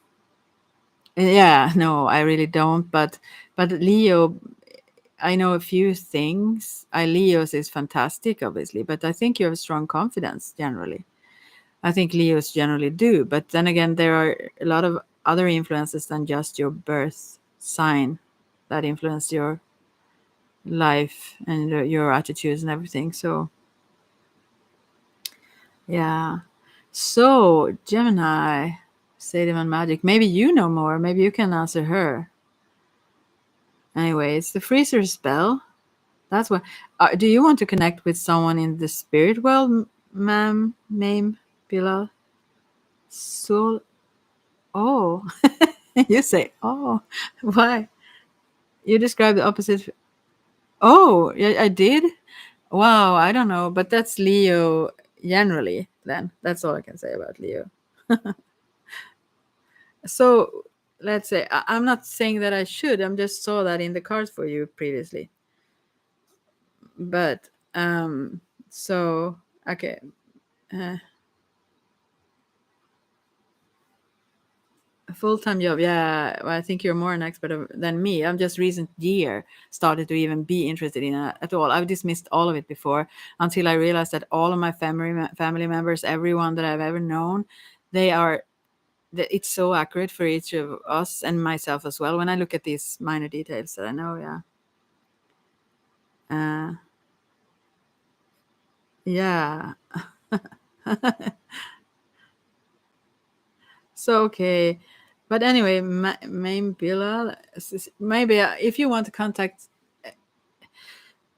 no, I really don't. But Leo, I know a few things. Leo's is fantastic, obviously, but I think you have strong confidence generally. I think Leos generally do, but then again, there are a lot of other influences than just your birth sign that influence your life and your attitudes and everything. So, yeah. So, Gemini, Sadium and Magic. Maybe you know more. Maybe you can answer her. Anyway, it's the freezer spell. That's what. Do you want to connect with someone in the spirit world, ma'am? Name Bilal? Soul. Oh, you say, oh, why? You described the opposite. Oh, yeah, I did. Wow, I don't know, but that's Leo generally. Then that's all I can say about Leo. So let's say I'm not saying that I should. I'm just saw that in the cards for you previously. But so okay. Uh, A full-time job, yeah. Well, I think you're more an expert than me. I'm just recent year started to even be interested in it at all. I've dismissed all of it before until I realized that all of my family members, everyone that I've ever known, they are. It's so accurate for each of us and myself as well. When I look at these minor details that I know, yeah, uh, yeah. So okay, but anyway, Maim Bilal, maybe if you want to contact.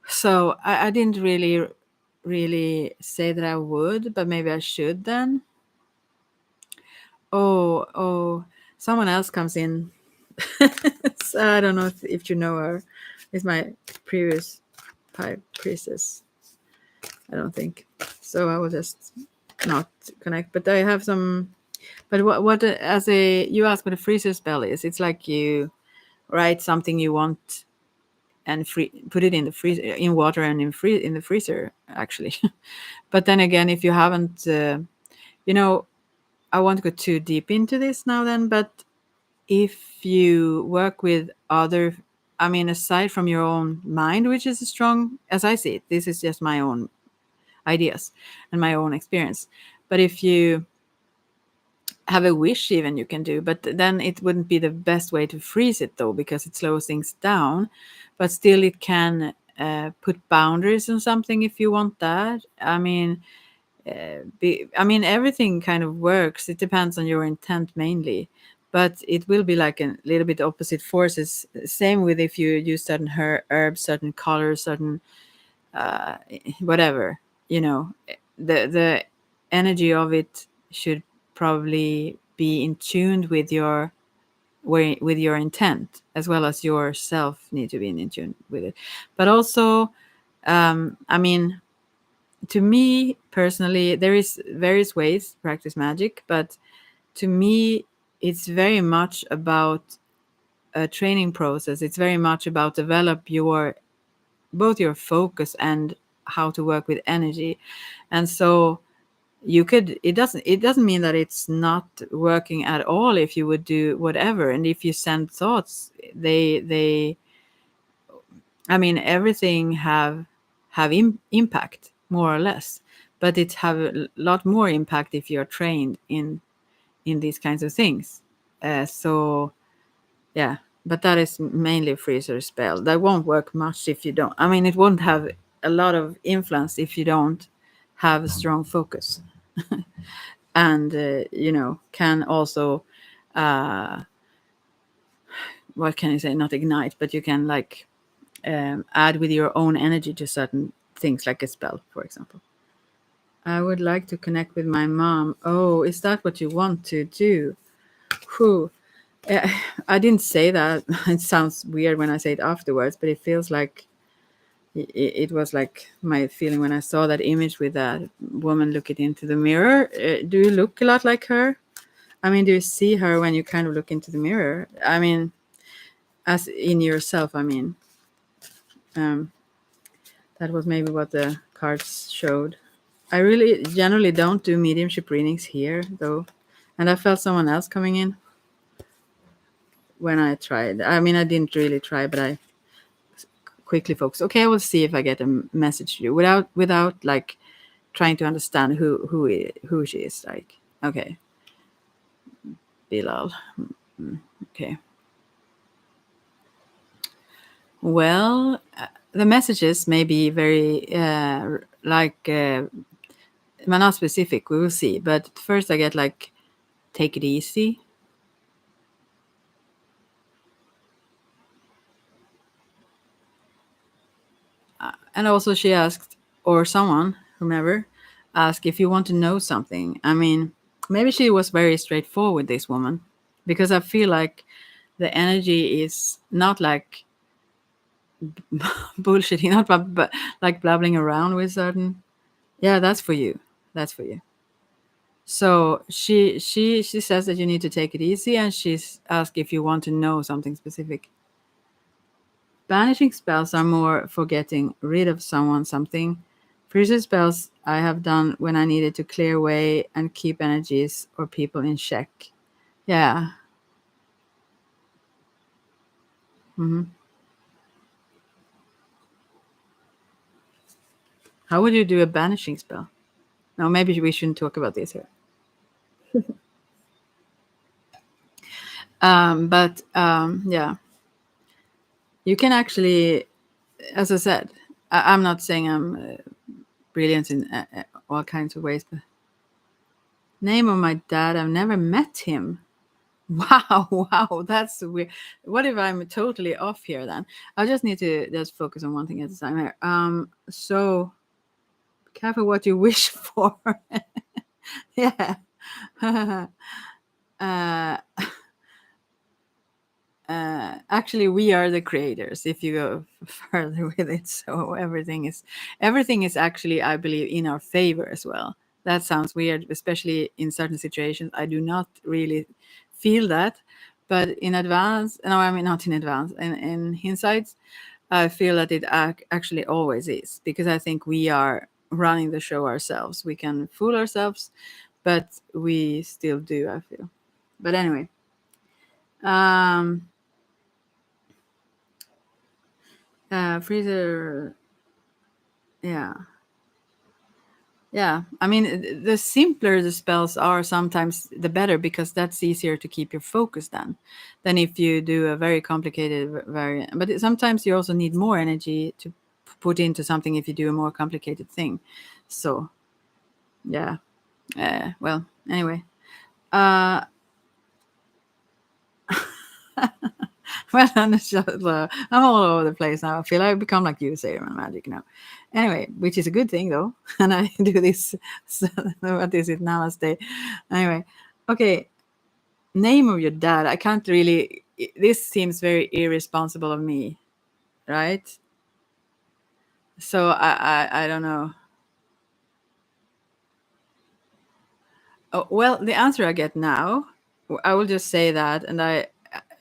So I didn't really say that I would, but maybe I should then. Oh, someone else comes in. So I don't know if you know her. It's my previous pipe priestess. I don't think. So I will just not connect. But I have some. But what as a you asked what a freezer spell is? It's like you write something you want and put it in the freezer in water and in the freezer actually. But then again, if you haven't, you know, I won't go too deep into this now. Then, but if you work with other, I mean, aside from your own mind, which is a strong, as I see it, this is just my own ideas and my own experience. But if you have a wish, even you can do, but then it wouldn't be the best way to freeze it though, because it slows things down. But still, it can put boundaries on something if you want that. I mean, I mean, everything kind of works. It depends on your intent mainly, but it will be like a little bit opposite forces. Same with if you use certain herbs, certain colors, certain uh, whatever. You know, the energy of it should probably be in tune with with your intent, as well as yourself need to be in tune with it. But also, I mean, to me personally, there is various ways to practice magic, but to me, it's very much about a training process. It's very much about develop your both your focus and how to work with energy. And so you could it doesn't mean that it's not working at all if you would do whatever, and if you send thoughts, they I mean, everything have impact more or less, but it have a lot more impact if you're trained in these kinds of things. So yeah, but that is mainly a freezer spell. That won't work much if you don't. I mean, it won't have a lot of influence if you don't have a strong focus, and can also, uh, what can I say? Not ignite, but you can like add with your own energy to certain things, like a spell, for example. I would like to connect with my mom. Oh, is that what you want to do? Whew. I didn't say that. It sounds weird when I say it afterwards, but it feels like it was like my feeling when I saw that image with that woman looking into the mirror. Do you look a lot like her? I mean, do you see her when you kind of look into the mirror? I mean, as in yourself, I mean. Um, that was maybe what the cards showed. I really generally don't do mediumship readings here, though. And I felt someone else coming in when I tried. I mean, I didn't really try, but I quickly focused. Okay, I will see if I get a message to you without like trying to understand who she is. Like, okay, Bilal. Okay. Well, the messages may be very not specific. We will see. But first, I get like, take it easy. And also, she asked, or someone, whomever, asked if you want to know something. I mean, maybe she was very straightforward, this woman, because I feel like the energy is not like bullshitting, not but like blabbling around with certain. Yeah, that's for you. That's for you. So she says that you need to take it easy, and she's asked if you want to know something specific. Banishing spells are more for getting rid of someone, something. Freezer spells I have done when I needed to clear away and keep energies or people in check. Yeah. Hmm. How would you do a banishing spell? No, maybe we shouldn't talk about this here. But yeah, you can actually, as I said, I'm not saying I'm brilliant in all kinds of ways, but name of my dad, I've never met him. Wow, wow, that's weird. What if I'm totally off here then? I just need to just focus on one thing at a time here. So careful what you wish for. Yeah. uh, actually, we are the creators. If you go further with it, so everything is actually, I believe, in our favor as well. That sounds weird, especially in certain situations. I do not really feel that, but in advance, no, I mean not in advance. In hindsight, I feel that it actually always is, because I think we are running the show ourselves. We can fool ourselves, but we still do. I feel. But anyway. Um, Freezer, yeah, yeah. I mean, the simpler the spells are, sometimes the better, because that's easier to keep your focus than if you do a very complicated variant. But sometimes you also need more energy to put into something if you do a more complicated thing. So yeah. Well, anyway. Uh, well, I'm all over the place now. I feel I become like you, Sarah and Magic now. Anyway, which is a good thing though. And I do this. So, what is it? Namaste. Anyway, okay. Name of your dad. I can't really. This seems very irresponsible of me, right? So I don't know. Oh, well, the answer I get now, I will just say that, and I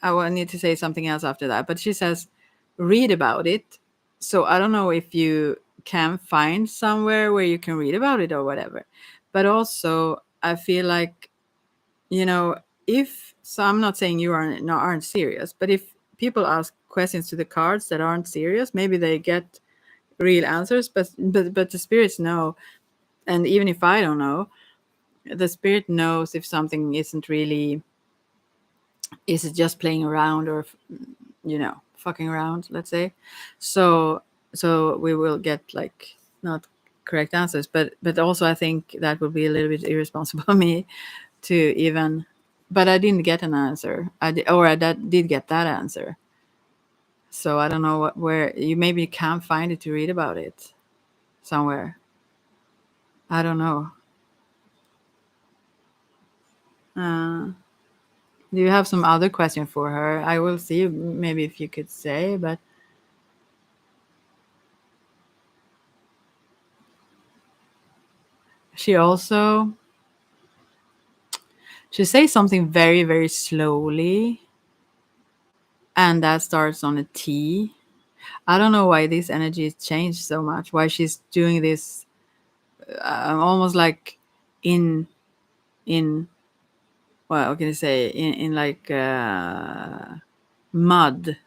will need to say something else after that. But she says, read about it. So I don't know if you can find somewhere where you can read about it or whatever. But also, I feel like, you know, if so, I'm not saying you aren't serious, but if people ask questions to the cards that aren't serious, maybe they get real answers, but the spirits know. And even if I don't know, the spirit knows if something isn't really, is it just playing around, or fucking around, let's say. So we will get like not correct answers, but also I think that would be a little bit irresponsible of me to even, but I didn't get an answer. Did get that answer. So I don't know where you maybe can't find it to read about it somewhere. I don't know. uh, do you have some other question for her? I will see maybe if you could say, but she also, she says something very, very slowly, and that starts on a T. I don't know why this energy has changed so much. Why she's doing this, almost like in in well, what can I say, in like mud.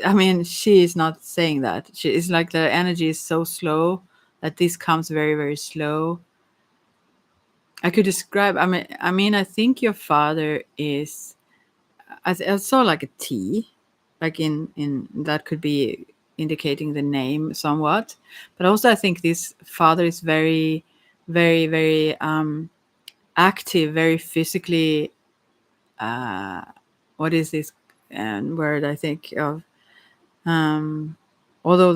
I mean, she is not saying that. She is like the energy is so slow that this comes very, very slow. I could describe. I think your father is. I saw like a T, like in that could be indicating the name somewhat, but also I think this father is very, very, very active, very physically. Uh, what is this word I think of? Um, Although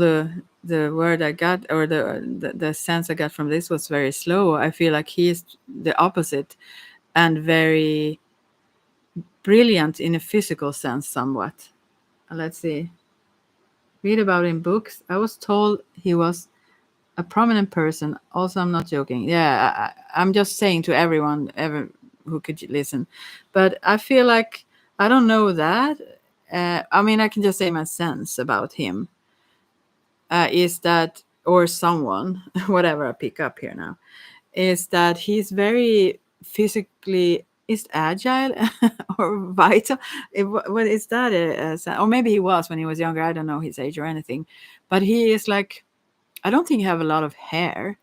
the word I got, or the sense I got from this was very slow, I feel like he is the opposite, and very brilliant in a physical sense somewhat. Let's see. Read about in books. I was told he was a prominent person. Also, I'm not joking. Yeah, I'm just saying to everyone, who could listen. But I feel like I don't know that. I mean, I can just say my sense about him is that, or someone, whatever I pick up here now, is that he's very physically is agile or vital. What is that? Or maybe he was when he was younger. I don't know his age or anything, but he is like, I don't think he have a lot of hair,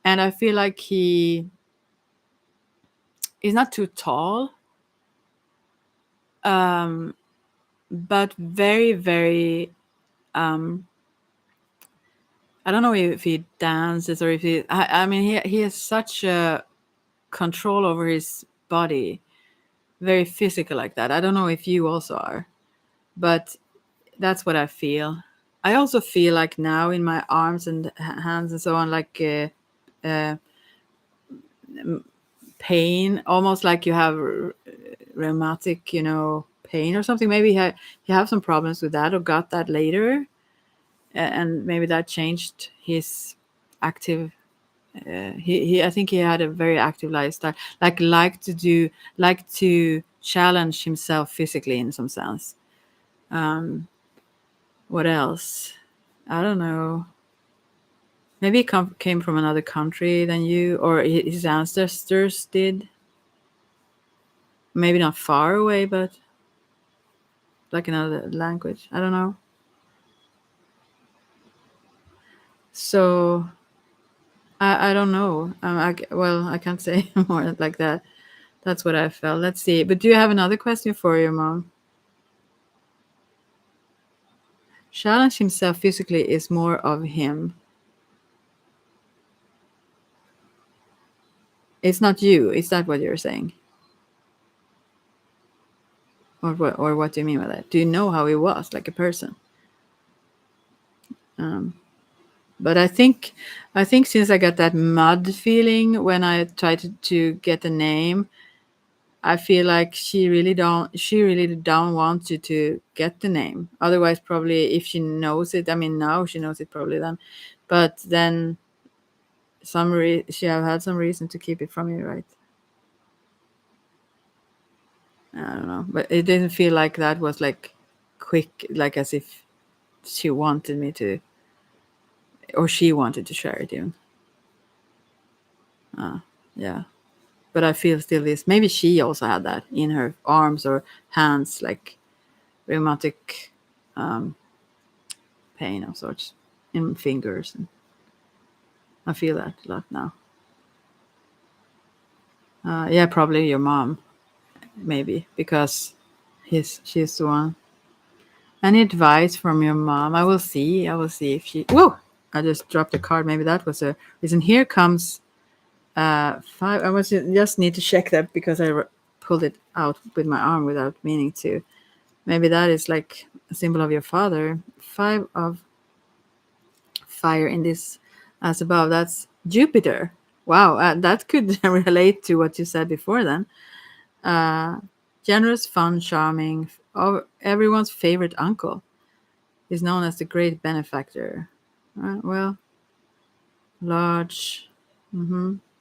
and I feel like he is not too tall, um, but very, very. Um, I don't know if he dances or if he. I mean, he has such a control over his body, very physical like that. I don't know if you also are, but that's what I feel. I also feel like now in my arms and hands and so on, like uh, pain, almost like you have rheumatic, pain or something. Maybe he have some problems with that or got that later, and maybe that changed his active. I think he had a very active lifestyle, like to challenge himself physically in some sense. What else? I don't know. Maybe he came from another country than you, or his ancestors did. Maybe not far away, but like another language. I don't know. So I don't know. Well, I can't say more like that. That's what I felt. Let's see. But do you have another question for your mom? Challenge himself physically is more of him. It's not you. Is that what you're saying? Or what do you mean by that? Do you know how he was like a person? Um, but I think since I got that mud feeling when I tried to get a name, I feel like she really don't want you to get the name. Otherwise, probably if she knows it, I mean, now she knows it probably then, but then she have had some reason to keep it from you, right? I don't know, but it didn't feel like that was like quick, like as if she wanted me to, or she wanted to share it even. Yeah, but I feel still this. Maybe she also had that in her arms or hands, like rheumatic pain of sorts in fingers, and I feel that a lot now. Yeah, probably your mom, maybe, because she's the one. Any advice from your mom? I will see. I will see if she. Whoa! I just dropped a card. Maybe that was a reason. Here comes 5. I was just need to check that because I pulled it out with my arm without meaning to. Maybe that is like a symbol of your father. 5 of fire in this as above. That's Jupiter. Wow, that could relate to what you said before then. Uh, Generous, fun, charming, everyone's favorite uncle. He's known as the great benefactor. Well, large,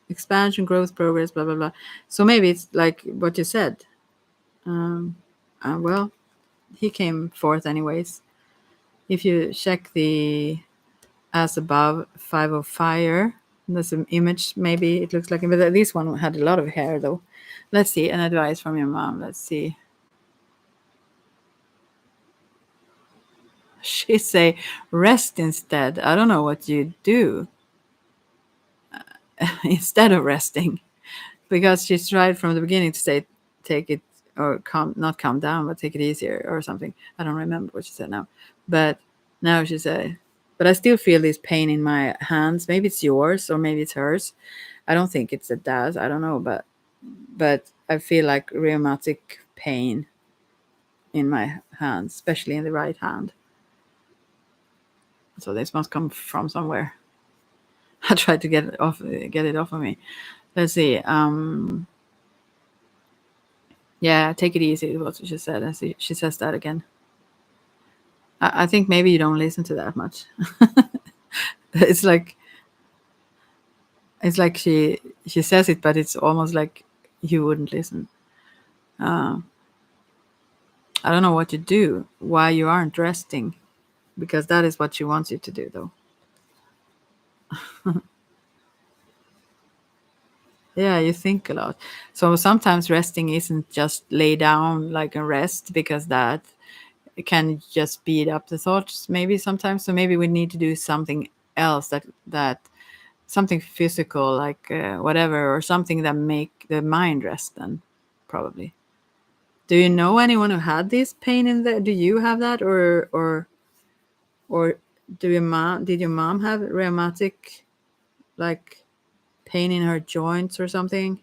expansion, growth, progress, blah, blah, blah. So maybe it's like what you said. Well, he came forth anyways. If you check the as above 5 of fire, there's an image, maybe it looks like, but this one had a lot of hair though. Let's see, an advice from your mom. Let's see. She say, rest instead. I don't know what you do instead of resting, because she tried from the beginning to say, take it, or not calm down, but take it easier or something. I don't remember what she said now, but now she said, but I still feel this pain in my hands. Maybe it's yours or maybe it's hers. I don't think it's a dad's. I don't know, but I feel like rheumatic pain in my hands, especially in the right hand. So this must come from somewhere. I tried to get it off of me. Let's see. Yeah, take it easy. What she said. And she says that again. I think maybe you don't listen to that much. it's like she says it, but it's almost like you wouldn't listen. I don't know what you do, why you aren't resting, because that is what she wants you to do, though. Yeah, you think a lot. So sometimes resting isn't just lay down like a rest, because that can just speed up the thoughts maybe sometimes. So maybe we need to do something else, that something physical, like whatever, or something that make the mind rest then, probably. Do you know anyone who had this pain in there? Do you have that, or did your mom have rheumatic, like, pain in her joints or something?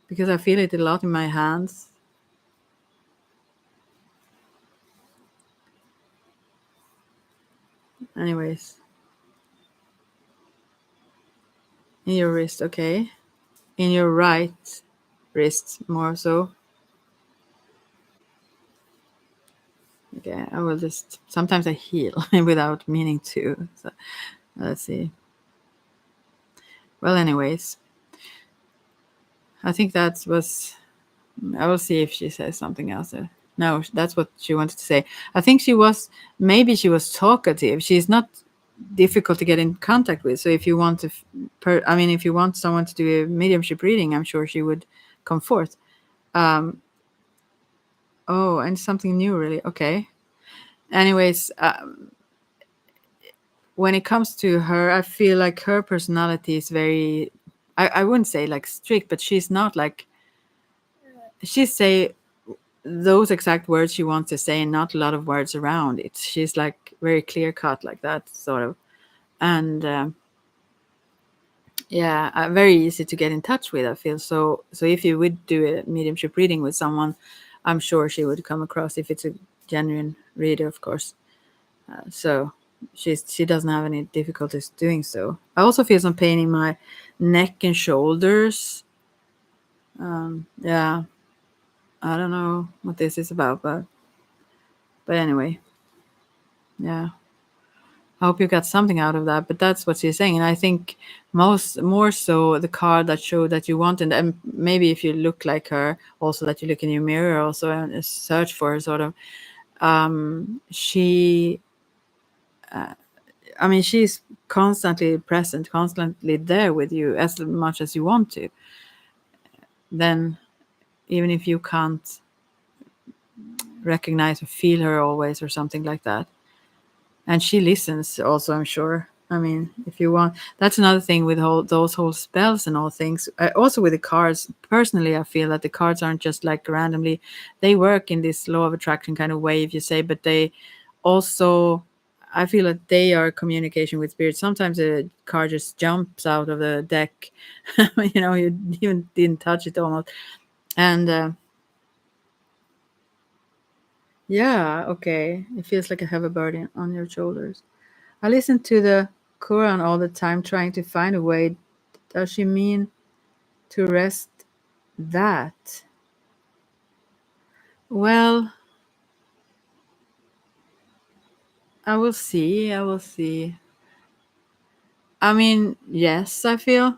Because I feel it a lot in my hands. Anyways, in your wrist, okay? In your right wrist, more so. Okay, I will just. Sometimes I heal without meaning to. So let's see. Well, anyways, I think that was. I will see if she says something else. No, that's what she wanted to say. I think maybe she was talkative. She's not difficult to get in contact with. So if you want to, if you want someone to do a mediumship reading, I'm sure she would come forth. Oh, and something new, really. Okay. Anyways, when it comes to her, I feel like her personality is very, I wouldn't say like strict, but she's not like, she say those exact words she wants to say and not a lot of words around it. She's like very clear cut like that, sort of. And yeah, very easy to get in touch with, I feel. So if you would do a mediumship reading with someone, I'm sure she would come across, if it's a genuine reader, of course. So she doesn't have any difficulties doing so. I also feel some pain in my neck and shoulders. Yeah, I don't know what this is about, but anyway, yeah. I hope you got something out of that. But that's what she's saying, and I think more so the card that showed that you wanted, and maybe if you look like her, also that you look in your mirror, also, and search for her, sort of. She she's constantly present, constantly there with you as much as you want to. Then, even if you can't recognize or feel her always or something like that. And she listens also, I'm sure. I mean, if you want, that's another thing with those whole spells and all things. Also with the cards, personally, I feel that the cards aren't just like randomly. They work in this law of attraction kind of way, if you say, but they also, I feel that they are communication with spirits. Sometimes a card just jumps out of the deck, you know, you even didn't touch it almost. And yeah, okay. It feels like I have a burden on your shoulders. I listen to the Quran all the time, trying to find a way. Does she mean to rest that? Well, I will see. I will see. I mean, yes, I feel.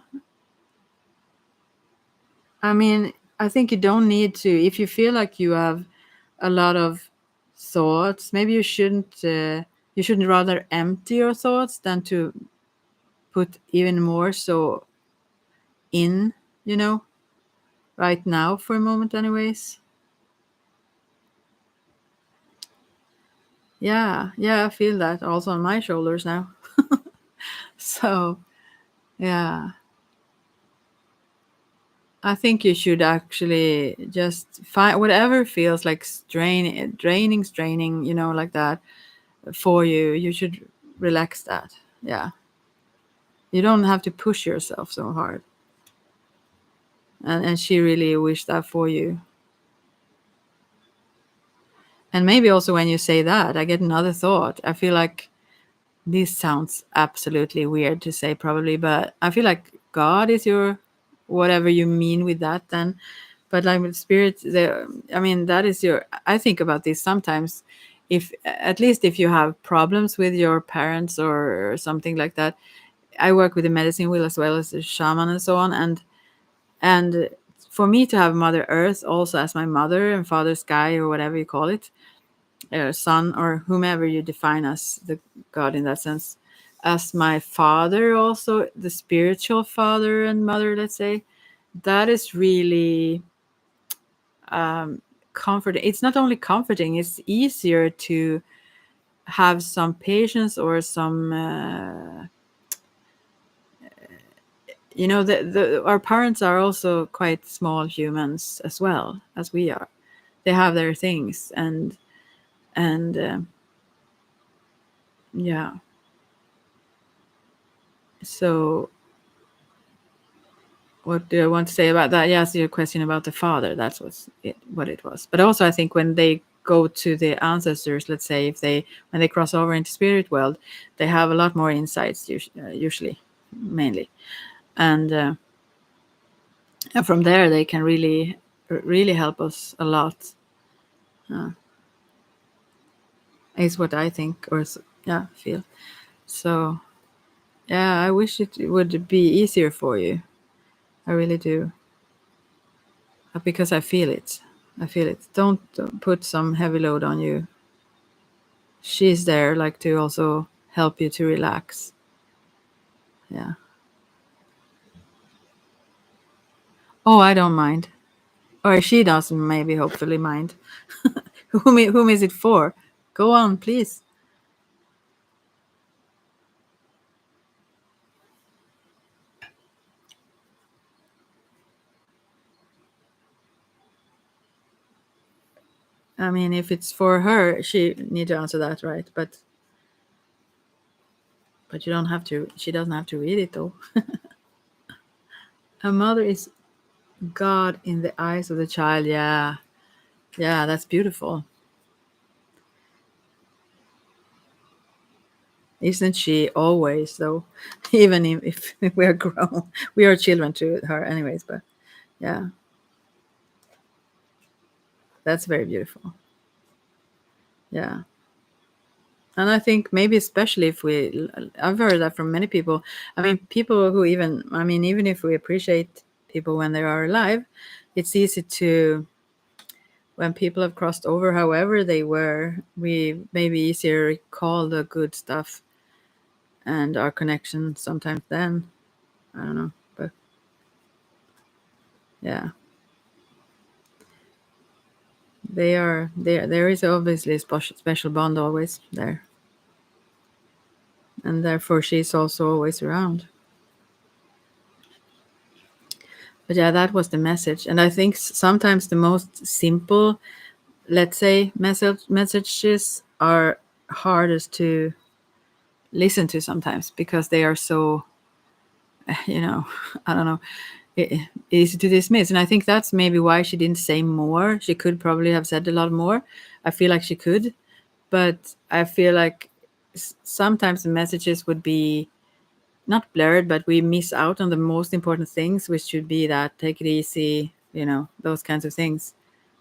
I mean, I think you don't need to. If you feel like you have a lot of thoughts, maybe you shouldn't. You shouldn't rather empty your thoughts than to put even more so in. You know, right now for a moment, anyways. Yeah, yeah, I feel that also on my shoulders now. So, yeah, I think you should actually just find whatever feels like straining, you know, like that for you. You should relax that. Yeah. You don't have to push yourself so hard. And she really wished that for you. And maybe also when you say that, I get another thought. I feel like this sounds absolutely weird to say, probably, but I feel like God is your whatever you mean with that then. But like with spirit, I mean, that is your. I think about this sometimes. If at least if you have problems with your parents or something like that, I work with the medicine wheel as well as the shaman and so on, and for me to have Mother Earth also as my mother and Father Sky or whatever you call it, son or whomever you define as the God in that sense, as my father, also the spiritual father and mother, let's say, that is really comforting. It's not only comforting, it's easier to have some patience or some you know, our parents are also quite small humans as well as we are. They have their things, and yeah. So what do I want to say about that? Yes, your question about the father. That's what it was. But also, I think when they go to the ancestors, let's say, if they when they cross over into spirit world, they have a lot more insights usually, mainly, and from there they can really help us a lot. Is what I think, or yeah, feel. So yeah, I wish it would be easier for you. I really do. Because I feel it. I feel it. Don't put some heavy load on you. She's there, like, to also help you to relax. Yeah. Oh, I don't mind. Or she doesn't, maybe, hopefully mind. Whom is it for? Go on, please. I mean, if it's for her, she need to answer that, right? But you don't have to. She doesn't have to read it though. A mother is God in the eyes of the child. Yeah, yeah, that's beautiful. Isn't she always though? Even if we are grown, we are children to her, anyways. But yeah, that's very beautiful. Yeah, and I think maybe especially if I've heard that from many people. I mean, people who even, I mean, even if we appreciate people when they are alive, it's easy to when people have crossed over, however they were, we maybe easier recall the good stuff and our connection sometimes then. I don't know. But yeah. there is obviously a special bond always there, and therefore she's also always around. But yeah, that was the message, and I think sometimes the most simple, let's say, messages are hardest to listen to sometimes because they are so, you know, I don't know, easy to dismiss. And I think that's maybe why she didn't say more. She could probably have said a lot more. I feel like she could, but I feel like sometimes the messages would be not blurred, but we miss out on the most important things, which should be that take it easy, those kinds of things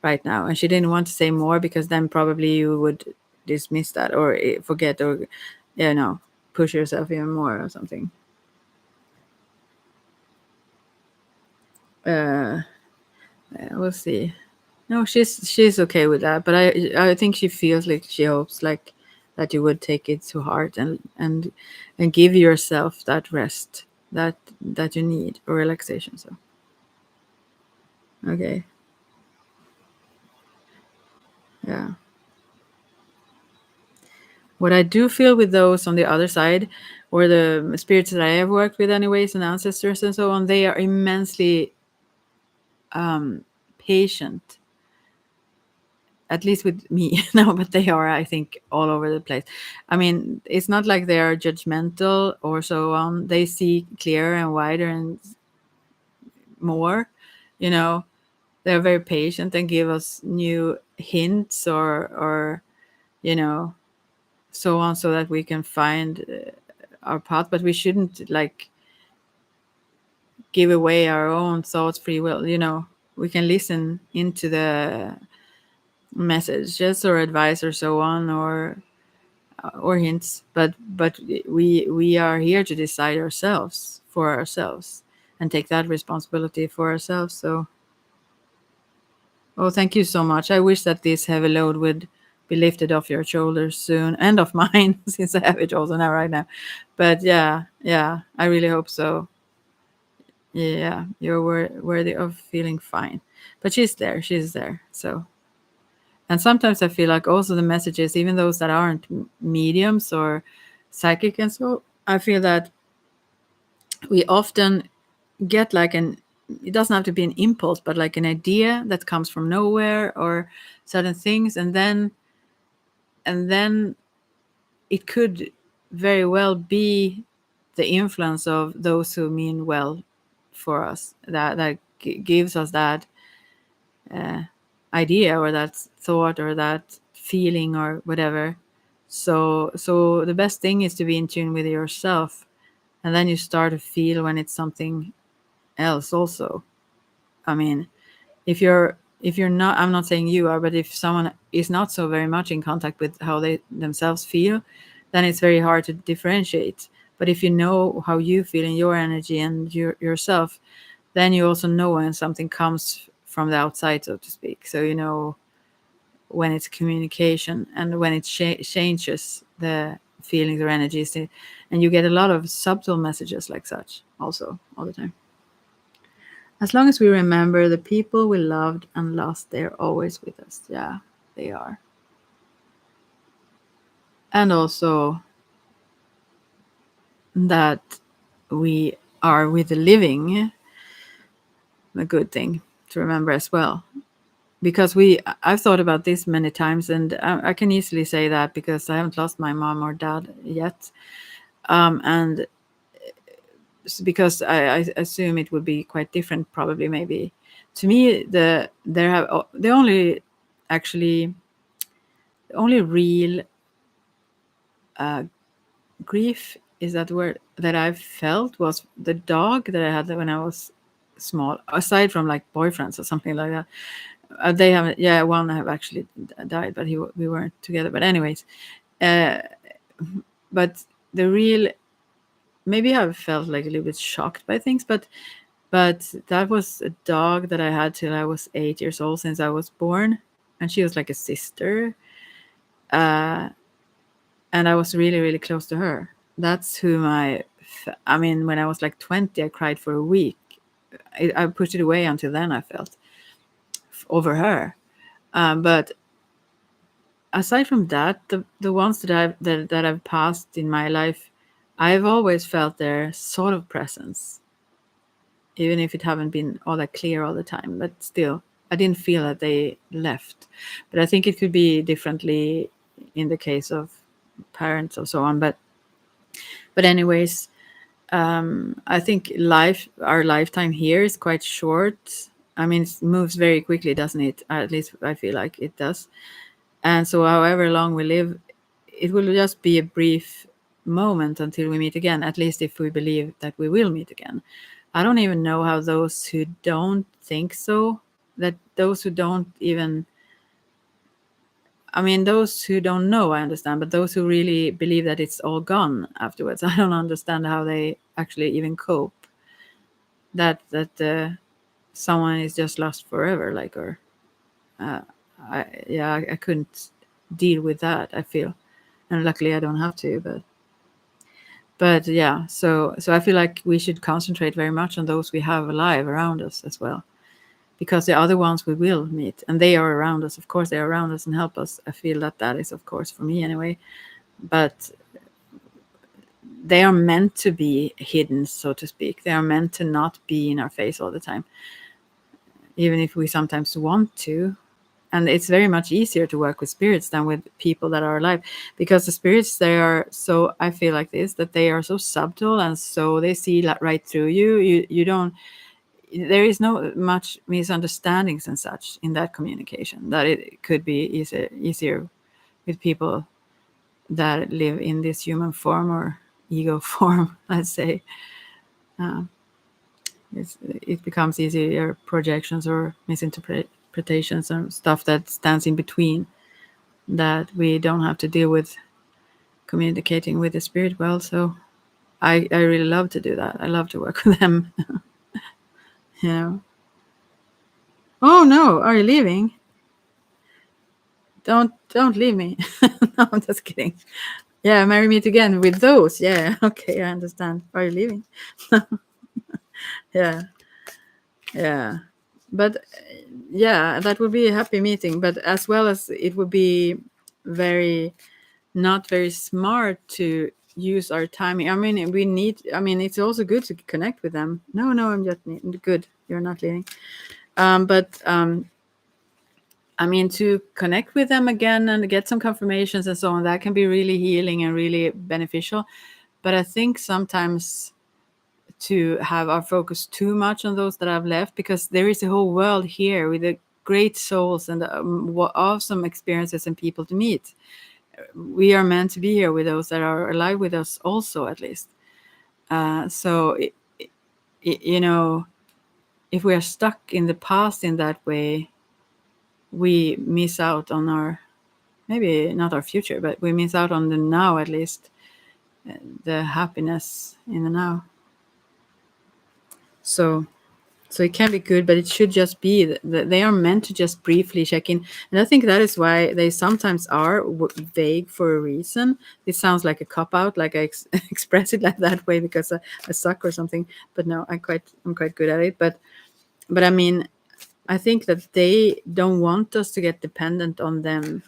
right now. And she didn't want to say more because then probably you would dismiss that or forget or, push yourself even more or something. Uh, we'll see. No, she's okay with that, but I think she feels like she hopes like that you would take it to heart and give yourself that rest that you need or relaxation. So okay, yeah. What I do feel with those on the other side, or the spirits that I have worked with, anyways, and ancestors and so on, they are immensely patient, at least with me. No, but they are, I think, all over the place. I mean, it's not like they are judgmental or so on. They see clearer and wider and more, you know. They're very patient and give us new hints or you know so on, so that we can find our path. But we shouldn't like give away our own thoughts, free will. We can listen into the messages or advice or so on, or hints, but we are here to decide ourselves for ourselves and take that responsibility for ourselves. So, oh, thank you so much. I wish that this heavy load would be lifted off your shoulders soon, and off mine, since I have it also now, right now. But yeah, I really hope so. Yeah, you're worthy of feeling fine. But she's there. So, and sometimes I feel like also the messages, even those that aren't mediums or psychic and so, I feel that we often get like it doesn't have to be an impulse, but like an idea that comes from nowhere or certain things. And then it could very well be the influence of those who mean well for us, that gives us that idea or that thought or that feeling or whatever. So the best thing is to be in tune with yourself, and then you start to feel when it's something else also. I mean, if you're not, I'm not saying you are, but if someone is not so very much in contact with how they themselves feel, then it's very hard to differentiate. But if you know how you feel in your energy and yourself, then you also know when something comes from the outside, so to speak. So when it's communication and when it changes the feelings or energies, and you get a lot of subtle messages like such also all the time. As long as we remember the people we loved and lost, they're always with us. Yeah, they are. And also that we are with the living, a good thing to remember as well. Because I've thought about this many times, and I can easily say that because I haven't lost my mom or dad yet. And because I assume it would be quite different, probably, maybe. To me, the only actually the only real grief is that word that I've felt was the dog that I had when I was small. Aside from like boyfriends or something like that, they haven't. Yeah, one have actually died, but we weren't together. But anyways, uh, but the real, maybe I've felt like a little bit shocked by things, but that was a dog that I had till I was 8 years old, since I was born, and she was like a sister. Uh, and I was really, really close to her. That's whom I mean, when I was like 20, I cried for a week. I pushed it away until then, I felt over her. But aside from that, the ones that I've passed in my life, I've always felt their sort of presence, even if it haven't been all that clear all the time. But still, I didn't feel that they left. But I think it could be differently in the case of parents or so on. But anyways, I think our lifetime here is quite short. I mean, it moves very quickly, doesn't it? At least I feel like it does. And so, however long we live, it will just be a brief moment until we meet again, at least if we believe that we will meet again. I don't even know how those who don't think so, that those who don't even, I mean, those who don't know, I understand, but those who really believe that it's all gone afterwards, I don't understand how they actually even cope. That someone is just lost forever, like, or I couldn't deal with that. I feel, and luckily I don't have to, but yeah, so I feel like we should concentrate very much on those we have alive around us as well, because the other ones we will meet, and they are around us. Of course, they are around us and help us. I feel that is, of course, for me anyway. But they are meant to be hidden, so to speak. They are meant to not be in our face all the time, even if we sometimes want to. And it's very much easier to work with spirits than with people that are alive, because the spirits, they are so, I feel like this, that they are so subtle, and so they see right through you. You don't, there is no much misunderstandings and such in that communication, that it could be easier with people that live in this human form or ego form, let's say. It becomes easier projections or misinterpretations and stuff that stands in between, that we don't have to deal with communicating with the spirit well. So I really love to do that. I love to work with them. You know. Oh no, are you leaving? Don't leave me. No, I'm just kidding. Yeah, marry me again with those. Yeah, okay, I understand. Are you leaving? Yeah, yeah. But yeah, that would be a happy meeting. But as well as it would be very not very smart to use our timing. I mean, we need. I mean, it's also good to connect with them. No, I'm just good. You're not leaving. But I mean, to connect with them again and get some confirmations and so on, that can be really healing and really beneficial. But I think sometimes to have our focus too much on those that have left, because there is a whole world here with the great souls and awesome experiences and people to meet. We are meant to be here with those that are alive with us also, at least. So, you know, if we are stuck in the past in that way, we miss out on our, maybe not our future, but we miss out on the now, at least, the happiness in the now. So it can be good, but it should just be that they are meant to just briefly check in. And I think that is why they sometimes are vague for a reason. It sounds like a cop out, like I express it like that way because I suck or something. But no, I'm quite good at it. But I mean, I think that they don't want us to get dependent on them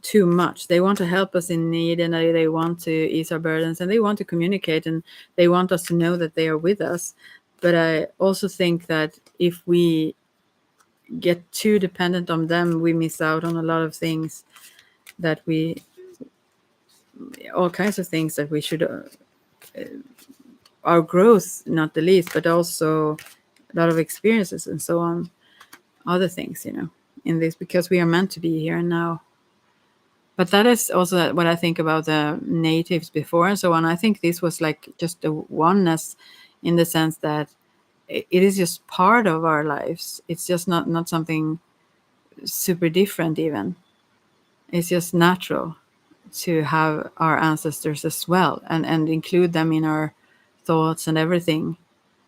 too much. They want to help us in need, and they want to ease our burdens, and they want to communicate, and they want us to know that they are with us. But I also think that if we get too dependent on them, we miss out on a lot of things, that we, all kinds of things that we should, our growth, not the least, but also a lot of experiences and so on, other things, in this, because we are meant to be here and now. But that is also what I think about the natives before and so on. I think this was like just a oneness, in the sense that it is just part of our lives. It's just not something super different even. It's just natural to have our ancestors as well, and include them in our thoughts and everything,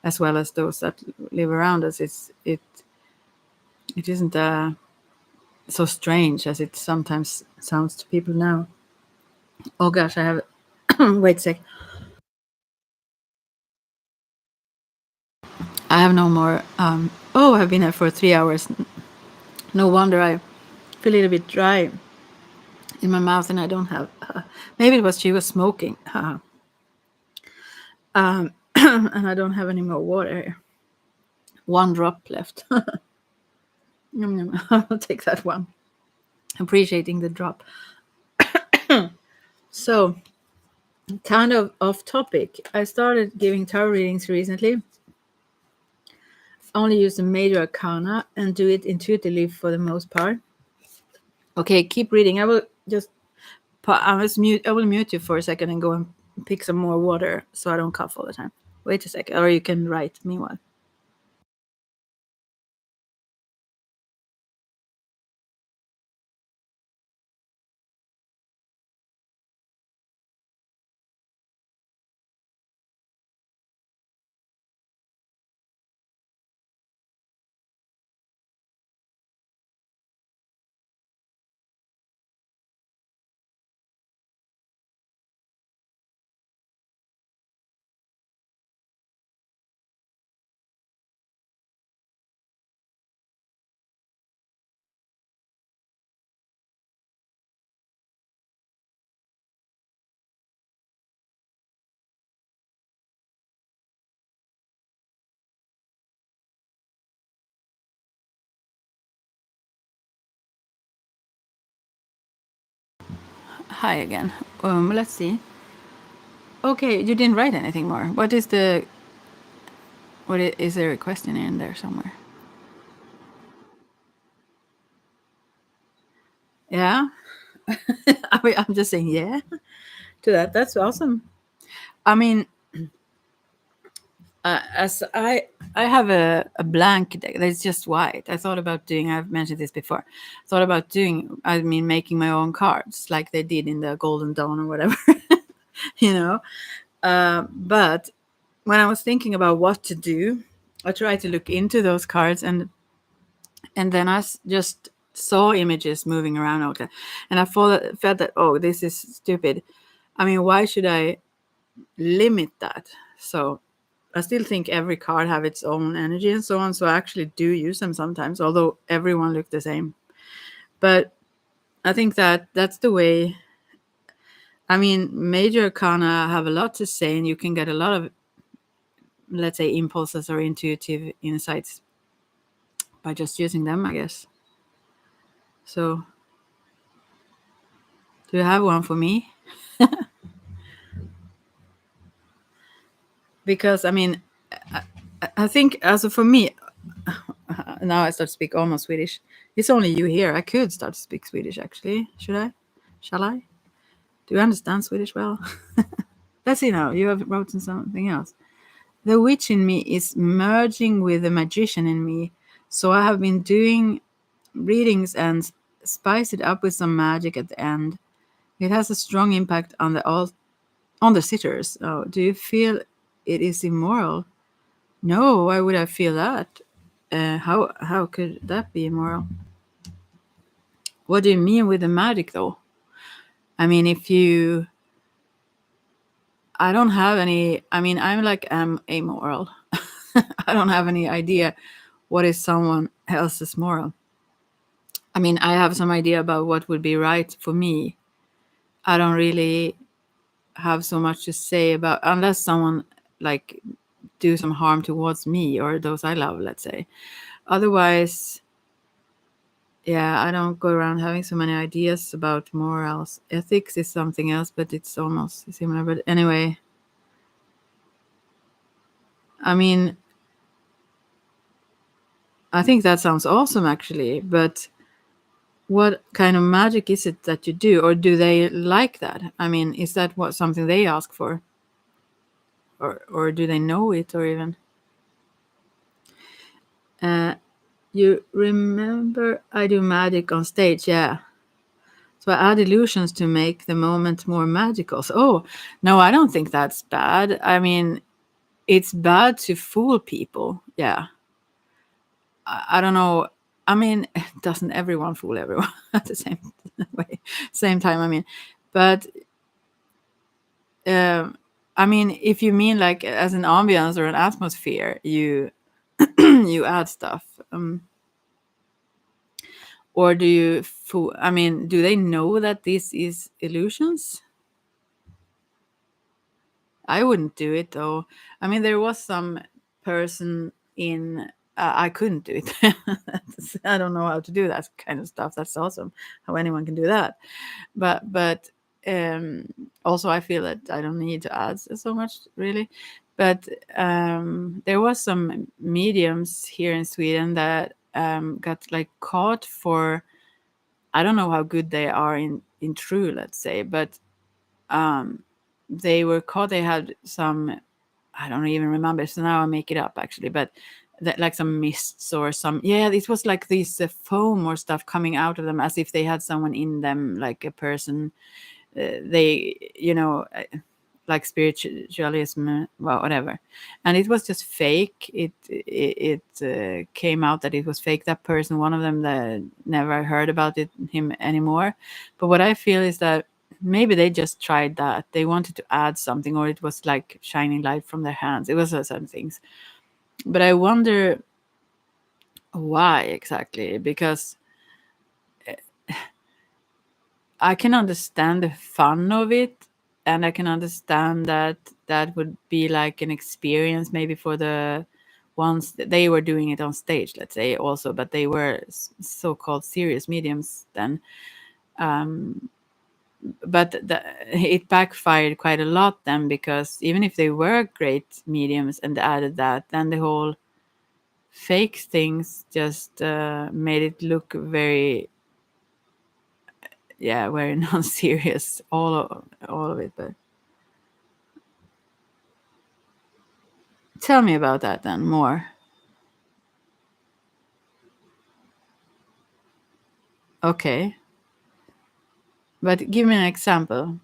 as well as those that live around us. It isn't so strange as it sometimes sounds to people now. Oh gosh, I have wait a sec. I have no more. Oh, I've been here for 3 hours. No wonder I feel a little bit dry in my mouth, and I don't have. Maybe it was she was smoking, and I don't have any more water here. One drop left. I'll take that one. Appreciating the drop. So, kind of off topic. I started giving tarot readings recently. Only use the major arcana and do it intuitively for the most part. Okay, keep reading. I will just I will mute you for a second and go and pick some more water so I don't cough all the time. Wait a second, or you can write meanwhile. Hi again. Let's see. Okay, you didn't write anything more. Is there a question in there somewhere? Yeah. I'm just saying yeah to that. That's awesome. I mean, as I have a blank deck that's just white. I thought about doing. I've mentioned this before. Thought about doing. I mean, making my own cards like they did in the Golden Dawn or whatever. you know. But when I was thinking about what to do, I tried to look into those cards, and then just saw images moving around out there, and I felt that, oh, this is stupid. I mean, why should I limit that? So I still think every card have its own energy and so on. So I actually do use them sometimes, although everyone look the same. But I think that that's the way. I mean, major arcana have a lot to say, and you can get a lot of, let's say, impulses or intuitive insights by just using them, I guess. So, do you have one for me? Because I mean, I think also for me, now I start to speak almost Swedish. It's only you here. I could start to speak Swedish actually. Should I? Shall I? Do you understand Swedish well? Let's see now. You have written something else. The witch in me is merging with the magician in me. So I have been doing readings and spice it up with some magic at the end. It has a strong impact on the sitters. Oh, do you feel it is immoral? No, why would I feel that? How could that be immoral? What do you mean with the magic, though? I mean, I don't have any. I mean, I'm amoral. I don't have any idea what is someone else's moral. I mean, I have some idea about what would be right for me. I don't really have so much to say about unless someone like do some harm towards me or those I love, let's say. Otherwise, yeah, I don't go around having so many ideas about morals. Ethics is something else, but it's almost similar. But anyway, I mean, I think that sounds awesome actually, but what kind of magic is it that you do, or do they like that? I mean, is that what something they ask for, or do they know it, or even? You remember I do magic on stage, yeah. So I add illusions to make the moment more magical. So, oh, no, I don't think that's bad. I mean, it's bad to fool people. Yeah. I don't know. I mean, doesn't everyone fool everyone at the same way, same time? I mean, but I mean, if you mean like as an ambience or an atmosphere, you you add stuff. Or do you I mean, do they know that this is illusions? I wouldn't do it though. I mean, there was some person in. I couldn't do it. I don't know how to do that kind of stuff. That's awesome. How anyone can do that. But um, also I feel that I don't need to add so much really. But there was some mediums here in Sweden that got like caught for. I don't know how good they are in true, let's say, but um, they were caught. They had some. I don't even remember. So now I make it up actually, but that like some mists or some. Yeah, it was like this foam or stuff coming out of them as if they had someone in them, like a person. They, like spiritualism, well, whatever, and it was just fake. It came out that it was fake. That person, one of them, that never heard about him anymore. But what I feel is that maybe they just tried that. They wanted to add something, or it was like shining light from their hands. It was certain things, but I wonder why exactly, because I can understand the fun of it, and I can understand that that would be like an experience maybe for the ones that they were doing it on stage, let's say, also, but they were so-called serious mediums then. Um, but it backfired quite a lot then, because even if they were great mediums and added that, then the whole fake things just made it look very, yeah, very non-serious, all of it. But tell me about that then more. Okay, but give me an example.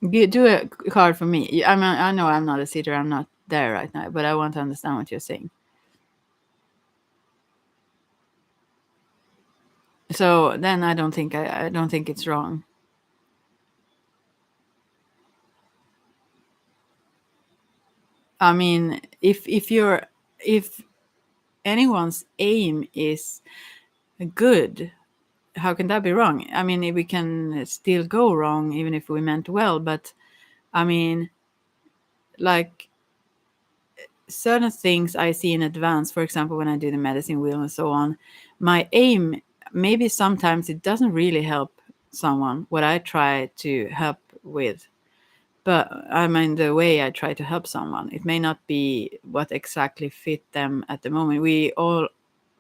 Do a card for me. I know I'm not a sitter. I'm not there right now, but I want to understand what you're saying. So then I don't think it's wrong. I mean, if anyone's aim is good, how can that be wrong? I mean, we can still go wrong even if we meant well, but I mean, like certain things I see in advance, for example, when I do the medicine wheel and so on, my aim, maybe sometimes it doesn't really help someone, what I try to help with. But I mean, the way I try to help someone, it may not be what exactly fit them at the moment. We all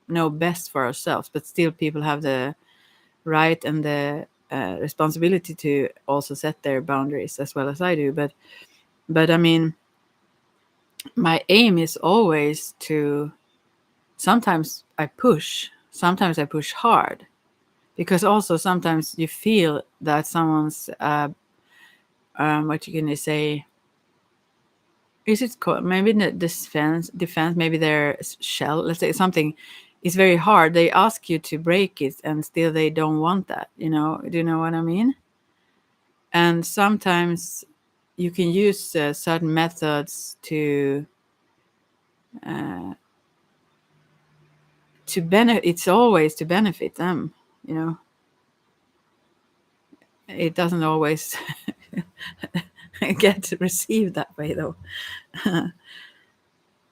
know best for ourselves, but still, people have the right and the responsibility to also set their boundaries as well as I do. But I mean, my aim is always to. Sometimes I push hard, because also sometimes you feel that someone's what you can say, is it called, maybe the defense, maybe their shell, let's say, something is very hard. They ask you to break it and still they don't want that, do you know what I mean? And sometimes you can use certain methods uh, to benefit. It's always to benefit them, you know it doesn't always get received that way though. I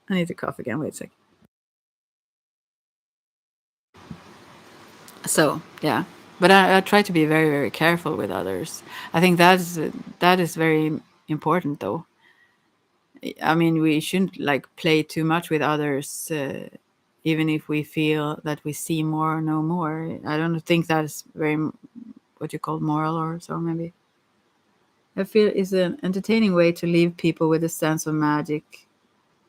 need to cough again. Wait a sec. So yeah, but I try to be very, very careful with others. I think that is very important though. I mean, we shouldn't like play too much with others, even if we feel that we see more, know more. I don't think that's very what you call moral or so. Maybe I feel is an entertaining way to leave people with a sense of magic,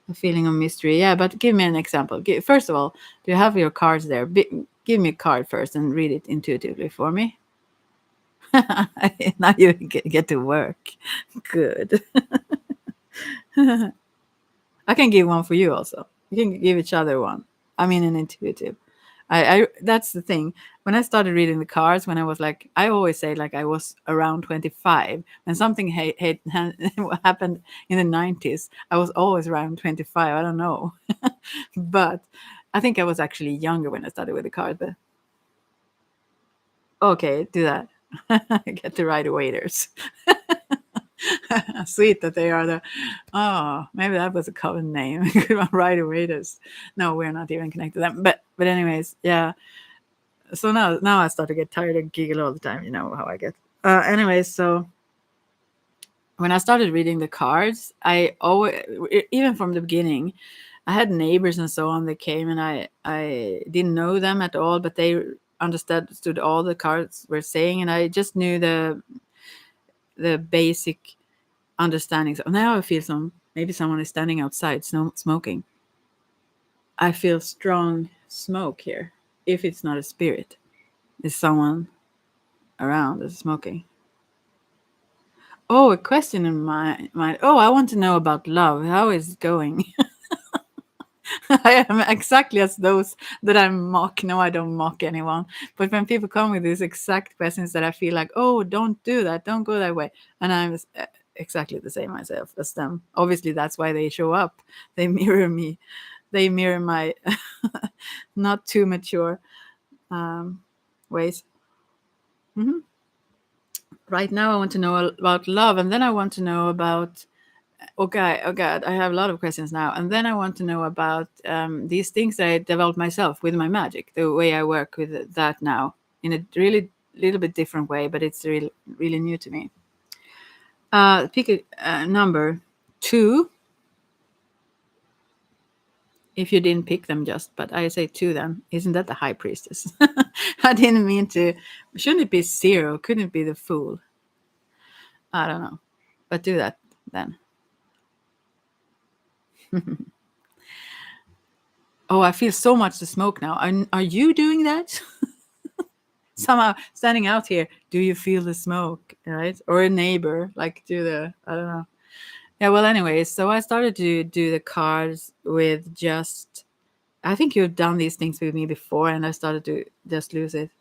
a feeling of mystery. Yeah, but give me an example. First of all, do you have your cards there? Give me a card first and read it intuitively for me. Now you get to work. Good. I can give one for you also. You can give each other one. I mean, an intuitive. I that's the thing. When I started reading the cards, when I was like, I always say like I was around 25. When something happened in the 90s, I was always around 25. I don't know, but I think I was actually younger when I started with the cards. But Okay, do that. Get the Rider Waiters. Sweet that they are the. Oh, maybe that was a common name. Rider Waiters. No, we're not even connected to them. But anyways, yeah. So now I start to get tired and giggle all the time. You know how I get. Anyways, so when I started reading the cards, I always, even from the beginning, I had neighbors and so on that came, and I didn't know them at all, but they understood all the cards were saying, and I just knew the basic understanding. So now I feel maybe someone is standing outside smoking. I feel strong smoke here. If it's not a spirit, is someone around that's smoking? Oh, a question in my mind. Oh, I want to know about love. How is it going? I am exactly as those that I mock. No, I don't mock anyone. But when people come with these exact questions that I feel like, oh, don't do that, don't go that way, and I'm exactly the same myself as them. Obviously, that's why they show up. They mirror me. They mirror my not too mature ways. Hmm. Right now, I want to know about love, and then I want to know about. Okay, oh God, I have a lot of questions now. And then I want to know about these things that I developed myself with my magic, the way I work with that now in a really little bit different way, but it's really, really new to me. Pick a number 2 if you didn't pick them just, but I say 2 then. Isn't that the high priestess? I didn't mean to. Shouldn't it be 0? Couldn't it be the fool? I don't know. But do that then. Oh, I feel so much the smoke now. Are you doing that? Somehow standing out here, do you feel the smoke, right? Or a neighbor, like do the, I don't know. Yeah, well, anyways, so I started to do the cards with just, I think you've done these things with me before, and I started to just lose it.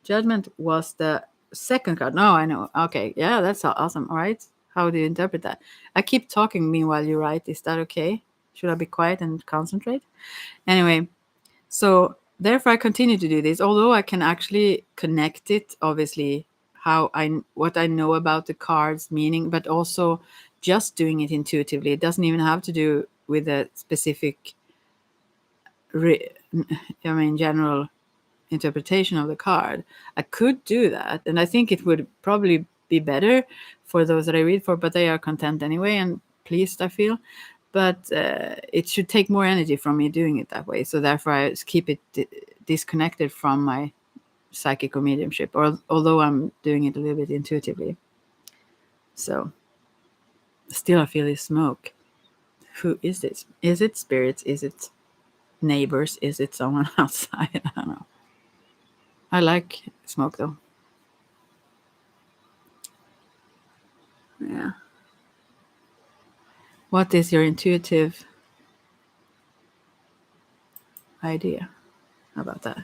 Judgment was the second card. No, I know. Okay, yeah, that's awesome. All right. How do you interpret that? I keep talking meanwhile you write. Is that okay? Should I be quiet and concentrate? Anyway, so therefore I continue to do this, although I can actually connect it, obviously, what I know about the cards meaning, but also just doing it intuitively. It doesn't even have to do with a specific, general interpretation of the card. I could do that, and I think it would probably be better for those that I read for, but they are content anyway and pleased, I feel. But it should take more energy from me doing it that way. So therefore, I keep it disconnected from my psychic or mediumship, or although I'm doing it a little bit intuitively. So still, I feel this smoke. Who is this? Is it spirits? Is it neighbors? Is it someone outside? I don't know. I like smoke though. Yeah. What is your intuitive idea about that?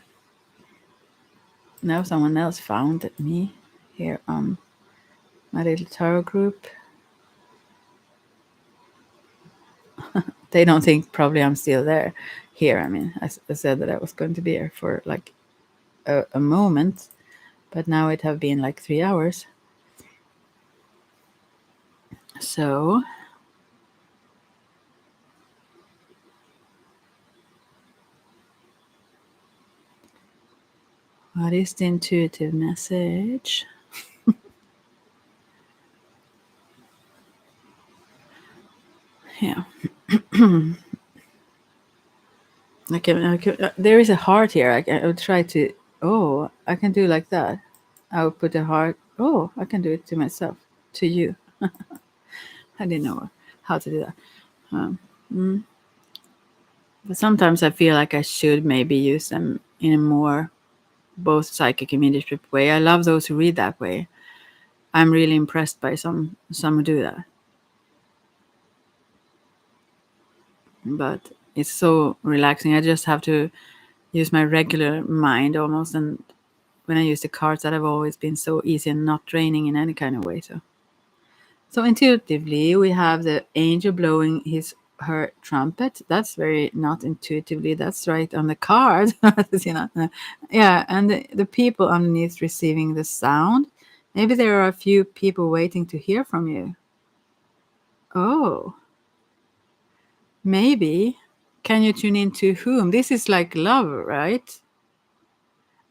Now someone else found me here on my little tarot group. They don't think probably I'm still there here. I mean, I said that I was going to be here for like a moment, but now it have been like 3 hours. So what is the intuitive message? Yeah. There is a heart here. I will try to. Oh, I can do like that. I will put a heart. Oh, I can do it to myself, to you. I didn't know how to do that. Mm. But sometimes I feel like I should maybe use them in a more both psychic and mediumship way. I love those who read that way. I'm really impressed by some who do that. But it's so relaxing. I just have to use my regular mind almost, and when I use the cards, that have always been so easy and not draining in any kind of way. So intuitively, we have the angel blowing his her trumpet. That's very not intuitively. That's right on the card. You know, yeah, and the people underneath receiving the sound. Maybe there are a few people waiting to hear from you. Oh, maybe. Can you tune into whom? This is like love, right?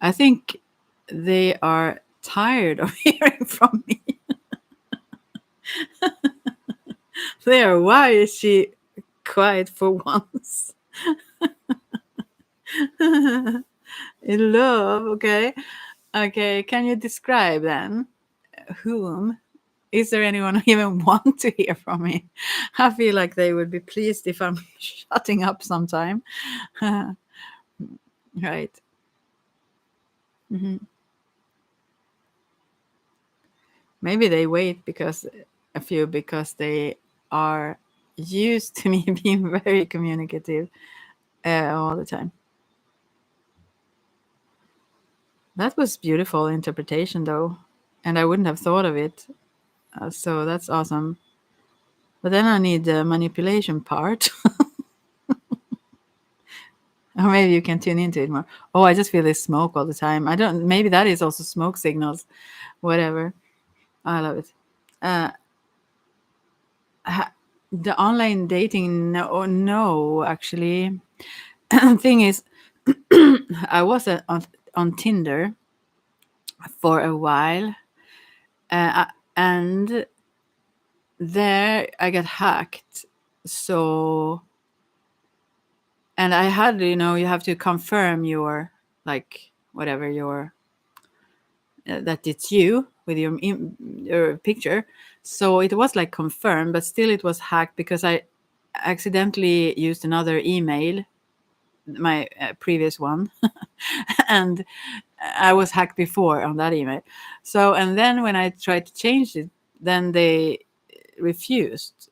I think they are tired of hearing from me. There, why is she quiet for once? In love, okay. Okay, can you describe then whom? Is there anyone who even want to hear from me? I feel like they would be pleased if I'm shutting up sometime. Right. Hmm. Maybe they wait because a few because they are used to me being very communicative all the time. That was beautiful interpretation though, and I wouldn't have thought of it. So that's awesome. But then I need the manipulation part. Or maybe you can tune into it more. Oh, I just feel this smoke all the time. I don't. Maybe that is also smoke signals. Whatever. I love it. Uh, the online dating, no, no, actually. Thing is, I was on Tinder for a while, and there I got hacked. So, and I had, you have to confirm your, like, whatever your that it's you with your picture. So it was like confirmed, but still it was hacked because I accidentally used another email, my previous one, and I was hacked before on that email. So, and then when I tried to change it, then they refused.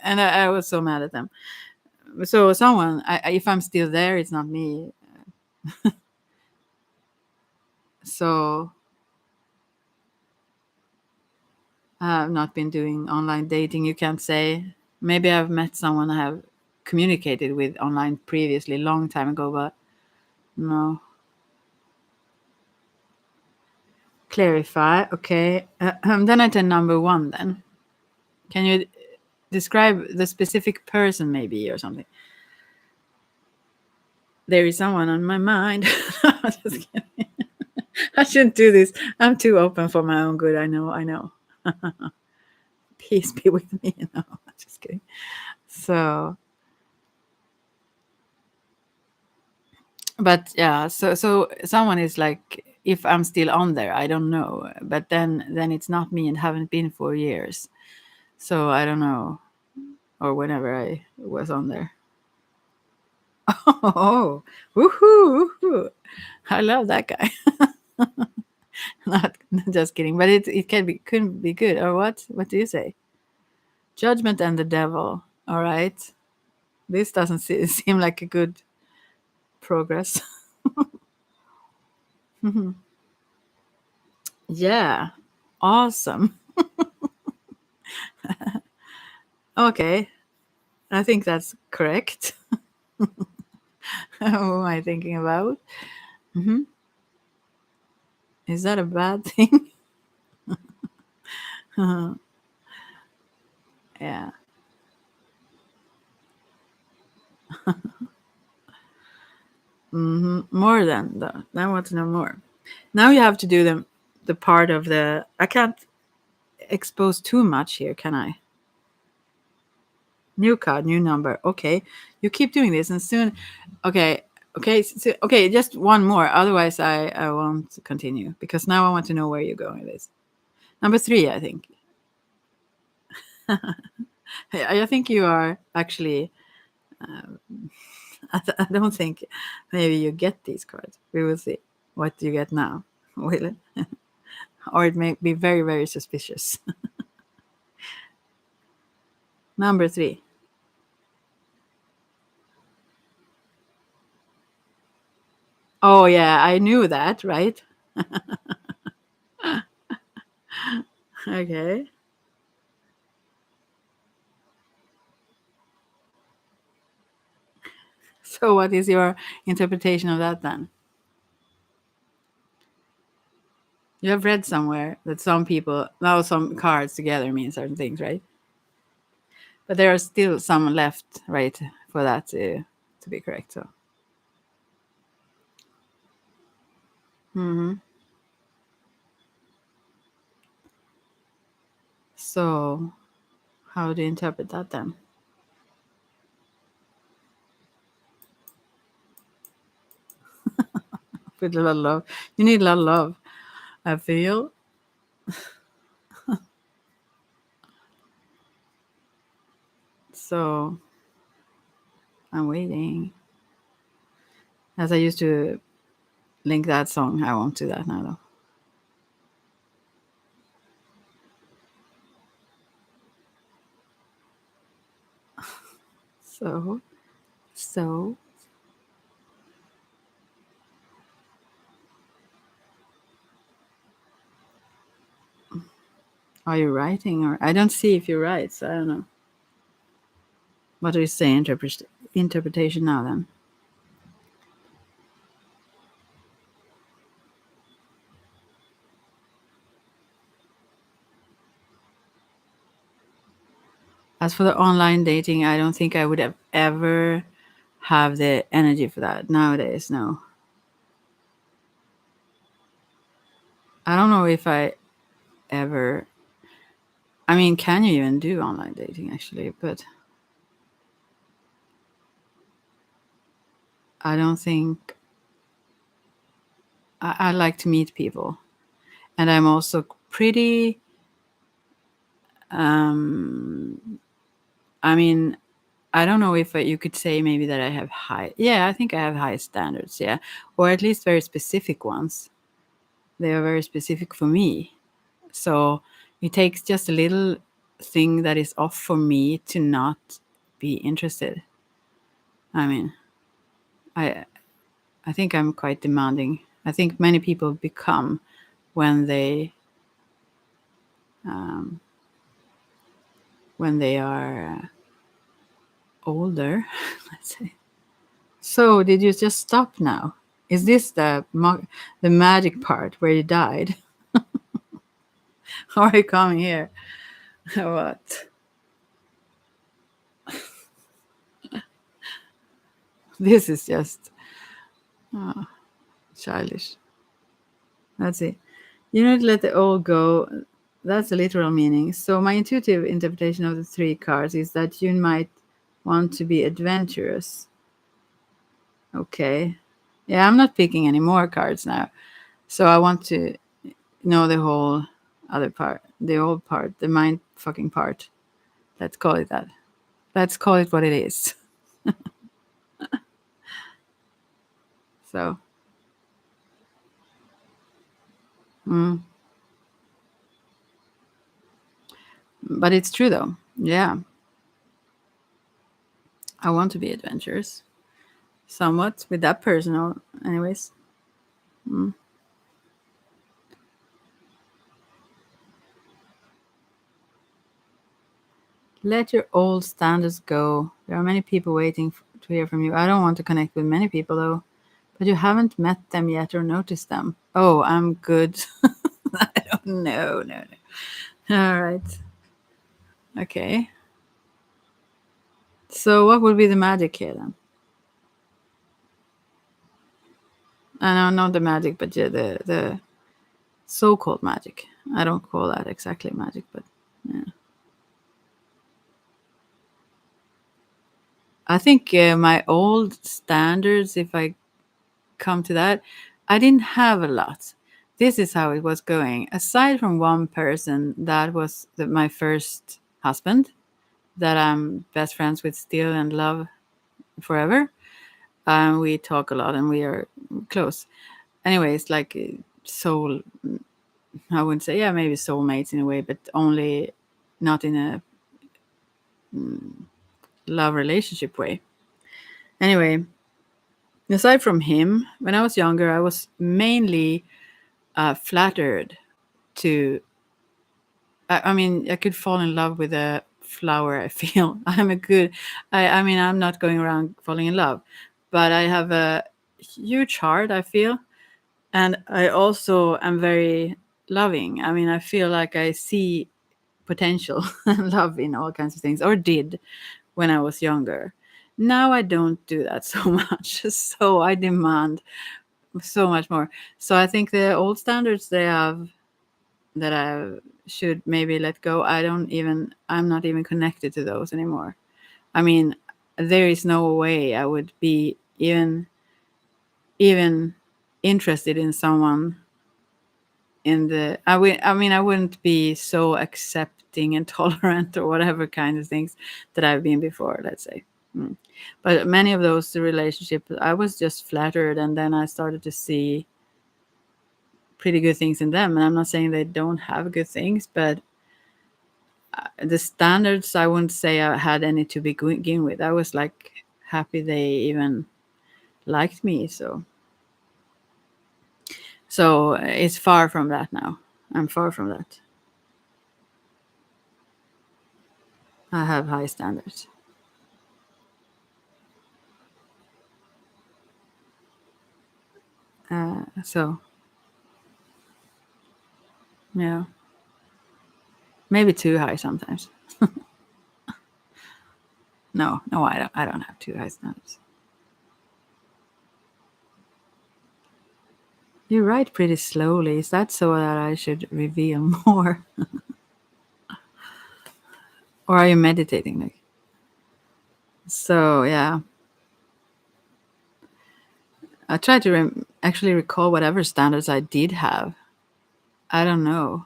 And I was so mad at them. So someone, if I'm still there, it's not me. So I've not been doing online dating, you can't say. Maybe I've met someone I have communicated with online previously, long time ago, but no. Clarify, okay. Then I turn number one then. Can you describe the specific person maybe or something? There is someone on my mind. Just kidding. I shouldn't do this. I'm too open for my own good. I know. Peace be with me. No, just kidding. So, but yeah, so someone is like, if I'm still on there, I don't know. But then it's not me and haven't been for years. So I don't know. Or whenever I was on there. Oh, woohoo, woohoo. I love that guy. Not just kidding, but it couldn't be good. Or what? What do you say? Judgment and the devil. All right. This doesn't seem like a good progress. Yeah. Awesome. Okay. I think that's correct. Who am I thinking about? Hmm. Is that a bad thing? Yeah. More than though. I want to know more. Now you have to do the part of the. I can't expose too much here, can I? New card, new number. Okay, you keep doing this, and soon. Okay, okay. Just one more. Otherwise, I won't continue because now I want to know where you're going with this. Number three, I think. I think you are actually. I don't think maybe you get these cards. We will see what you get now. Will it? Or it may be very, very suspicious. Number three. Oh, yeah, I knew that, right? Okay. So what is your interpretation of that then? You have read somewhere that some people, now some cards together mean certain things, right? But there are still some left, right, for that to be correct. So, so how do you interpret that then? With a lot of love, you need a lot of love. I feel. So I'm waiting. As I used to link that song, I won't do that now though. So, are you writing or I don't see if you write, so I don't know. What do you say interpretation now then? As for the online dating, I don't think I would have ever have the energy for that nowadays. No, I don't know if I ever. I mean, can you even do online dating actually? But I don't think I like to meet people, and I'm also pretty. I mean, I don't know if you could say maybe that I have high. Yeah, I think I have high standards. Yeah, or at least very specific ones. They are very specific for me. So it takes just a little thing that is off for me to not be interested. I mean, I I think I'm quite demanding. I think many people become when um, they are older. Let's say. So did you just stop now? Is this the magic part where you died? How are you coming here? What? This is just childish. Let's see. You need to let the old go. That's the literal meaning. So my intuitive interpretation of the three cards is that you might want to be adventurous. Okay. Yeah, I'm not picking any more cards now. So I want to know the whole other part, the old part, the mind fucking part. Let's call it that. Let's call it what it is. So, but it's true though. Yeah, I want to be adventurous. Somewhat with that personal, anyways. Let your old standards go. There are many people waiting to hear from you. I don't want to connect with many people though, but you haven't met them yet or noticed them. Oh, I'm good. I don't know. No, no. All right. Okay. So, what would be the magic here then? I know not the magic, but yeah, the so-called magic. I don't call that exactly magic, but yeah. I think my old standards, if I come to that, I didn't have a lot. This is how it was going. Aside from one person, that was my first husband, that I'm best friends with still and love forever. We talk a lot and we are close. Anyways, like soul, I wouldn't say, yeah, maybe soulmates in a way, but only not in a love relationship way. Anyway, aside from him, when I was younger, I was mainly flattered to. I mean, I could fall in love with a flower. I feel I'm a good. I mean, I'm not going around falling in love, but I have a huge heart, I feel. And I also am very loving. I mean, I feel like I see potential and love in all kinds of things, or did when I was younger. Now I don't do that so much. So I demand so much more. So I think the old standards they have that I should maybe let go, I'm not even connected to those anymore. I mean, there is no way I would be even interested in someone in the I mean I wouldn't be so accepting and tolerant or whatever kind of things that I've been before, let's say. But many of those relationships I was just flattered, and then I started to see pretty good things in them. And I'm not saying they don't have good things, but the standards, I wouldn't say I had any to begin with. I was like happy they even liked me. So it's far from that now. I'm far from that. I have high standards. So yeah, maybe too high sometimes. No, I don't. I don't have too high standards. You write pretty slowly. Is that so that I should reveal more, or are you meditating? Like, so yeah, I try to actually recall whatever standards I did have. I don't know.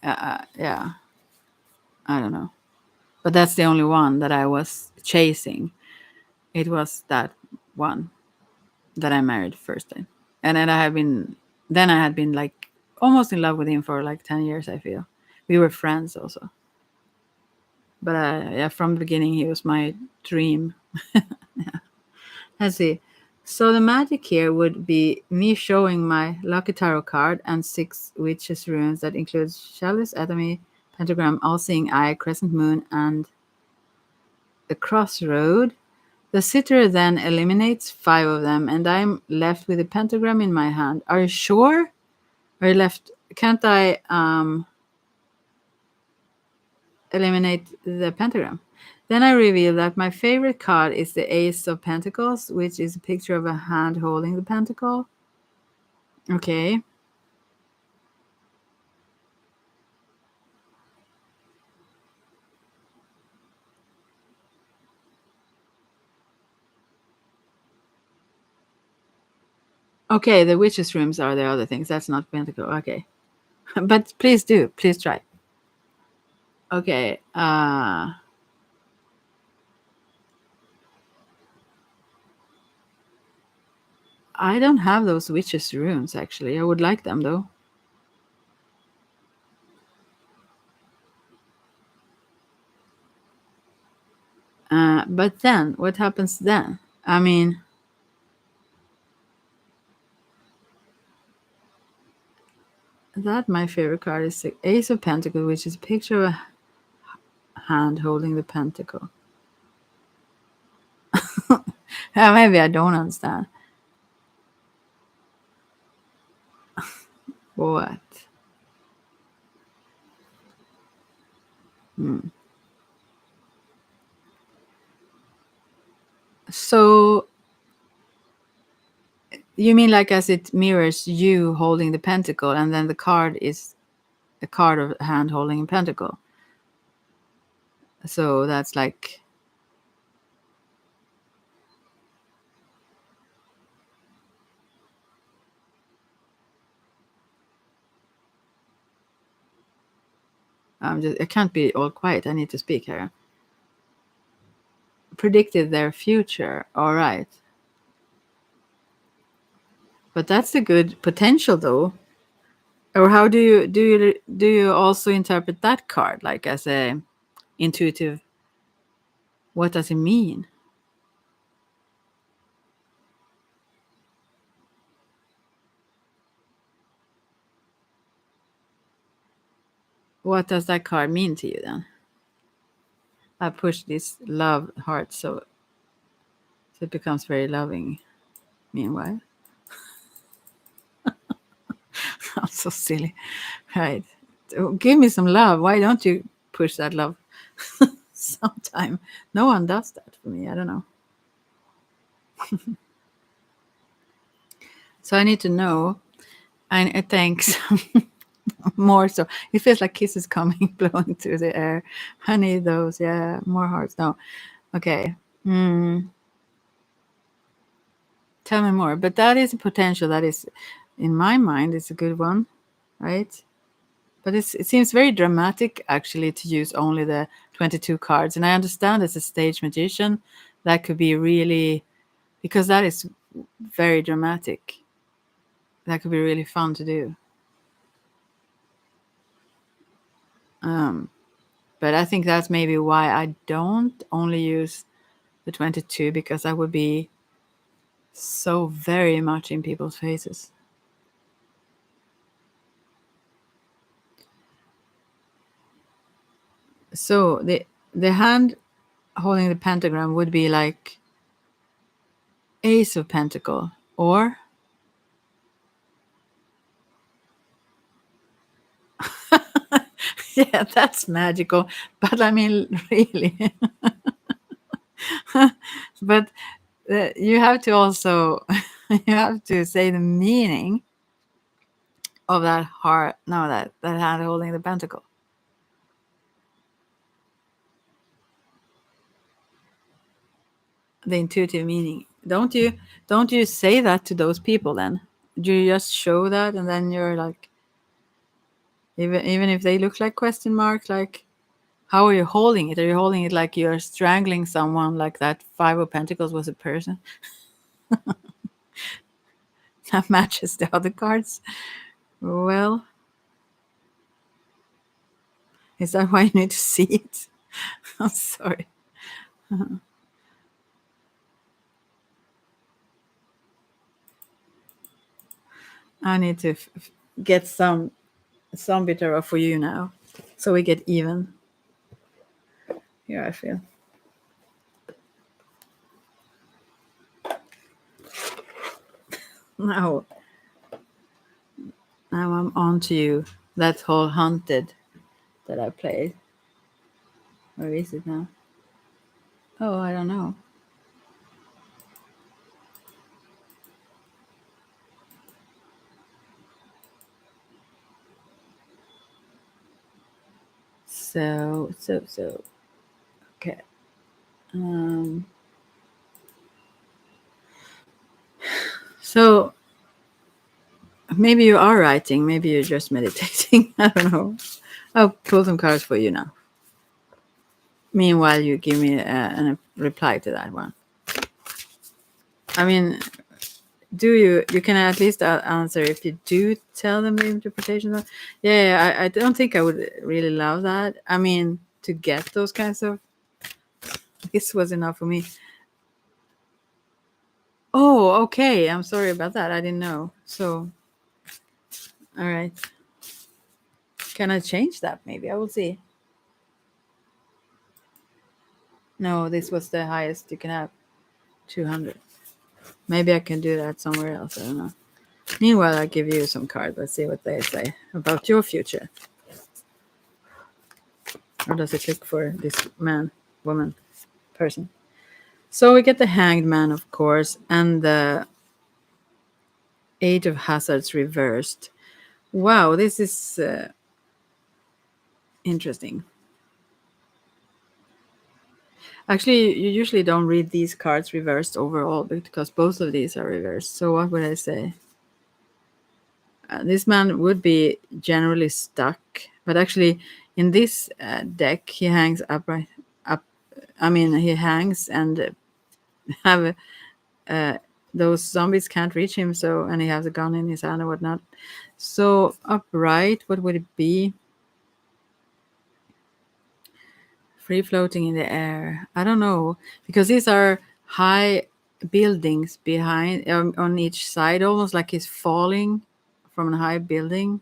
Yeah, I don't know. But that's the only one that I was chasing. It was that one that I married first time, and then I had been like almost in love with him for like 10 years. I feel we were friends also, but yeah, from the beginning he was my dream. Let's see. So the magic here would be me showing my lucky tarot card and 6 witches runes that includes chalice, atomy, pentagram, all-seeing eye, crescent moon, and the crossroad. The sitter then eliminates 5 of them, and I'm left with a pentagram in my hand. Are you sure? Are you left? Can't I eliminate the pentagram? Then I reveal that my favorite card is the Ace of Pentacles, which is a picture of a hand holding the pentacle. Okay. Okay, the witches' rooms are the other things. That's not pentacle. Okay. But please do. Please try. Okay. I don't have those witches' runes actually. I would like them though. But then, what happens then? I mean, that my favorite card is the Ace of Pentacles, which is a picture of a hand holding the pentacle. Maybe I don't understand. What? Hmm. So you mean like as it mirrors you holding the pentacle, and then the card is a card of a hand holding a pentacle. So that's like, I can't be all quiet. I need to speak here. Predicted their future. All right. But that's a good potential though. Or how do you also interpret that card like as a intuitive, what does it mean? What does that card mean to you then? I push this love heart So it becomes very loving. Meanwhile, I'm so silly. Right. Oh, give me some love. Why don't you push that love sometime? No one does that for me. I don't know. So I need to know. And thanks. More so. It feels like kisses coming, blowing through the air. I need those. Yeah. More hearts. No. Okay. Tell me more. But that is a potential that is, in my mind, is a good one. Right? But it seems very dramatic, actually, to use only the 22 cards. And I understand as a stage magician, that could be really, because that is very dramatic. That could be really fun to do. But I think that's maybe why I don't only use the 22, because I would be so very much in people's faces. So the hand holding the pentagram would be like Ace of Pentacle, or yeah, that's magical. But I mean, really. But you have to also you have to say the meaning of that heart. No, that hand holding the pentacle. The intuitive meaning. Don't you say that to those people then? Do you just show that and then you're like, even if they look like question marks, like, how are you holding it? Are you holding it like you're strangling someone, like that Five of Pentacles was a person? That matches the other cards. Well, is that why you need to see it? I'm sorry. I need to get some bitter for you now, so we get even. Here I feel. Now, now I'm on to you. That whole haunted that I played. Where is it now? Oh, I don't know. So. Okay. Um. So maybe you are writing. Maybe you're just meditating. I don't know. I'll pull some cards for you now. Meanwhile, you give me a reply to that one. I mean, do you can at least answer if you do tell them the interpretation of, yeah, I don't think I would really love that. I mean, to get those kinds of, this was enough for me. Oh, okay, I'm sorry about that, I didn't know. So, all right, can I change that? Maybe I will see. No, this was the highest you can have, 200. Maybe I can do that somewhere else, I don't know. Meanwhile, I give you some cards. Let's see what they say about your future. Or does it look for this man, woman, person? So we get the Hanged Man, of course, and the Eight of Hazards reversed. Wow, this is interesting. Actually, you usually don't read these cards reversed overall because both of these are reversed. So what would I say? This man would be generally stuck, but actually, in this deck, he hangs upright. Up, I mean, he hangs and have those zombies can't reach him. So, and he has a gun in his hand or whatnot. So upright, what would it be? Free floating in the air. I don't know, because these are high buildings behind on each side, almost like he's falling from a high building.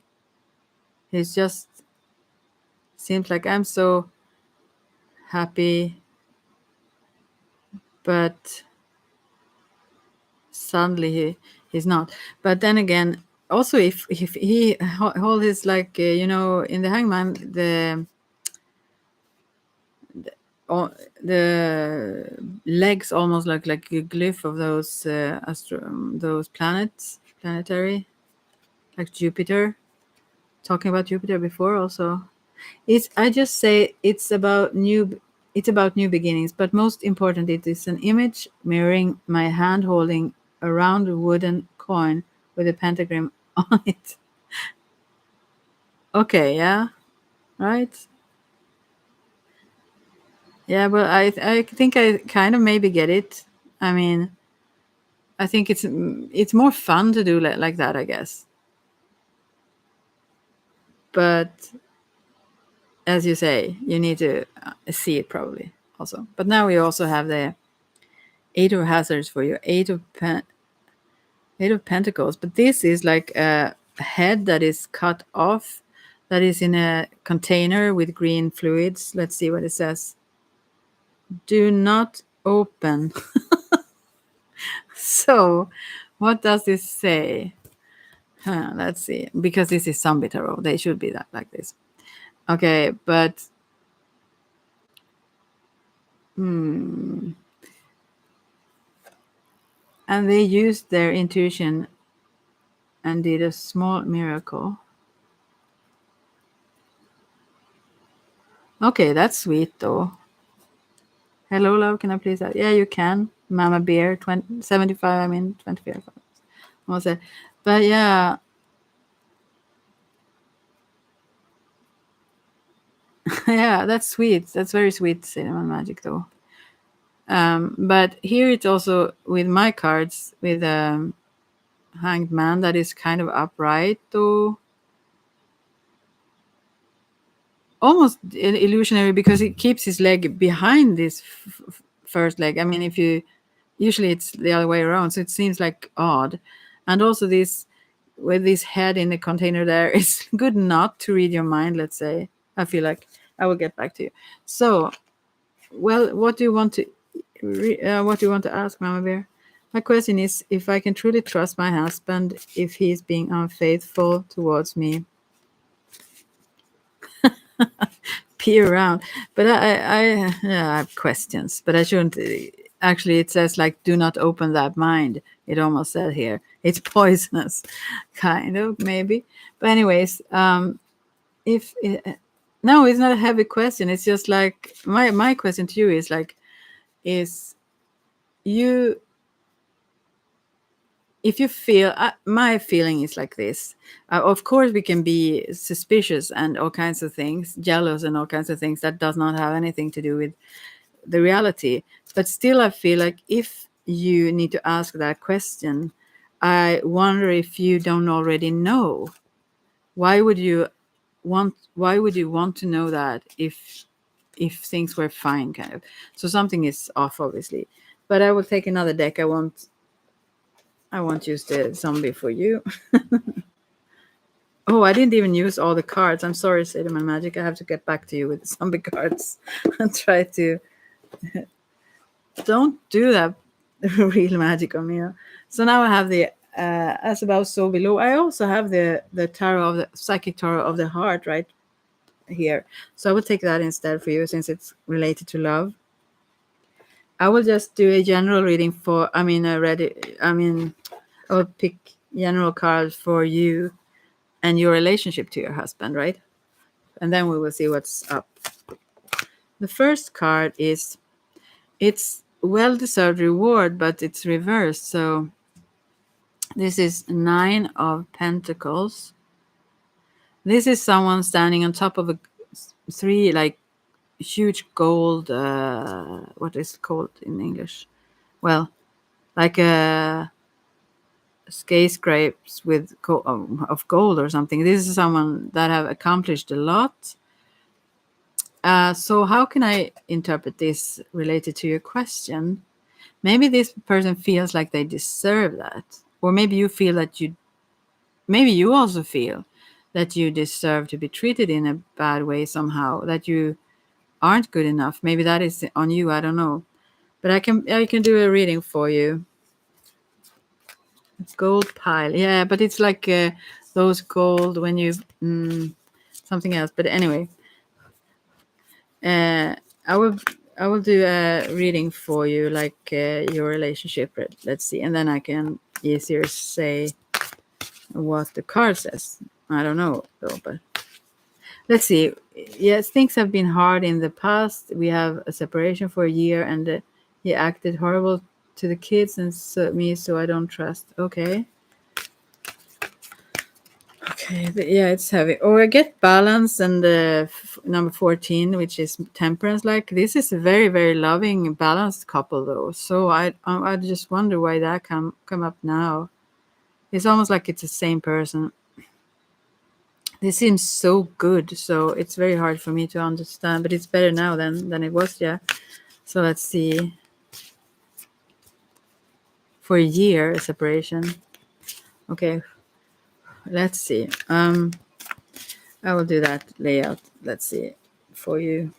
He's just seems like I'm so happy, but suddenly he's not. But then again, also if he hold his like in the hangman the legs almost like a glyph of those those planetary, like Jupiter. Talking about Jupiter before also. I just say it's about new beginnings, but most important, it is an image mirroring my hand holding a round wooden coin with a pentagram on it. Okay, yeah, right. Yeah, well, I think I kind of maybe get it. I mean, I think it's more fun to do like that, I guess. But as you say, you need to see it probably also. But now we also have the Eight of Hazards for you, Eight of Pentacles. But this is like a head that is cut off, that is in a container with green fluids. Let's see what it says. Do not open. So, what does this say? Let's see. Because this is Zombie Tarot, they should be that like this. Okay, but and they used their intuition and did a small miracle. Okay, that's sweet though. Hello, love. Can I please? Yeah, you can. Mama Bear, 75. I mean, 25. Almost said. But yeah, yeah, that's sweet. That's very sweet, Cinnamon Magic, though. But here it's also with my cards with Hanged Man that is kind of upright, though. Almost illusionary because it keeps his leg behind this first leg. I mean, if you usually it's the other way around, so it seems like odd. And also this with this head in the container there is good not to read your mind. Let's say I feel like I will get back to you. So, well, what do you want to ask, Mama Bear? My question is if I can truly trust my husband if he's being unfaithful towards me. Peer around, but yeah, I have questions, but I shouldn't. Actually, it says like, "Do not open that mind." It almost said here it's poisonous, kind of maybe. But anyways, if no, it's not a heavy question. It's just like my question to you is like, is you if you feel my feeling is like this, of course we can be suspicious and all kinds of things, jealous and all kinds of things that does not have anything to do with the reality, but still I feel like if you need to ask that question, I wonder if you don't already know. Why would you want to know that if things were fine, kind of? So something is off, obviously. But I will take another deck. I won't use the zombie for you. Oh, I didn't even use all the cards. I'm sorry, Cinnamon Magic. I have to get back to you with the zombie cards and try to. Don't do that real magic on me. So now I have the as above, so below. I also have the tarot of the psychic tarot of the heart right here. So I will take that instead for you since it's related to love. I will just do a general reading for. I'll pick general cards for you and your relationship to your husband, right? And then we will see what's up. The first card is it's well-deserved reward, but it's reversed. So this is 9 of Pentacles. This is someone standing on top of a 3 like huge gold. What is it called in English? Well, like a skyscrapers with of gold or something. This is someone that have accomplished a lot. So how can I interpret this related to your question? Maybe this person feels like they deserve that, or maybe you feel that maybe you also feel that you deserve to be treated in a bad way somehow, that you aren't good enough. Maybe that is on you. I don't know, but I can do a reading for you. Gold pile. Yeah, but it's like those gold when you something else. But anyway, uh, I will I will do a reading for you, like your relationship. Let's see, and then I can easier say what the card says. I don't know though, but let's see. Yes, things have been hard in the past. We have a separation for a year, and he acted horrible to the kids and me, so I don't trust. Okay. Okay, yeah, it's heavy. Or I get balance and number 14, which is temperance. Like this is a very, very loving, balanced couple, though. So I just wonder why that come up now. It's almost like it's the same person. This seems so good, so it's very hard for me to understand. But it's better now than it was. Yeah. So let's see. For a year, a separation. Okay, let's see. I will do that layout. Let's see for you.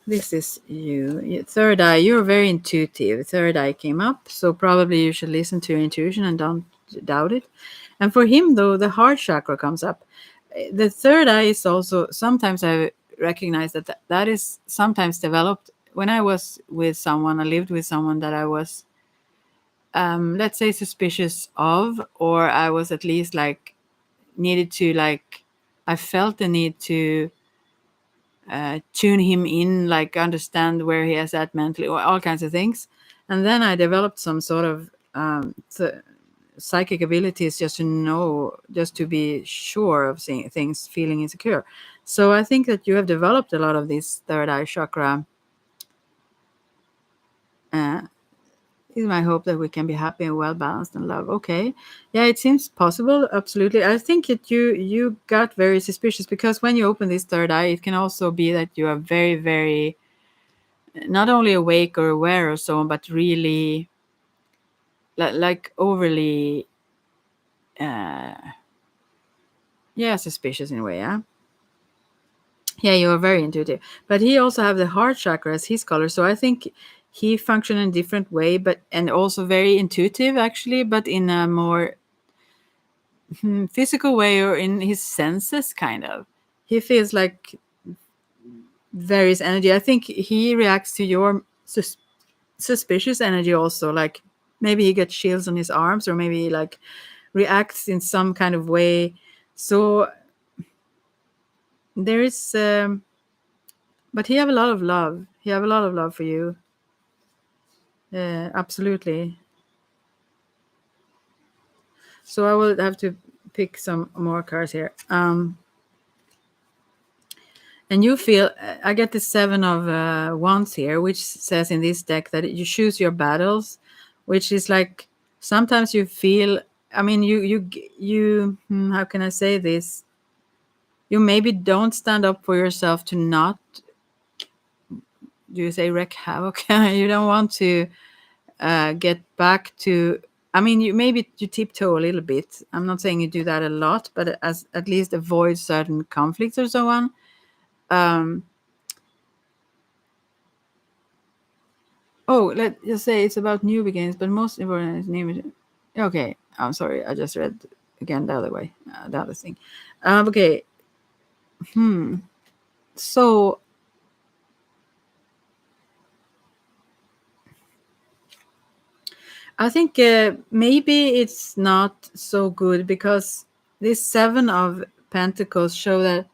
This is you. Third eye, you're very intuitive. Third eye came up, so probably you should listen to your intuition and don't doubt it. And for him, though, the heart chakra comes up. The third eye is also sometimes I recognize that is sometimes developed when I was with someone, I lived with someone that I was, let's say, suspicious of, or I was at least like needed to like, I felt the need to tune him in, like understand where he is at mentally, or all kinds of things. And then I developed some sort of psychic abilities just to know, just to be sure of seeing things, feeling insecure. So I think that you have developed a lot of this third eye chakra. Uh, is my hope that we can be happy and well balanced and love. Okay, yeah, it seems possible. Absolutely, I think that you got very suspicious because when you open this third eye, it can also be that you are very, very not only awake or aware or so on, but really like overly, uh, yeah, suspicious in a way. Yeah, you are very intuitive. But he also have the heart chakra as his color, so I think he function in a different way, but and also very intuitive actually, but in a more physical way or in his senses kind of. He feels like various energy. I think he reacts to your suspicious energy also, like maybe he gets chills on his arms or maybe like reacts in some kind of way. So there is but he have a lot of love. He have a lot of love for you. Absolutely. So I will have to pick some more cards here. And you feel, I get the 7 of Wands here, which says in this deck that you choose your battles, which is like sometimes you feel, I mean, how can I say this? You maybe don't stand up for yourself to not, do you say wreak havoc? You don't want to get back to, I mean, you tiptoe a little bit. I'm not saying you do that a lot, but as at least avoid certain conflicts or so on. Um, Oh, let's just say it's about new beginnings, but most important is new. Okay, I'm sorry. I just read again the other way, the other thing. Okay. So I think maybe it's not so good because this 7 of Pentacles show that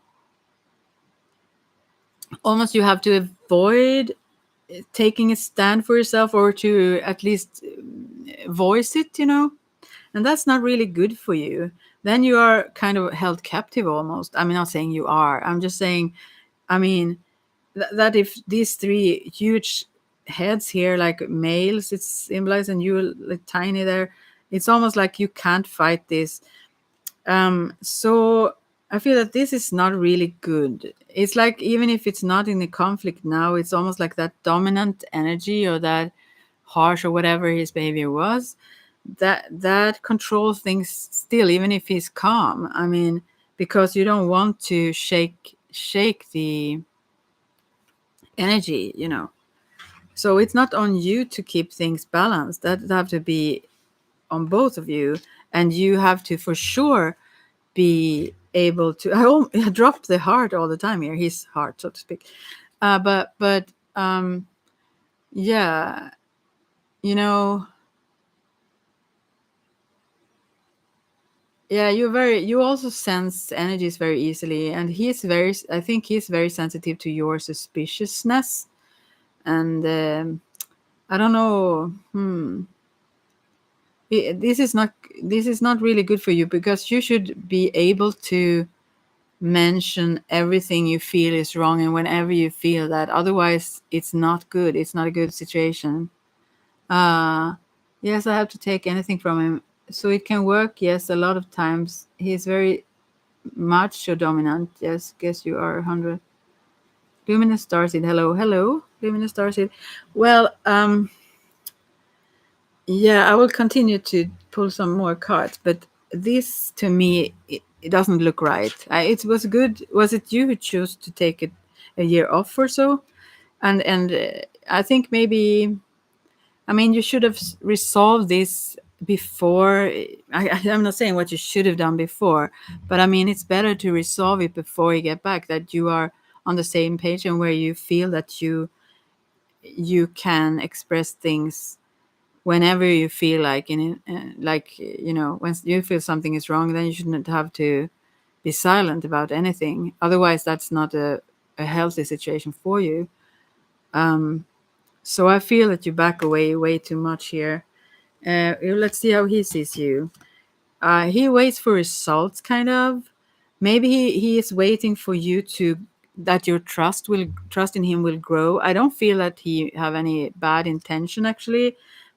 almost you have to avoid taking a stand for yourself or to at least voice it, and that's not really good for you. Then you are kind of held captive almost. I'm not saying you are. I'm just saying, I mean, that if these 3 huge heads here, like males, it's symbolized, and you like tiny there, it's almost like you can't fight this. So I feel that this is not really good. It's like even if it's not in a conflict now, it's almost like that dominant energy or that harsh or whatever his behavior was, that controls things still, even if he's calm. I mean, because you don't want to shake the energy. So it's not on you to keep things balanced. That have to be on both of you, and you have to for sure be able to. I dropped the heart all the time here, his heart, so to speak. But yeah, you know, yeah, you also sense energies very easily, and he's very. I think he's very sensitive to your suspiciousness, and I don't know. This is not really good for you, because you should be able to mention everything you feel is wrong, and whenever you feel that, otherwise it's not good, it's not a good situation. uh yes, I have to take anything from him so it can work. Yes, a lot of times he's very macho dominant. Yes, guess you are 100. Luminous starseed, hello luminous starseed. Well, yeah, I will continue to pull some more cards, but this to me, it doesn't look right. It was good. Was it you who chose to take it a year off or so? And I think maybe, I mean, you should have resolved this before. I'm not saying what you should have done before, but I mean, it's better to resolve it before you get back, that you are on the same page and where you feel that you can express things whenever you feel like like, when you feel something is wrong, then you shouldn't have to be silent about anything. Otherwise, that's not a healthy situation for you. So I feel that you back away way too much here. Let's see how he sees you. He waits for results, kind of. Maybe he is waiting for you to, that your trust in him will grow. I don't feel that he have any bad intention, actually,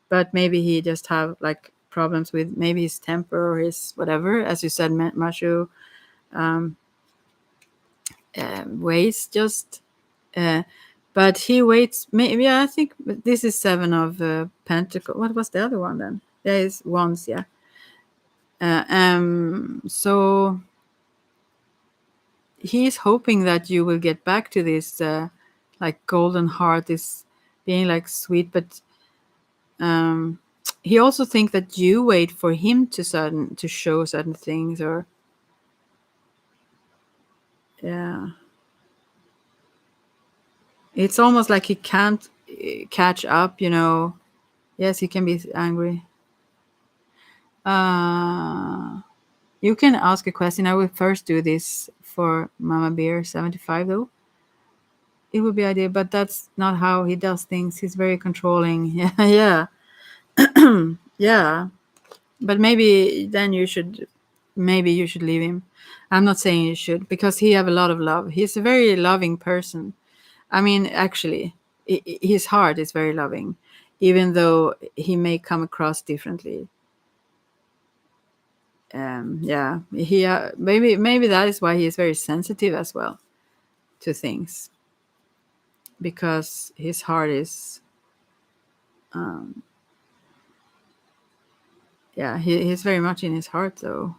but maybe he just have like problems with maybe his temper or his whatever, as you said, macho ways. Just uh, but he waits. Maybe, yeah, I think this is seven of pentacle. What was the other one then? There is wands, yeah. So he's hoping that you will get back to this like golden heart, this being like sweet, but um he also think that you wait for him to show certain things, or yeah, it's almost like he can't catch up. Yes, he can be angry. uh you can ask a question. I will first do this for Mama Bear 75 though. It would be ideal, but that's not how he does things. He's very controlling. Yeah, yeah, yeah. But maybe you should leave him. I'm not saying you should, because he have a lot of love. He's a very loving person. I mean, actually, his heart is very loving, even though he may come across differently. Yeah, maybe that is why he is very sensitive as well to things, because his heart is, yeah, he's very much in his heart though.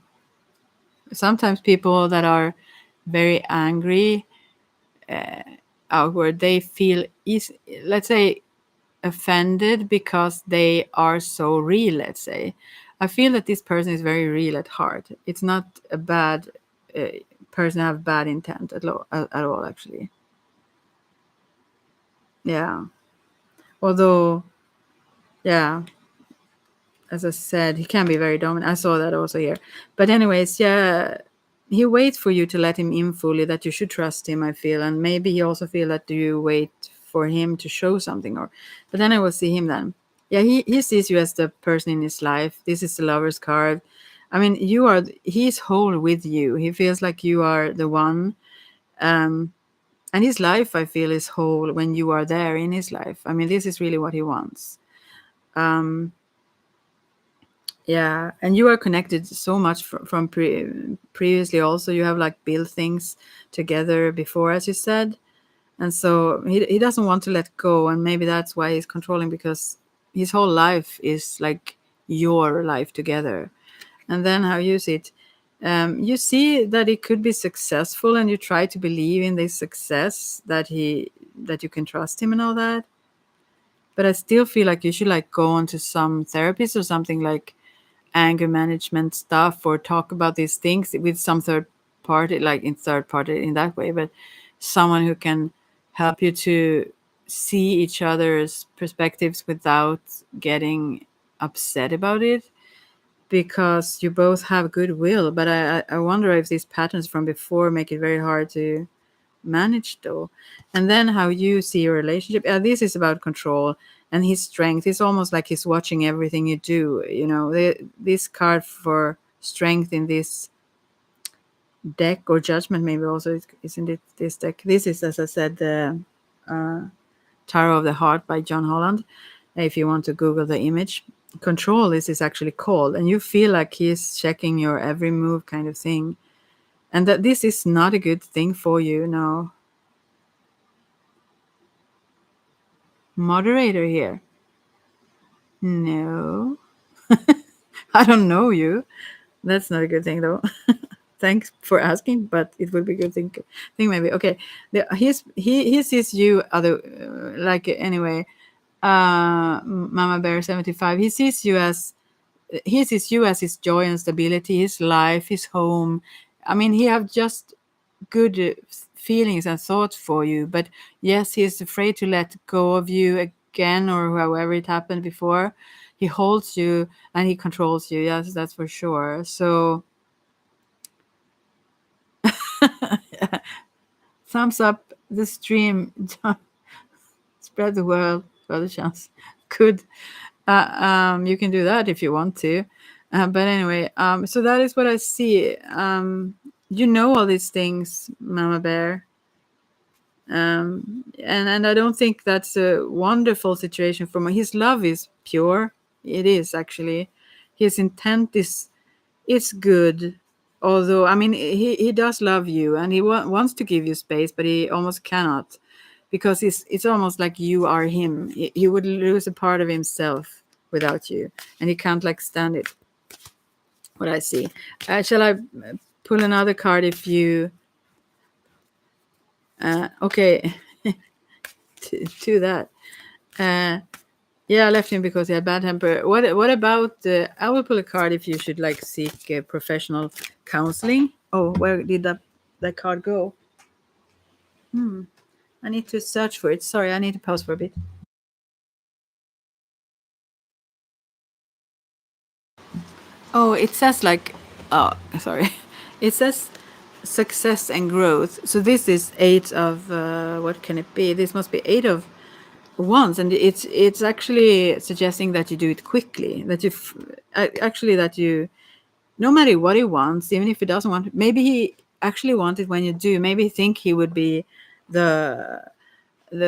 Sometimes people that are very angry outward, they feel let's say, offended because they are so real. Let's say, I feel that this person is very real at heart. It's not a bad uh, person have bad intent at all, actually. Yeah, although, yeah, as I said, he can be very dominant. I saw that also here. But anyways, yeah, he waits for you to let him in fully, that you should trust him, I feel. And maybe he also feel that you wait for him to show something, or but then I will see him then. Yeah, he sees you as the person in his life. This is the lover's card. I mean, he's whole with you. He feels like you are the one. Um and his life, I feel, is whole when you are there in his life. I mean, this is really what he wants. Yeah, and you are connected so much from previously. Also, you have like built things together before, as you said, and so he doesn't want to let go, and maybe that's why he's controlling, because his whole life is like your life together. And then how you see it, you see that it could be successful, and you try to believe in this success, that you can trust him and all that. but I still feel like you should like go on to some therapist or something, like anger management stuff, or talk about these things with some third party, like in third party in that way, but someone who can help you to see each other's perspectives without getting upset about it, because you both have goodwill. But I wonder if these patterns from before make it very hard to manage though. And then how you see your relationship, this is about control and his strength. It's almost like he's watching everything you do, you know. This card for strength in this deck, or judgment maybe also, isn't it this deck? This is, as I said, the Tarot of the Heart by John Holland. If you want to Google the image, control this is actually called, and you feel like he's checking your every move kind of thing, and that this is not a good thing for you. No. Moderator here. No. I don't know you. That's not a good thing though. Thanks for asking, but it would be a good thing maybe. Okay. He sees you other like anyway. Mama Bear 75. He sees you as his joy and stability, his life, his home. I mean, he have just good feelings and thoughts for you, but yes, he's afraid to let go of you again, or however it happened before. He holds you and he controls you. Yes, that's for sure. So thumbs up the stream. Spread the word, other chance. Good. You can do that if you want to. But anyway, so that is what I see. You know all these things, Mama Bear. And I don't think that's a wonderful situation for him. His love is pure. It is actually. His intent is good. Although, I mean, he does love you, and he wants to give you space, but he almost cannot, because it's almost like you are him. He would lose a part of himself without you, and he can't like stand it. What I see. Shall I pull another card if you? Okay, to that. Yeah, I left him because he had bad temper. What about? I will pull a card if you should like seek professional counseling. Oh, where did that card go? I need to search for it. Sorry, I need to pause for a bit. Oh, it says like, oh, sorry. It says success and growth. So this is 8 of, what can it be? This must be 8 of Wands, and it's actually suggesting that you do it quickly. That you actually that you, no matter what he wants, even if he doesn't want, maybe he actually wants it when you do. Maybe he think he would be the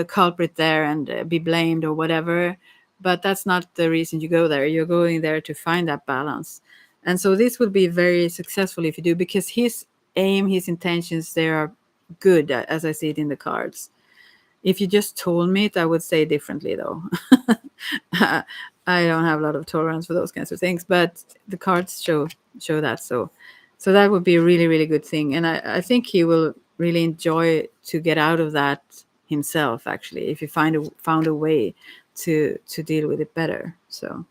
culprit there and be blamed or whatever, but that's not the reason you go there. You're going there to find that balance, and so this will be very successful if you do, because his aim, his intentions, they are good, as I see it in the cards. If you just told me it, I would say differently though. I don't have a lot of tolerance for those kinds of things, but the cards show that. So that would be a really, really good thing. And I think he will really enjoy to get out of that himself, actually, if you found a way to deal with it better. So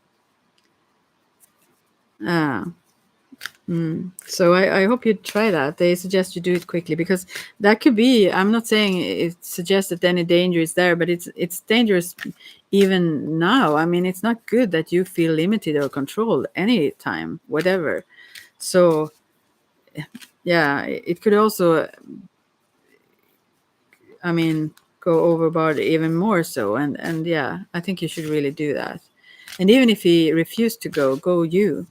so I hope you try that. They suggest you do it quickly, because that could be, I'm not saying it suggests that any danger is there, but it's dangerous even now. I mean, it's not good that you feel limited or controlled anytime, whatever. So yeah, it could also, I mean, go overboard even more so. And yeah, I think you should really do that. And even if he refused to go you.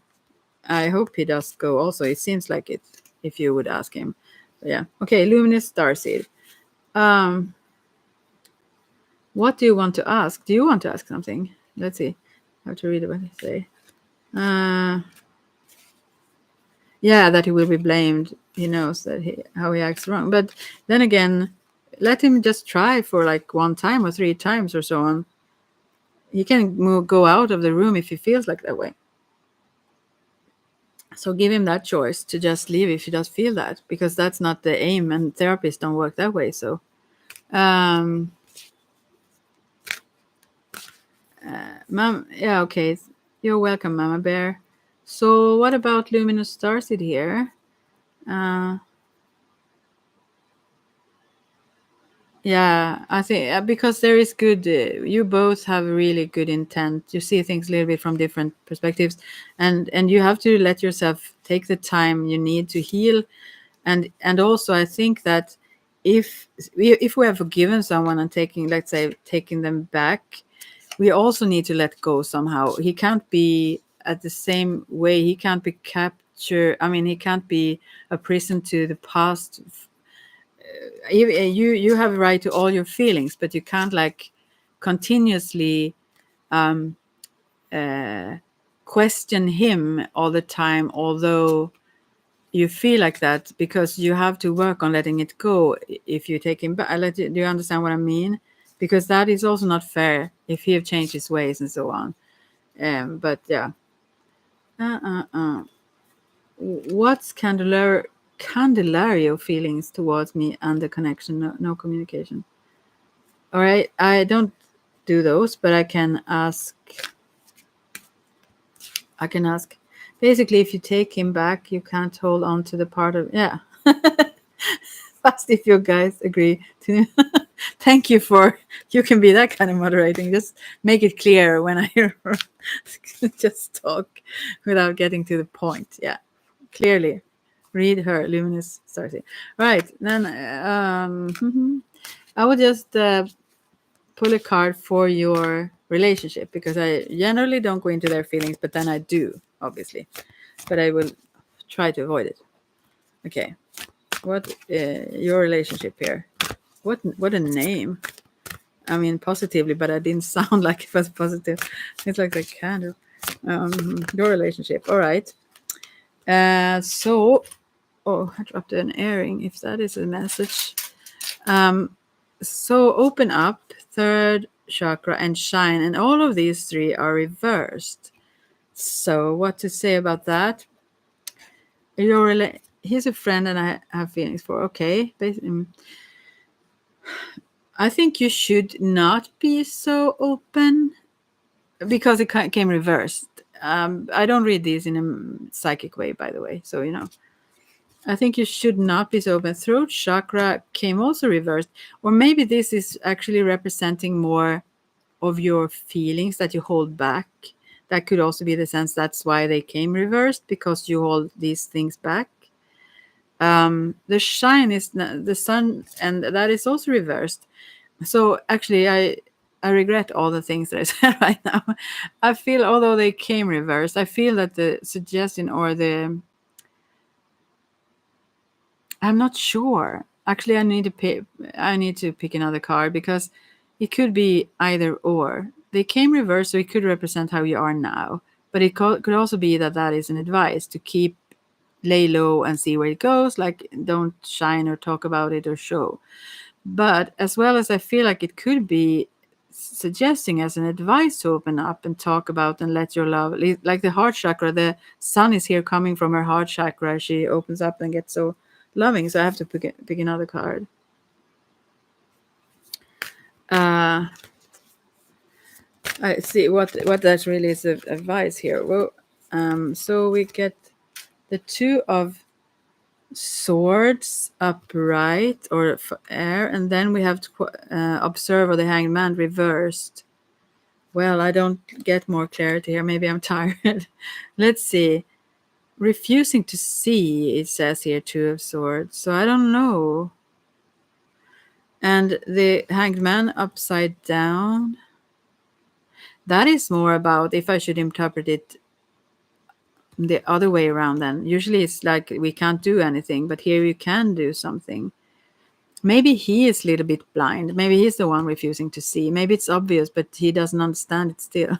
I hope he does go also. It seems like it, if you would ask him. But yeah. Okay, Luminous Starseed. What do you want to ask? Do you want to ask something? Let's see. I have to read what they say. Yeah, that he will be blamed. He knows that how he acts wrong. But then again, let him just try for like 1 time or 3 times or so on. He can go out of the room if he feels like that way. So give him that choice to just leave if he does feel that, because that's not the aim, and therapists don't work that way. So Mom, yeah, okay. You're welcome, Mama Bear. So, what about Luminous Starseed here? Uh, yeah, I think because there is good. You both have really good intent. You see things a little bit from different perspectives, and you have to let yourself take the time you need to heal. And also, I think that if we have forgiven someone and taking, let's say, taking them back, we also need to let go somehow. He can't be at the same way. He can't be captured. I mean, he can't be a prison to the past. You have a right to all your feelings, but you can't like continuously um, uh, question him all the time. Although you feel like that, because you have to work on letting it go. If you take him back, do you understand what I mean? Because that is also not fair if he have changed his ways and so on. But yeah. Uh. What's Candelario feelings towards me and the connection? No communication. All right, I don't do those, but I can ask. I can ask. Basically, if you take him back, you can't hold on to the part of yeah. Fast if you guys agree to. Thank you for you can be that kind of moderating. Just make it clear when I just talk without getting to the point. Yeah, clearly. Read her luminous starseed. Right then, I would just pull a card for your relationship, because I generally don't go into their feelings, but then I do, obviously. But I will try to avoid it. Okay, what your relationship here? What a name! I mean, positively, but I didn't sound like it was positive. It's like the candle. Your relationship. All right. So, oh, I dropped an earring. If that is a message. So open up, third chakra, and shine, and all of these three are reversed. So what to say about that? He's a friend, and I have feelings for. Okay, I think you should not be so open because it came reversed. I don't read these in a psychic way, by the way. So I think you should not be so open. Throat chakra came also reversed, or maybe this is actually representing more of your feelings that you hold back. That could also be the sense that's why they came reversed, because you hold these things back. The shine is the sun, and that is also reversed. So actually, I regret all the things that I said right now. I feel, although they came reversed, I feel that the suggestion or the I'm not sure. Actually, I need to pick another card, because it could be either or. They came reversed, so it could represent how you are now. But it could also be that that is an advice to keep lay low and see where it goes. Like, don't shine or talk about it or show. But as well as I feel like it could be suggesting as an advice to open up and talk about and let your love, like the heart chakra, the sun is here coming from her heart chakra. She opens up and gets so loving. So I have to pick another card. Uh, I see what that really is of advice here. Well, so we get the two of swords upright or air, and then we have to observe, or the hanged man reversed. Well, I don't get more clarity here. Maybe I'm tired. Let's see. Refusing to see, it says here, two of swords. So I don't know. And the hanged man upside down. That is more about, if I should interpret it the other way around, then usually it's like we can't do anything, but here you can do something. Maybe he is a little bit blind. Maybe he's the one refusing to see. Maybe it's obvious, but he doesn't understand it still.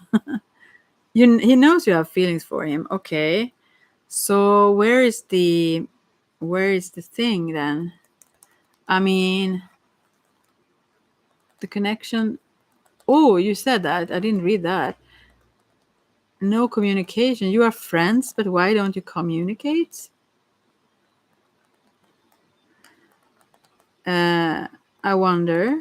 He knows you have feelings for him. Okay. So where is the thing then? I mean, the connection. Oh, you said that. I didn't read that. No communication. You are friends, but why don't you communicate? I wonder.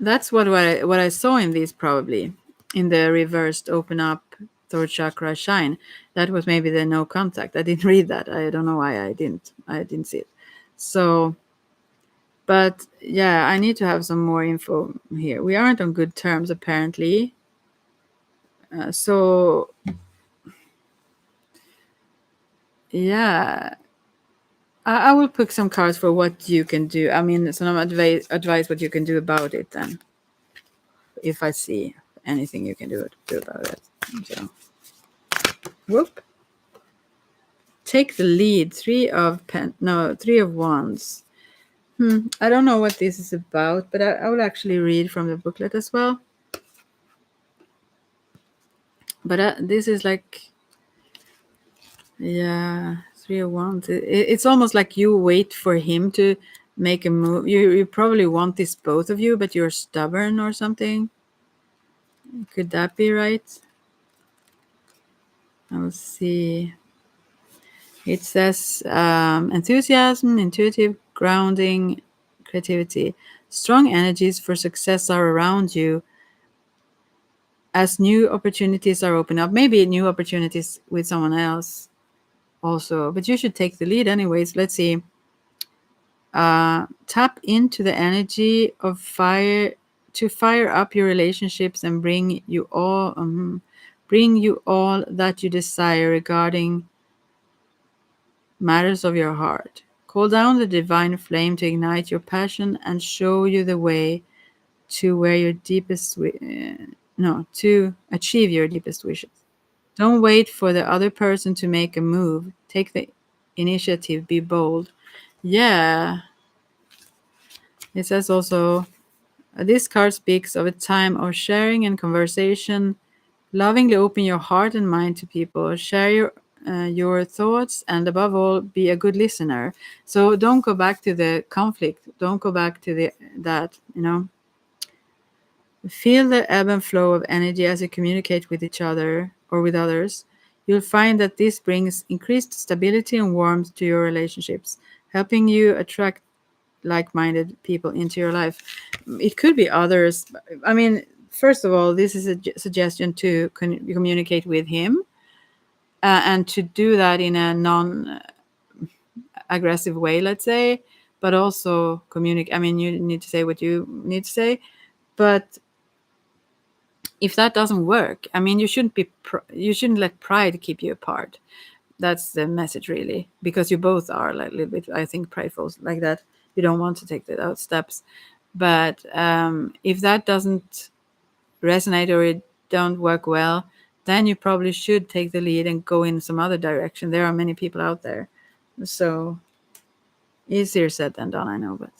That's what I saw in these, probably in the reversed open up, third chakra shine. That was maybe the no contact. I didn't read that. I don't know why I didn't see it. So, but yeah, I need to have some more info here. We aren't on good terms apparently. So yeah, I will pick some cards for what you can do. I mean, some advice what you can do about it then, if I see anything you can do about it. So, whoop. Take the lead. Three of wands. I don't know what this is about, but I will actually read from the booklet as well. But this is like, yeah, three of wands. It's almost like you wait for him to make a move. You probably want this, both of you, but you're stubborn or something. Could that be right? I'll see. It says enthusiasm, intuitive grounding, creativity. Strong energies for success are around you as new opportunities are open up. Maybe new opportunities with someone else also, but you should take the lead anyways. Let's see. Tap into the energy of fire to fire up your relationships and bring you all that you desire regarding matters of your heart. Call down the divine flame to ignite your passion and show you the way to where your deepest no, to achieve your deepest wishes. Don't wait for the other person to make a move. Take the initiative, be bold. Yeah. It says also, this card speaks of a time of sharing and conversation. Lovingly open your heart and mind to people. Share your thoughts, and above all, be a good listener. So don't go back to the conflict. Don't go back to that. Feel the ebb and flow of energy as you communicate with each other or with others. You'll find that this brings increased stability and warmth to your relationships, helping you attract like minded people into your life. It could be others. I mean, first of all, this is a suggestion to communicate with him, and to do that in a non aggressive way, let's say, but also communicate. I mean, you need to say what you need to say, but if that doesn't work, I mean, you shouldn't let pride keep you apart. That's the message, really, because you both are like a little bit, I think, prideful like that. You don't want to take the out steps, but if that doesn't resonate or it don't work well, then you probably should take the lead and go in some other direction. There are many people out there, so easier said than done, I know, but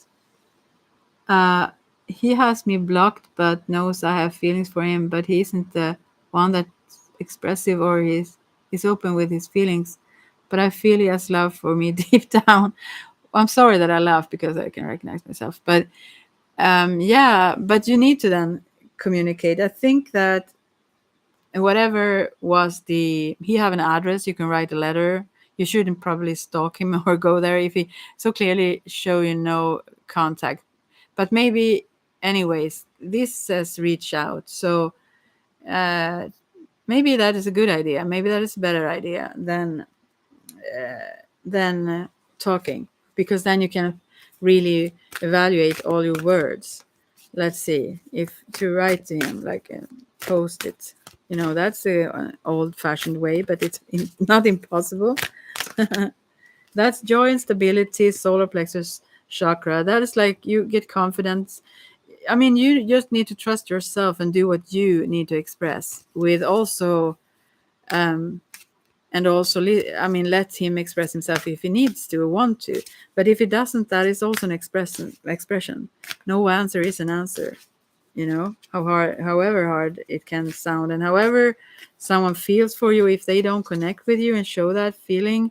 he has me blocked but knows I have feelings for him, but he isn't the one that's expressive or he's open with his feelings. But I feel he has love for me deep down. I'm sorry that I laugh because I can recognize myself. But yeah, but you need to then communicate. I think that whatever was he have an address, you can write a letter. You shouldn't probably stalk him or go there if he so clearly show you no contact. But maybe, anyways, this says reach out. So uh, maybe that is a good idea. Maybe that is a better idea than talking, because then you can really evaluate all your words. Let's see, if to write to him like post it, that's the old fashioned way, but it's not impossible. That's joy and stability, solar plexus chakra. That is like you get confidence. I mean, you just need to trust yourself and do what you need to express with also um and also I mean, let him express himself if he needs to or want to. But if he doesn't, that is also an expression. No answer is an answer. However hard it can sound, and however someone feels for you, if they don't connect with you and show that feeling,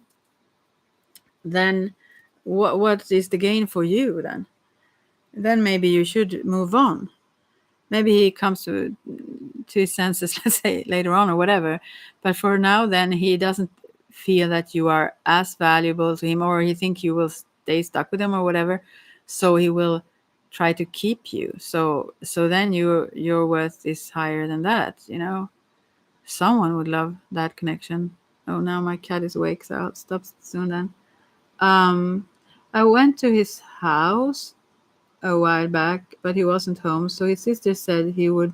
then what is the gain for you then maybe you should move on. Maybe he comes to his senses, let's say, later on or whatever. But for now, then he doesn't feel that you are as valuable to him, or he think you will stay stuck with him or whatever. So he will try to keep you. So then your worth is higher than that, you know. Someone would love that connection. Oh, now my cat is awake, so I'll stop soon then. Um, I went to his house a while back, but he wasn't home. So his sister said he would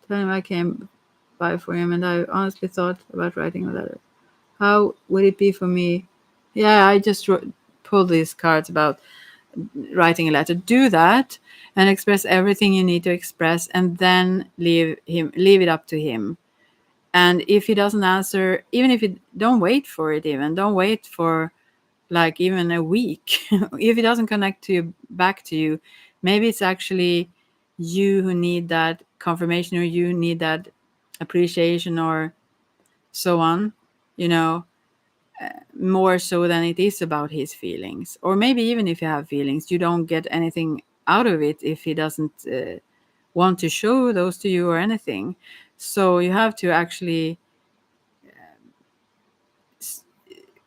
tell him I came by for him, and I honestly thought about writing a letter. How would it be for me? Yeah, I just pulled these cards about writing a letter. Do that and express everything you need to express, and then leave it up to him. And if he doesn't answer, even if you don't wait for it, even don't wait for like even a week. If it doesn't connect to you back to you, maybe it's actually you who need that confirmation, or you need that appreciation, or so on, you know, more so than it is about his feelings. Or maybe even if you have feelings, you don't get anything out of it if he doesn't want to show those to you or anything. So you have to actually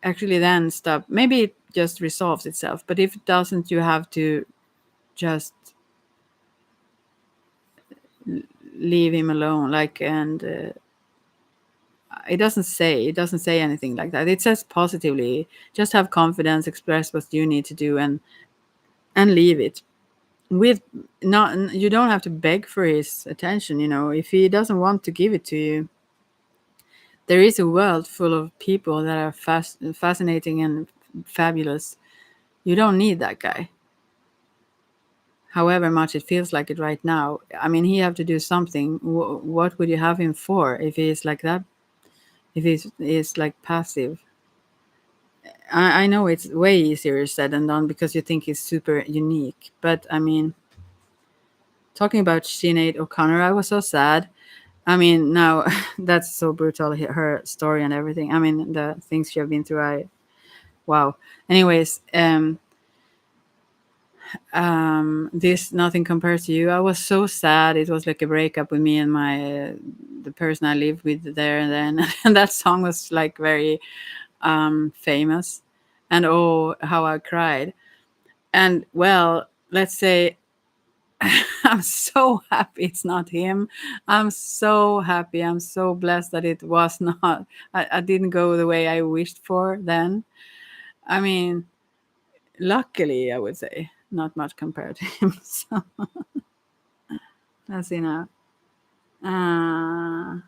then stop. Maybe it just resolves itself, but if it doesn't, you have to just leave him alone. Like, and it doesn't say anything like that. It says positively, just have confidence, express what you need to do, and leave it. With not, you don't have to beg for his attention, you know. If he doesn't want to give it to you, there is a world full of people that are fascinating and fabulous. You don't need that guy, however much it feels like it right now. I mean, he have to do something. What would you have him for if he's like that? If he's like passive? I know it's way easier said than done because you think he's super unique. But I mean, talking about Sinead O'Connor, I was so sad. I mean, now that's so brutal, her story and everything. I mean, the things she have been through. Wow. Anyways, this nothing compares to you. I was so sad. It was like a breakup with me and my the person I lived with there, and then and that song was like very famous, and oh, how I cried. And well, let's say I'm so happy it's not him. I'm so happy. I'm so blessed that it was not. I didn't go the way I wished for then. I mean, luckily, I would say not much compared to him. So let's see now. Uh,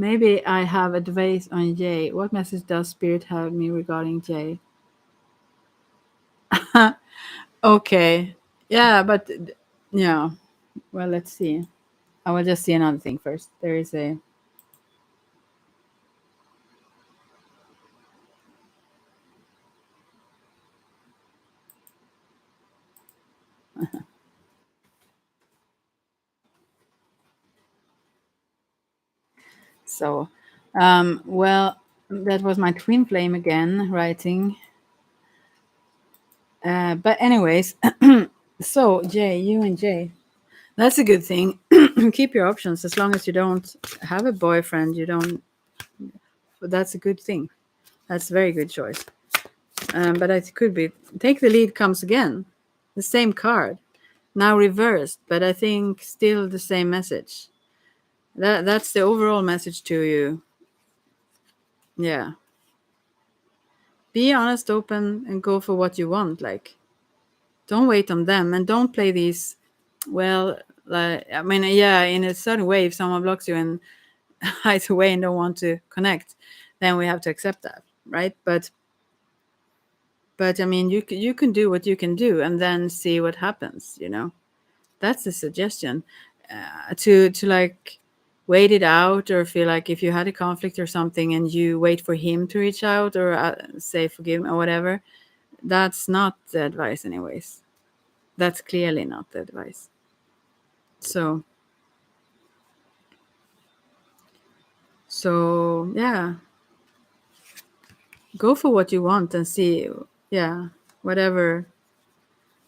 Maybe I have advice on Jay. What message does Spirit have me regarding Jay? Okay. Yeah, but yeah. Well, let's see. I will just see another thing first. There is a. So, well, that was my twin flame again writing. But anyways, so Jay, you and Jay, that's a good thing. Keep your options as long as you don't have a boyfriend. You don't. That's a good thing. That's a very good choice. But it could be take the lead comes again, the same card, now reversed, but I think still the same message. That's the overall message to you. Yeah. Be honest, open, and go for what you want. Like, don't wait on them, and don't play these. Well, like, I mean, yeah, in a certain way, if someone blocks you and hides away and don't want to connect, then we have to accept that, right? But I mean, you can do what you can do, and then see what happens. You know, that's the suggestion. To like wait it out, or feel like if you had a conflict or something, and you wait for him to reach out, or say forgive me or whatever. That's not the advice, anyways. That's clearly not the advice. So, yeah, go for what you want and see. Yeah, whatever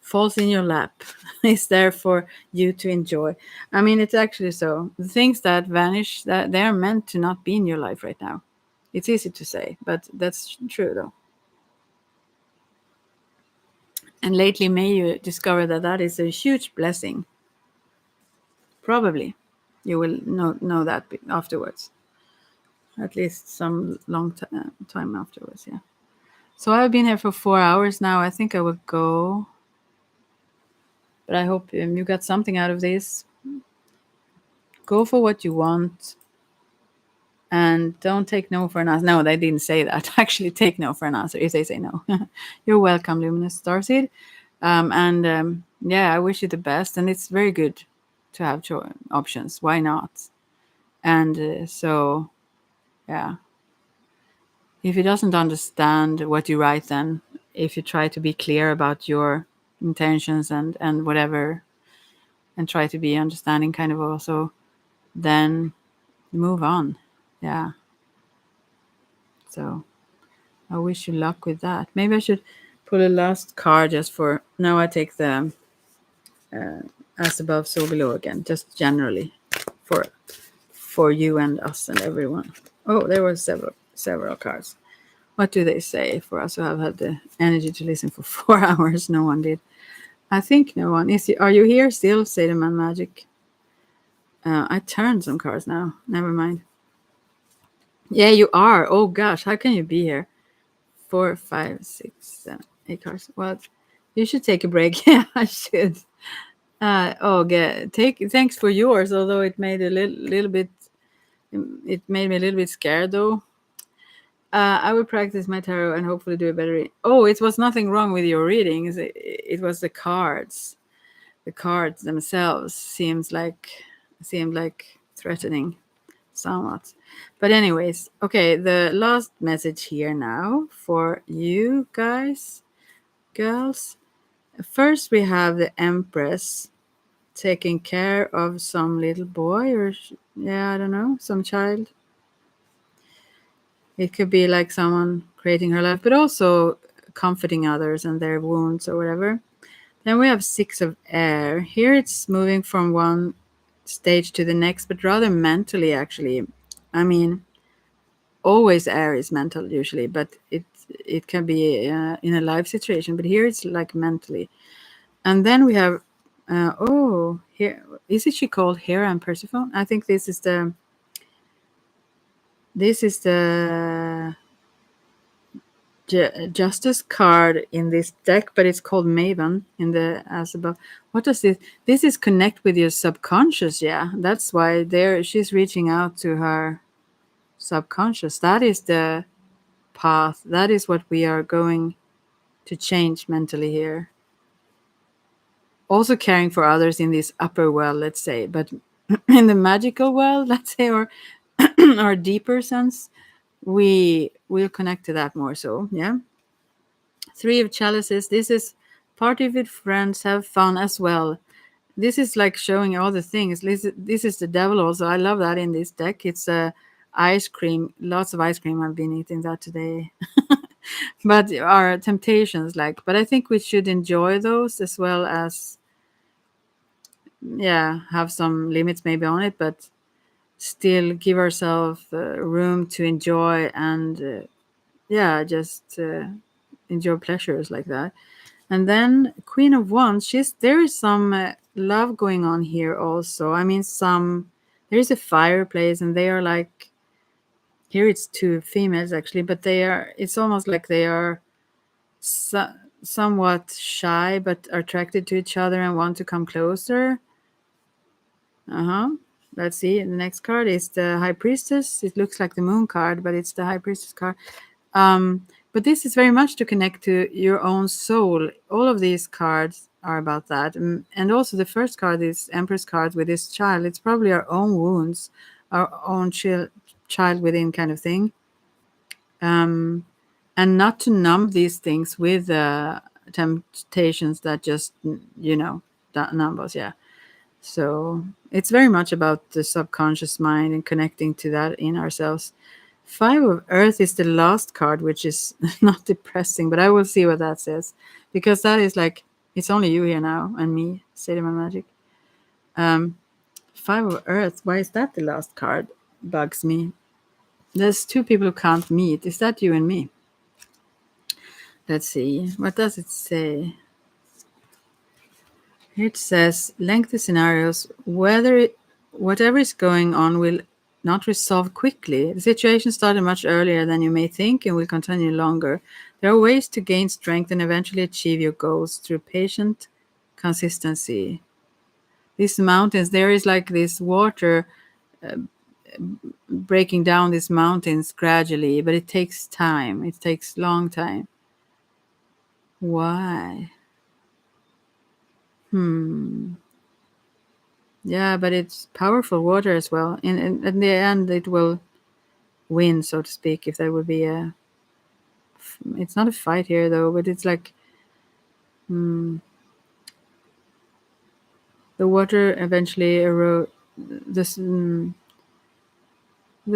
falls in your lap is there for you to enjoy. I mean, it's actually so. The things that vanish, that they're meant to not be in your life right now. It's easy to say, but that's true though. And lately, may you discover that that is a huge blessing. Probably, you will know that afterwards. At least some long time afterwards. Yeah. So I've been here for 4 hours now. I think I will go. But I hope you got something out of this. Go for what you want. And don't take no for an answer. No, they didn't say that. Actually, take no for an answer if they say no. You're welcome, Luminous Starseed. Yeah, I wish you the best. And it's very good to have options. Why not? And so, yeah. If he doesn't understand what you write, then if you try to be clear about your intentions and whatever, and try to be understanding kind of also, then move on. Yeah. So I wish you luck with that. Maybe I should pull a last card just for now. I take the as above, so below again, just generally for you and us and everyone. Oh, there were several cards. What do they say for us who have had the energy to listen for 4 hours? No one did. I think no one is. Are you here still, Sademan Magic? I turned some cards now. Never mind. Yeah, you are. Oh gosh, how can you be here? 4, 5, 6, 7, 8 cards. Well, you should take a break. Yeah, I should. Thanks for yours. Although it made a little bit, it made me a little bit scared though. I will practice my tarot and hopefully do a better. Oh, it was nothing wrong with your readings. It was the cards. The cards themselves seemed like threatening somewhat. But anyways, okay, the last message here now for you guys, girls. First, we have the Empress taking care of some little boy or I don't know, some child. It could be like someone creating her life, but also comforting others and their wounds or whatever. Then we have 6 of air. Here it's moving from one stage to the next, but rather mentally actually. I mean, always air is mental usually, but it can be in a life situation. But here it's like mentally. And then we have here is it she called Hera and Persephone? I think this is the Justice card in this deck, but it's called Maven in the as above. What does this? This is connect with your subconscious. Yeah, that's why she's reaching out to her subconscious. That is the path. That is what we are going to change mentally here. Also caring for others in this upper world, let's say, but in the magical world, let's say, or or deeper sense, we will connect to that more so. Yeah. 3 of chalices. This is party with friends, have fun as well. This is like showing all the things. This is the devil also. I love that in this deck. It's ice cream, lots of ice cream. I've been eating that today. But our temptations, but I think we should enjoy those as well as, have some limits maybe on it, but still give ourselves room to enjoy and, just enjoy pleasures like that. And then Queen of Wands, there is some love going on here also. I mean, there is a fireplace, and they are like, here it's 2 females actually, but it's almost like they are somewhat shy, but are attracted to each other and want to come closer. Let's see. The next card is the High Priestess. It looks like the Moon card, but it's the High Priestess card. But this is very much to connect to your own soul. All of these cards are about that. And also the first card is Empress card with this child. It's probably our own wounds, our own child within kind of thing. And not to numb these things with temptations that just, numb us. Yeah. So it's very much about the subconscious mind and connecting to that in ourselves. 5 of Earth is the last card, which is not depressing, but I will see what that says. Because that is like, it's only you here now and me, State of My Magic. 5 of Earth, why is that the last card? Bugs me. There's 2 people who can't meet. Is that you and me? Let's see. What does it say? It says lengthy scenarios, whatever is going on will not resolve quickly. The situation started much earlier than you may think and will continue longer. There are ways to gain strength and eventually achieve your goals through patient consistency. These mountains, there is like this water breaking down these mountains gradually, but it takes time. It takes long time. Why? Yeah, but it's powerful water as well. In the end, it will win, so to speak. If there would be it's not a fight here though, but it's like the water eventually erode this. The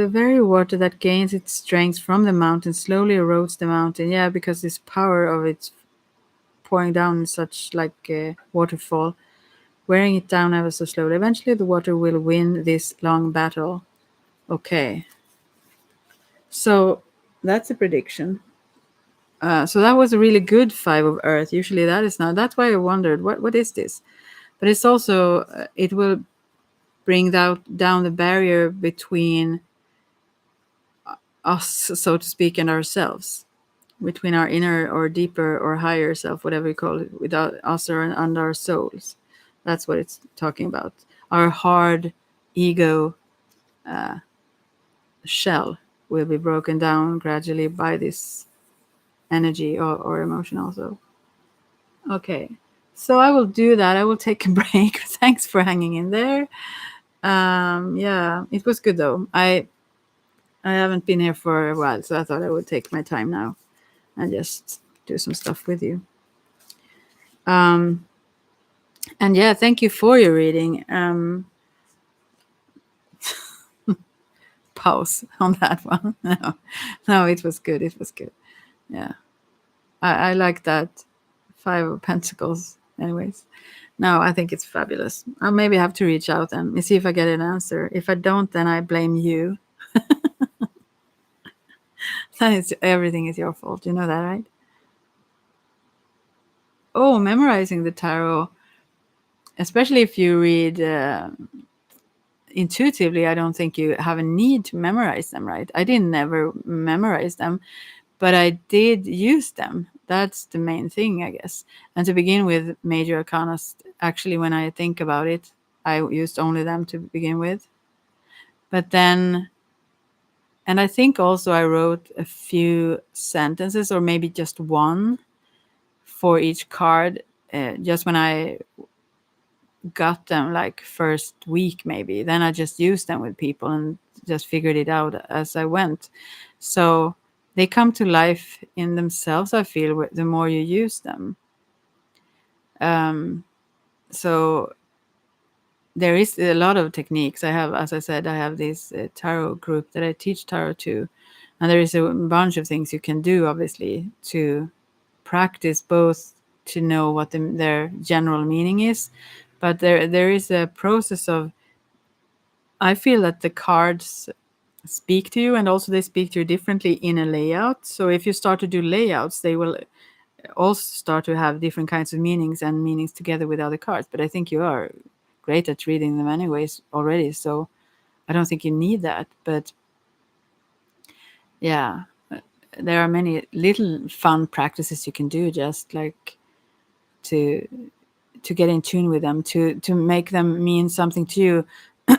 very water that gains its strength from the mountain slowly erodes the mountain. Yeah, because this power of its pouring down in such like a waterfall, wearing it down ever so slowly. Eventually, the water will win this long battle. Okay, so that's a prediction. So that was a really good five of Earth. Usually that is not. That's why I wondered what is this. But it's also it will bring down the barrier between us, so to speak, and ourselves, between our inner or deeper or higher self, whatever you call it, without us or and our souls. That's what it's talking about. Our hard ego shell will be broken down gradually by this energy or emotion also. Okay. So I will do that. I will take a break. Thanks for hanging in there. Yeah, it was good though. I haven't been here for a while, so I thought I would take my time now and just do some stuff with you. And yeah, thank you for your reading. Pause on that one. No, it was good. It was good. Yeah, I like that Five of Pentacles. Anyways, no, I think it's fabulous. I'll maybe have to reach out and see if I get an answer. If I don't, then I blame you. Then it's everything is your fault. You know that, right? Oh, memorizing the tarot, especially if you read intuitively, I don't think you have a need to memorize them, right? I didn't never memorize them, but I did use them. That's the main thing, I guess. And to begin with, major arcana, actually, when I think about it, I used only them to begin with. But then, and I think also I wrote a few sentences or maybe just one for each card just when I got them, like first week maybe. Then I just used them with people and just figured it out as I went. So they come to life in themselves, I feel, the more you use them. So there is a lot of techniques. I have, as I said, I have this tarot group that I teach tarot to, and there is a bunch of things you can do, obviously, to practice both to know what their general meaning is, but there is a process of. I feel that the cards speak to you, and also they speak to you differently in a layout. So if you start to do layouts, they will also start to have different kinds of meanings and meanings together with other cards. But I think you are great at reading them anyways already, so I don't think you need that. But yeah, there are many little fun practices you can do, just like to get in tune with them, to make them mean something to you.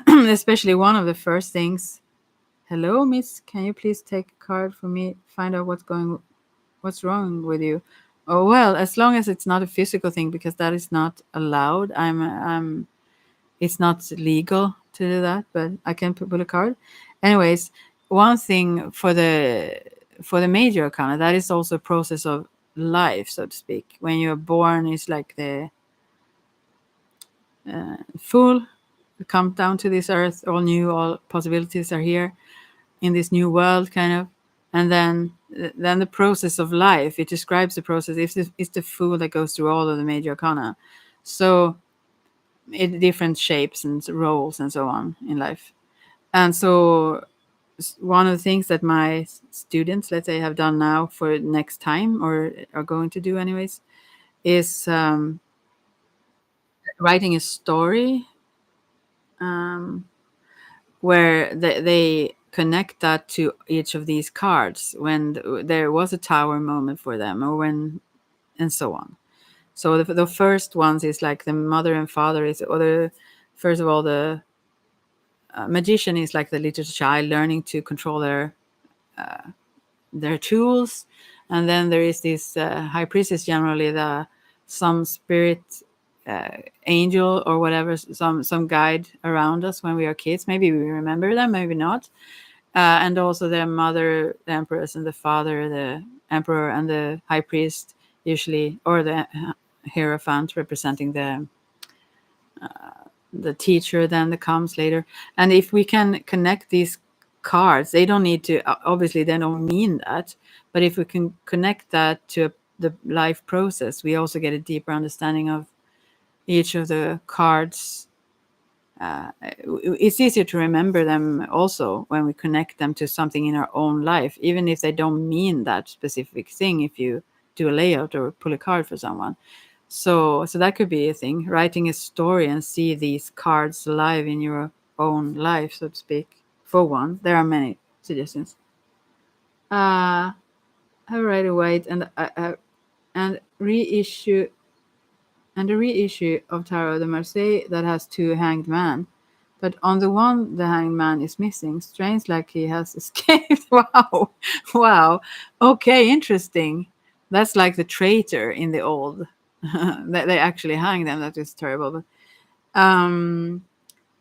Especially one of the first things. Hello, miss, can you please take a card for me? Find out what's wrong with you. Oh, well, as long as it's not a physical thing, because that is not allowed. It's not legal to do that, but I can pull a card. Anyways, one thing for the major arcana, that is also a process of life, so to speak. When you're born, it's like the fool come down to this earth, all new, all possibilities are here in this new world, kind of. And then the process of life, it describes the process. It's the fool that goes through all of the major arcana, so in different shapes and roles and so on in life. And so one of the things that my students, let's say, have done now for next time or are going to do anyways is writing a story, where they connect that to each of these cards when there was a tower moment for them, or when, and so on. So the first ones is like the mother and father is, or the first of all, the magician is like the little child learning to control their tools, and then there is this high priestess, generally the some spirit, angel or whatever, some guide around us when we are kids. Maybe we remember them, maybe not. And also the mother, the empress, and the father, the emperor, and the high priest, usually, or the hierophant representing the teacher then that comes later. And if we can connect these cards, they don't need to, obviously they don't mean that, but if we can connect that to the life process, we also get a deeper understanding of each of the cards. It's easier to remember them also when we connect them to something in our own life, even if they don't mean that specific thing. If you do a layout or pull a card for someone, so that could be a thing. Writing a story and see these cards live in your own life, so to speak. For one, there are many suggestions. I write a white and reissue and a reissue of Tarot de Marseille that has two hanged men. But on the one, the hanged man is missing. Strange, like he has escaped. Wow. Wow. Okay, interesting. That's like the traitor in the old. They actually hang them. That is terrible. But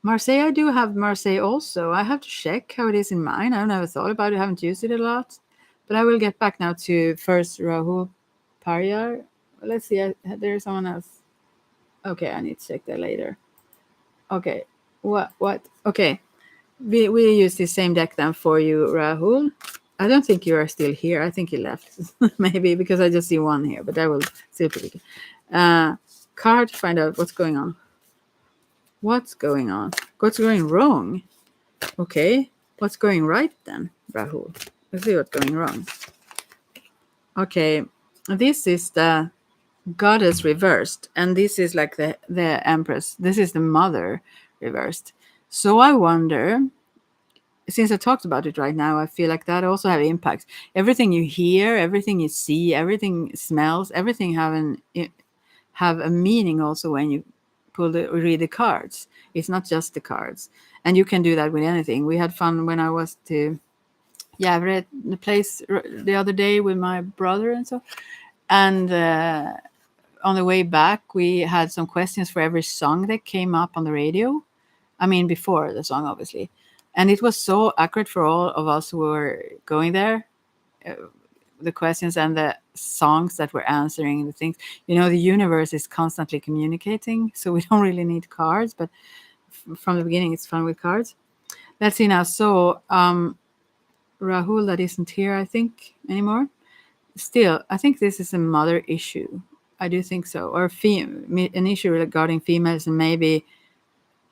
Marseille, I do have Marseille also. I have to check how it is in mine. I've never thought about it. I haven't used it a lot. But I will get back now to first Rahul Paryar. Let's see. There's someone else. Okay, I need to check that later. Okay. What? Okay. We use the same deck then for you, Rahul. I don't think you are still here. I think you left. Maybe because I just see one here, but I will still put it. Card to find out what's going on. What's going on? What's going wrong? Okay. What's going right then, Rahul? Let's see what's going wrong. Okay. This is the goddess reversed, and this is like the empress. This is the mother reversed. So I wonder, since I talked about it right now, I feel like that also have impact. Everything you hear, everything you see, everything smells, everything have a meaning also when you read the cards. It's not just the cards, and you can do that with anything. We had fun when I was I read the place the other day with my brother and so, and on the way back we had some questions for every song that came up on the radio. I mean, before the song, obviously. And it was so accurate for all of us who were going there. The questions and the songs that were answering the things. You know, the universe is constantly communicating, so we don't really need cards. But from the beginning, it's fun with cards. Let's see now. So Rahul, that isn't here, I think, anymore. Still, I think this is a mother issue. I do think so, or an issue regarding females, and maybe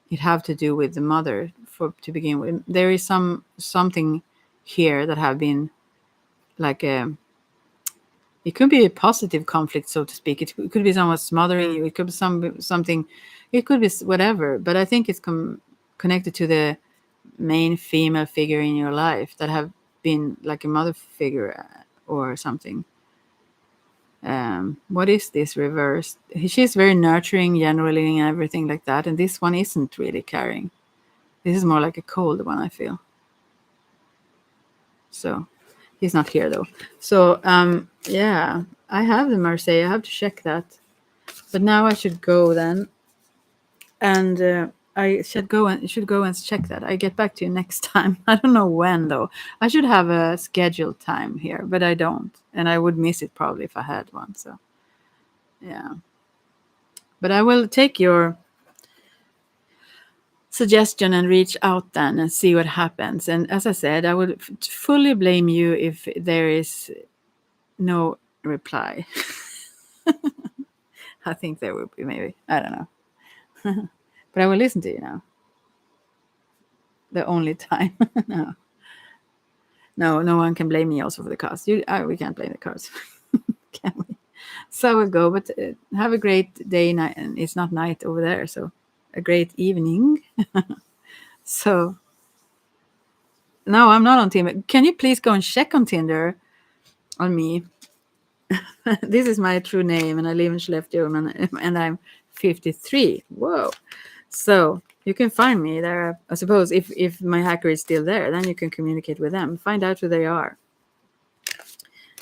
it have to do with the mother to begin with. There is something here that have been like it could be a positive conflict, so to speak. It could be someone smothering you. It could be something. It could be whatever. But I think it's connected to the main female figure in your life that have been like a mother figure or something. What is this reversed? She's very nurturing generally and everything like that, and this one isn't really caring. This is more like a cold one, I feel. So he's not here though. So yeah, I have the Marseille. I have to check that. But now I should go then, and I should go and check that. I get back to you next time. I don't know when though. I should have a scheduled time here, but I don't, and I would miss it probably if I had one. So yeah, but I will take your suggestion and reach out then and see what happens. And as I said, I would fully blame you if there is no reply. I think there will be, maybe. I don't know. But I will listen to you now. The only time. No one can blame me also for the cards. We can't blame the cards. Can we? So I will go. But have a great day. Night, and it's not night over there, so a great evening. So no, I'm not on Tinder. Can you please go and check on Tinder on me? This is my true name, and I live in Skellefteå, and I'm 53. Whoa! So you can find me there. I suppose if my hacker is still there, then you can communicate with them, find out who they are.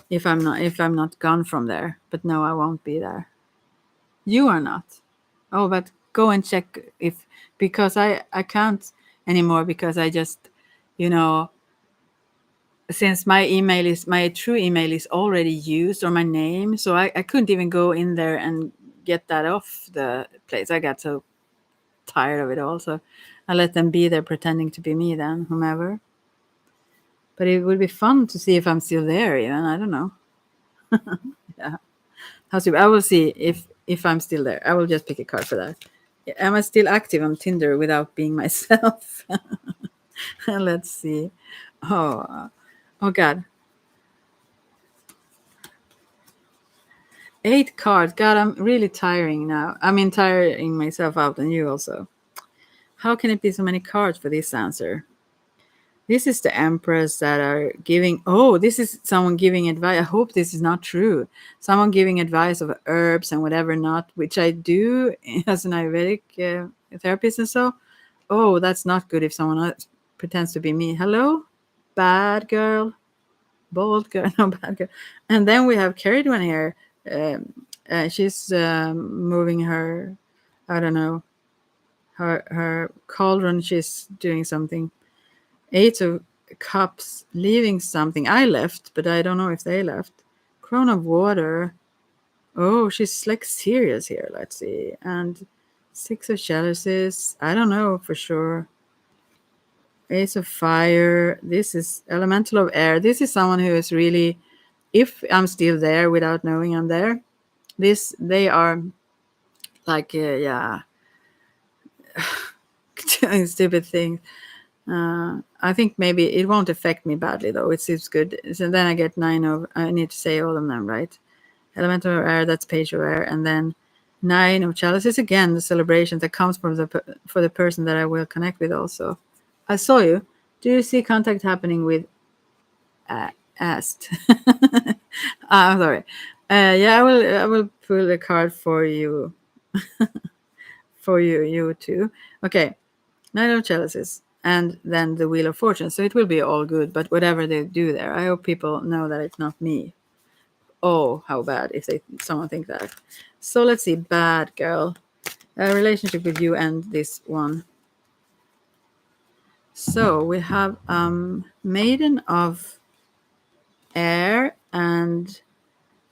If I'm not gone from there, but no, I won't be there. You are not. Oh, but go and check if because I can't anymore because I just you know since my true email is already used or my name, so I couldn't even go in there and get that off the place. I got so tired of it all, so I let them be there pretending to be me then, whomever. But it would be fun to see if I'm still there even. I don't know. Yeah. I will see if I'm still there. I will just pick a card for that. Am I still active on Tinder without being myself? Let's see. Oh God. 8 cards. God, I'm really tiring now. I mean, tiring myself out and you also. How can it be so many cards for this answer? This is the Empress that are giving. Oh, this is someone giving advice. I hope this is not true. Someone giving advice of herbs and whatever not, which I do as an Ayurvedic therapist and so. Oh, that's not good if someone else pretends to be me. Hello? Bad girl. Bold girl. No, bad girl. And then we have carried one here. She's moving her, I don't know, her cauldron. She's doing something. 8 of Cups, leaving something. I left, but I don't know if they left. Crown of Water. Oh, she's like serious here. Let's see. And 6 of Chalices. I don't know for sure. Ace of Fire. This is Elemental of Air. This is someone who is really, if I'm still there without knowing I'm there, they are like, yeah, doing stupid things. I think maybe it won't affect me badly though. It seems good. So then I get 9 of. I need to say all of them, right? Elemental of Air. That's Page of Air, and then 9 of Chalices again. The celebration that comes from for the person that I will connect with. Also, I saw you. Do you see contact happening with asked? I'm sorry. Yeah, I will pull a card for you. For you too. Okay. 9 of Chalices, and then the Wheel of Fortune. So it will be all good, but whatever they do there, I hope people know that it's not me. Oh, how bad if someone think that. So let's see, bad girl. A relationship with you and this one. So we have Maiden of Air and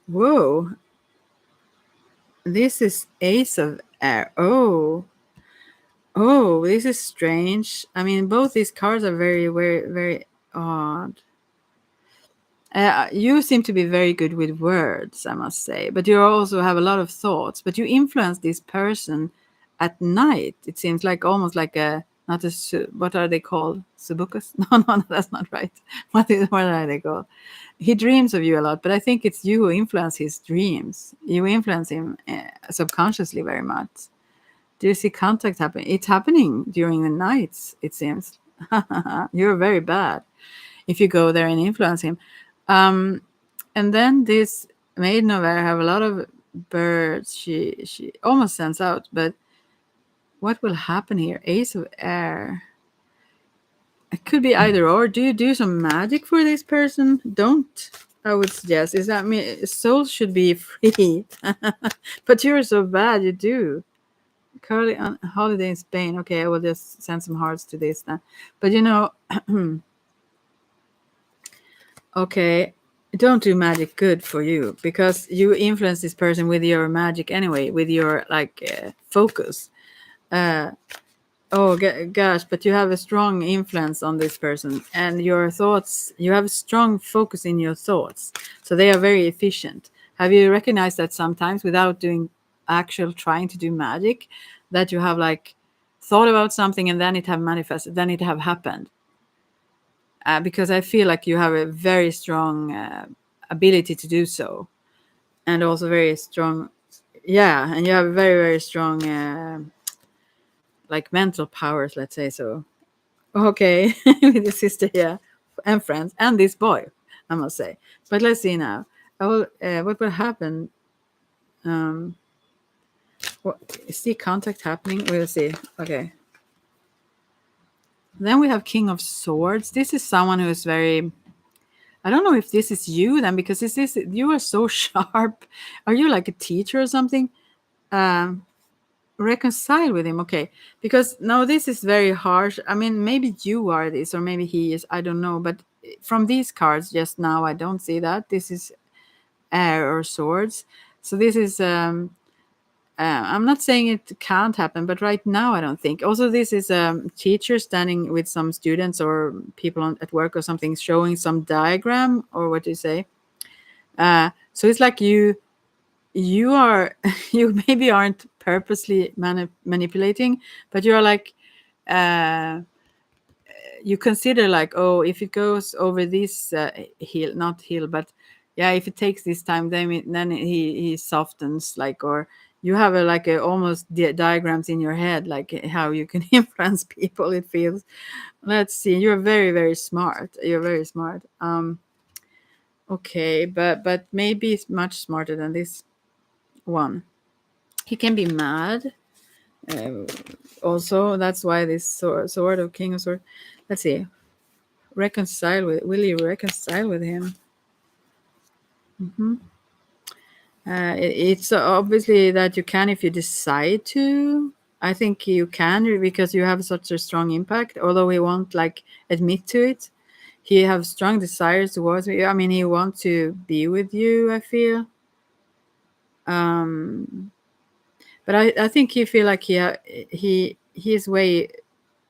whoa. This is Ace of Air. Oh, this is strange. I mean, both these cards are very, very, very odd. You seem to be very good with words, I must say, but you also have a lot of thoughts. But you influence this person at night. It seems like almost like a not a what are they called? Subucus? No, that's not right. What are they called? He dreams of you a lot, but I think it's you who influence his dreams. You influence him subconsciously very much. Do you see contact happening? It's happening during the nights. It seems. You're very bad if you go there and influence him. Um, and then this Maiden of Air have a lot of birds. She almost sends out, but what will happen here? Ace of Air. It could be either or. Do you do some magic for this person? Don't. I would suggest. Is that me? Souls should be free, but you're so bad. You do. Curly on holiday in Spain. Okay, I will just send some hearts to this then. But okay, don't do magic good for you because you influence this person with your magic anyway, with your focus. Oh gosh, but you have a strong influence on this person, and your thoughts. You have a strong focus in your thoughts, so they are very efficient. Have you recognized that sometimes without doing actual trying to do magic, that you have like thought about something and then it have manifested, then it have happened? Because I feel like you have a very strong ability to do so. and also very strong. Yeah, and you have very, very strong like mental powers, let's say so. Okay, with your sister, yeah, and friends, and this boy, I must say. But let's see now. I will. What will happen? Um, what, is the contact happening? We'll see. Okay. Then we have King of Swords. This is someone who is very. I don't know if this is you then, because this is you are so sharp. Are you like a teacher or something? Um, Reconcile with him, okay? Because no, this is very harsh. I mean, maybe you are this, or maybe he is. I don't know. But from these cards just now, I don't see that. This is air or swords. So this is. I'm not saying it can't happen, but right now I don't think. Also, this is a teacher standing with some students or people at work or something, showing some diagram or what do you say? So it's like you are you maybe aren't purposely manipulating, but you're like you consider like, oh, if it goes over this hill, not hill, but yeah, if it takes this time, then he softens, like, or you have a like a almost diagrams in your head, like how you can influence people, it feels. Let's see, you're very, very smart. You're very smart. Okay, but maybe it's much smarter than this one. He can be mad. Uh, Also, that's why this sword of King of Sword. Let's see. Reconcile with. Will you reconcile with him? It's obviously that you can if you decide to. I think you can because you have such a strong impact. Although he won't like admit to it, he have strong desires towards you. I mean, he wants to be with you, I feel. Um, but I think he feel like he is way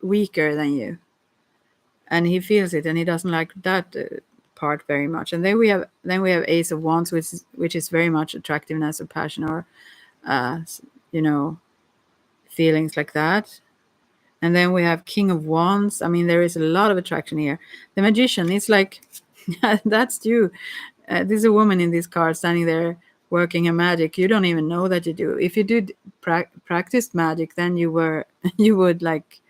weaker than you, and he feels it, and he doesn't like that part very much. And then we have Ace of Wands, which is very much attractiveness or passion or uh, you know feelings like that. And then we have King of Wands. I mean, there is a lot of attraction here. The Magician, it's like that's you. There's a woman in this card standing there working a magic. You don't even know that you do. If you did practice magic, then you would like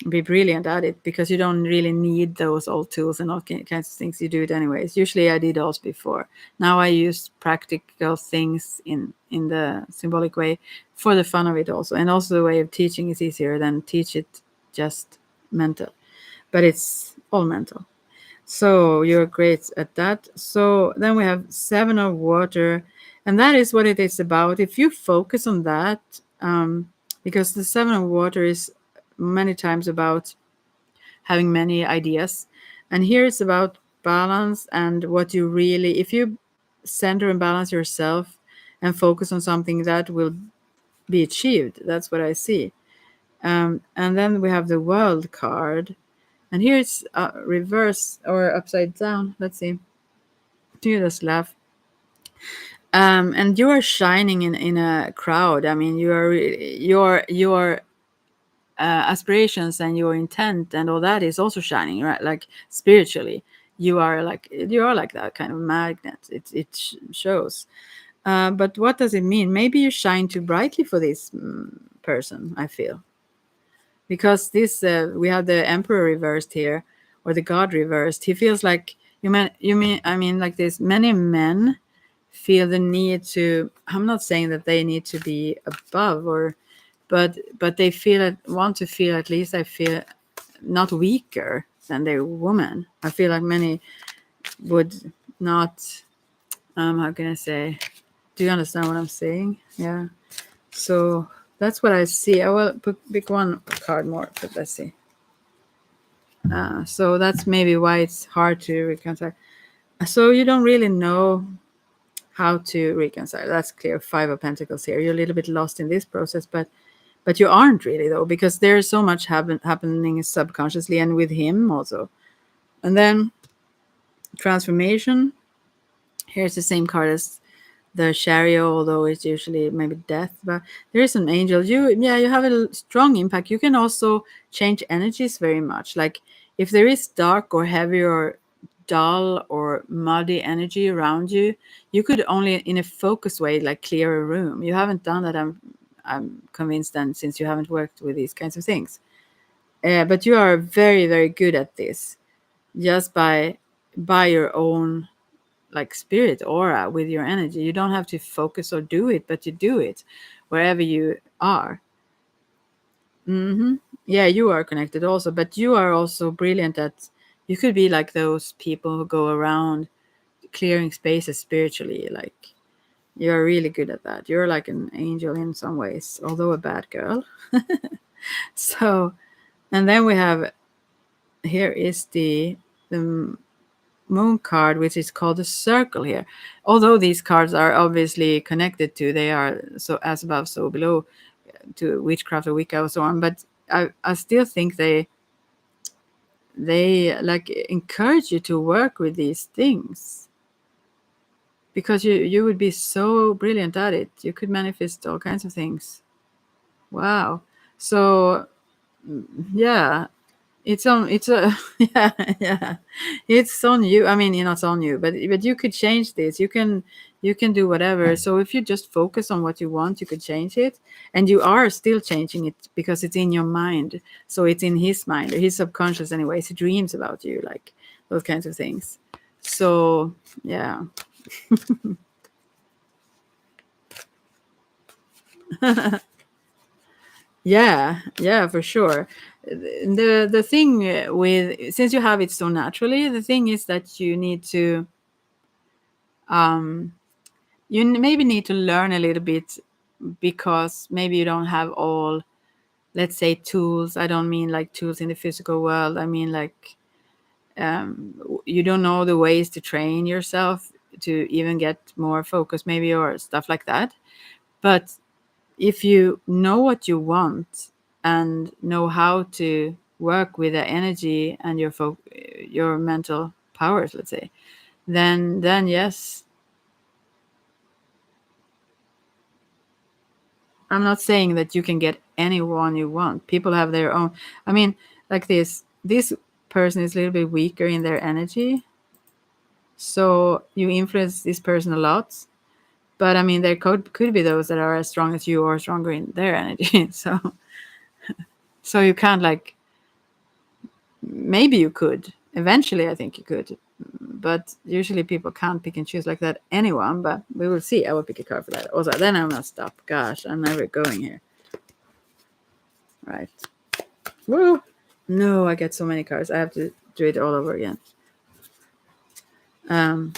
be brilliant at it, because you don't really need those old tools and all kinds of things. You do it anyways. Usually I did those before. Now I use practical things in the symbolic way for the fun of it also. And also the way of teaching is easier than teach it just mental. But it's all mental. So you're great at that. So then we have Seven of Water, and that is what it is about. If you focus on that, because the Seven of Water is many times about having many ideas, and here it's about balance and what you really, if you center and balance yourself and focus on something, that will be achieved. That's what I see. And then we have the World card, and here it's reverse or upside down. Let's see. You just laugh. And you are shining in a crowd. I mean, your aspirations and your intent and all that is also shining, right? Like spiritually, you are like that kind of magnet. It shows. But what does it mean? Maybe you shine too brightly for this person, I feel, because this we have the Emperor reversed here, or the God reversed. He feels like you mean I mean, like this, many men feel the need to, I'm not saying that they need to be above, or but they want to feel, at least I feel, not weaker than their woman. I feel like many would not, how can I say, do you understand what I'm saying? Yeah. So that's what I see. I will pick one card more, but let's see. So that's maybe why it's hard to reconcile. So you don't really know how to reconcile. That's clear. Five of Pentacles here. You're a little bit lost in this process, but you aren't really, though, because there's so much happening subconsciously and with him also. And then transformation. Here's the same card as the Chariot, although it's usually maybe death. But there is an angel. You have a strong impact. You can also change energies very much. Like if there is dark or heavy or dull or muddy energy around you, you could only in a focused way like clear a room. You haven't done that, I'm convinced, and since you haven't worked with these kinds of things. But you are very, very good at this, just by your own like spirit aura with your energy. You don't have to focus or do it, but you do it wherever you are. Yeah, you are connected also, but you are also brilliant at, you could be like those people who go around clearing spaces spiritually. Like, you're really good at that. You're like an angel in some ways, although a bad girl. So, and then we have, here is the moon card, which is called the circle here. Although these cards are obviously connected to, they are so as above, so below, to witchcraft or Wicca or so on. But I still think they like encourage you to work with these things, because you would be so brilliant at it. You could manifest all kinds of things. Wow. So yeah, it's a yeah, yeah, it's on you. I mean, it's on you, but you could change this. You can do whatever. So if you just focus on what you want, you could change it, and you are still changing it because it's in your mind. So it's in his mind, or his subconscious anyways. He dreams about you, like those kinds of things. So yeah. Yeah, for sure. The thing with, since you have it so naturally, the thing is that you need to um maybe need to learn a little bit, because maybe you don't have all, let's say, tools. I don't mean like tools in the physical world. I mean like you don't know the ways to train yourself to even get more focus maybe, or stuff like that. But if you know what you want and know how to work with the energy and your mental powers, let's say, then yes. I'm not saying that you can get anyone you want. People have their own. I mean, like this person is a little bit weaker in their energy, so you influence this person a lot. But I mean, there could be those that are as strong as you or stronger in their energy. So you can't like, maybe you could eventually. I think you could, but usually people can't pick and choose like that anyone. But we will see. I will pick a card for that. Also, then I must stop. Gosh, I'm never going here. Right. Woo! No, I get so many cards. I have to do it all over again. Um,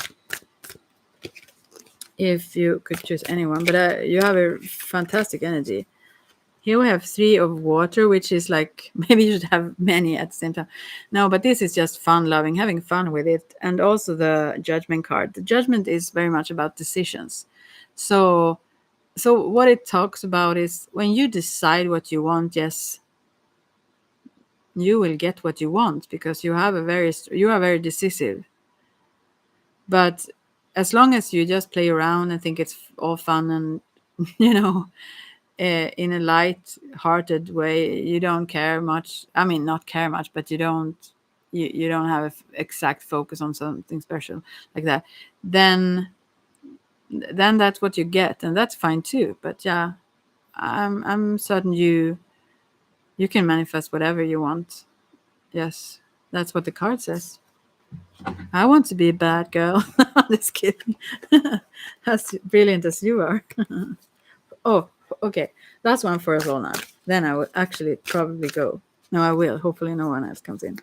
if you could choose anyone, but you have a fantastic energy. Here we have 3 of water, which is like, maybe you should have many at the same time. No, but this is just fun loving, having fun with it. And also the judgment card. The judgment is very much about decisions. So what it talks about is when you decide what you want, yes, you will get what you want, because you are very decisive. But as long as you just play around and think it's all fun and you know in a light-hearted way, you don't care much. I mean, not care much, but you don't have an exact focus on something special like that. Then that's what you get, and that's fine too. But yeah, I'm certain you can manifest whatever you want. Yes, that's what the card says. I want to be a bad girl. Just kidding. As brilliant as you are. Oh, okay. That's one for us all now. Then I will actually probably go. No, I will. Hopefully, no one else comes in.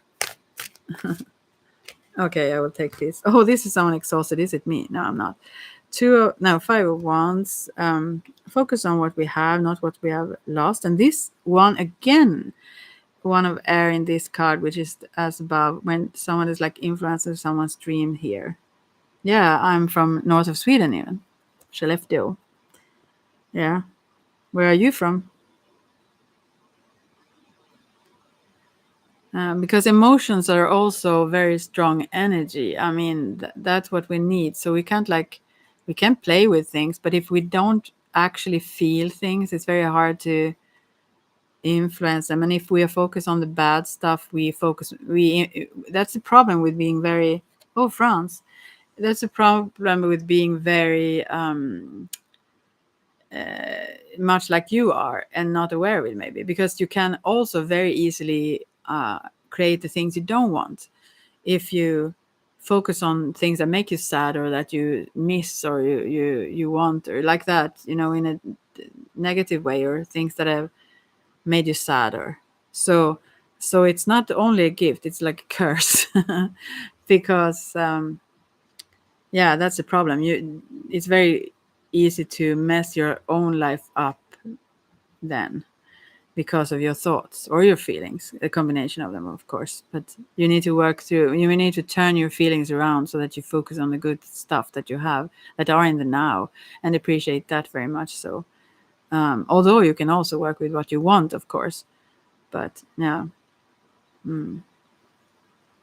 Okay, I will take this. Oh, this is someone exhausted. Is it me? No, I'm not. 5 of wands. Focus on what we have, not what we have lost. And this one again, one of air in this card, which is as above, when someone is like influencing someone's dream here. Yeah, I'm from north of Sweden even. Skellefteå. Yeah. Where are you from? Because emotions are also very strong energy. I mean, that's what we need. So we can play with things, but if we don't actually feel things, it's very hard to influence them. And if we are focused on the bad stuff, that's the problem with being very Oh, France. That's a problem with being very much like you are and not aware of it, maybe, because you can also very easily create the things you don't want if you focus on things that make you sad or that you miss or you want or like that, in a negative way, or things that have made you sadder. So it's not only a gift, it's like a curse. Because yeah, that's the problem. It's very easy to mess your own life up then, because of your thoughts or your feelings, a combination of them, of course. But you need to work through, you need to turn your feelings around so that you focus on the good stuff that you have, that are in the now, and appreciate that very much. So although you can also work with what you want, of course. But yeah,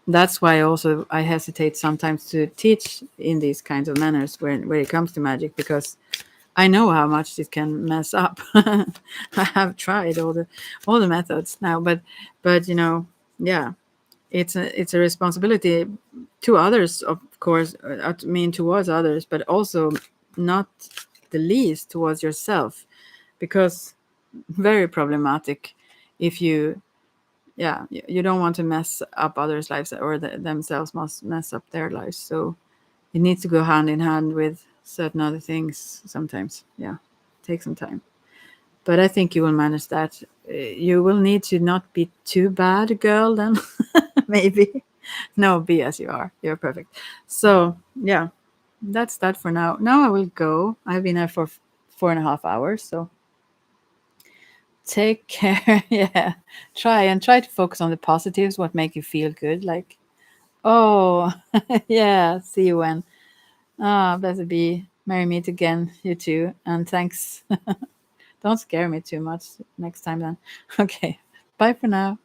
that's why also I hesitate sometimes to teach in these kinds of manners when it comes to magic, because I know how much it can mess up. I have tried all the methods now, but yeah, it's a responsibility to others, of course. I mean, towards others, but also not the least towards yourself, because very problematic if you, yeah, you don't want to mess up others' lives, or themselves must mess up their lives. So it needs to go hand in hand with certain other things sometimes. Yeah, take some time. But I think you will manage that. You will need to not be too bad, girl, then. Maybe. No, be as you are. You're perfect. So, yeah, that's that for now. Now I will go. I've been here for 4.5 hours. So take care. Yeah. Try to focus on the positives, what make you feel good. Like, oh, yeah, see you when. Ah, blessed be. Merry meet again, you too. And thanks. Don't scare me too much next time then. Okay. Bye for now.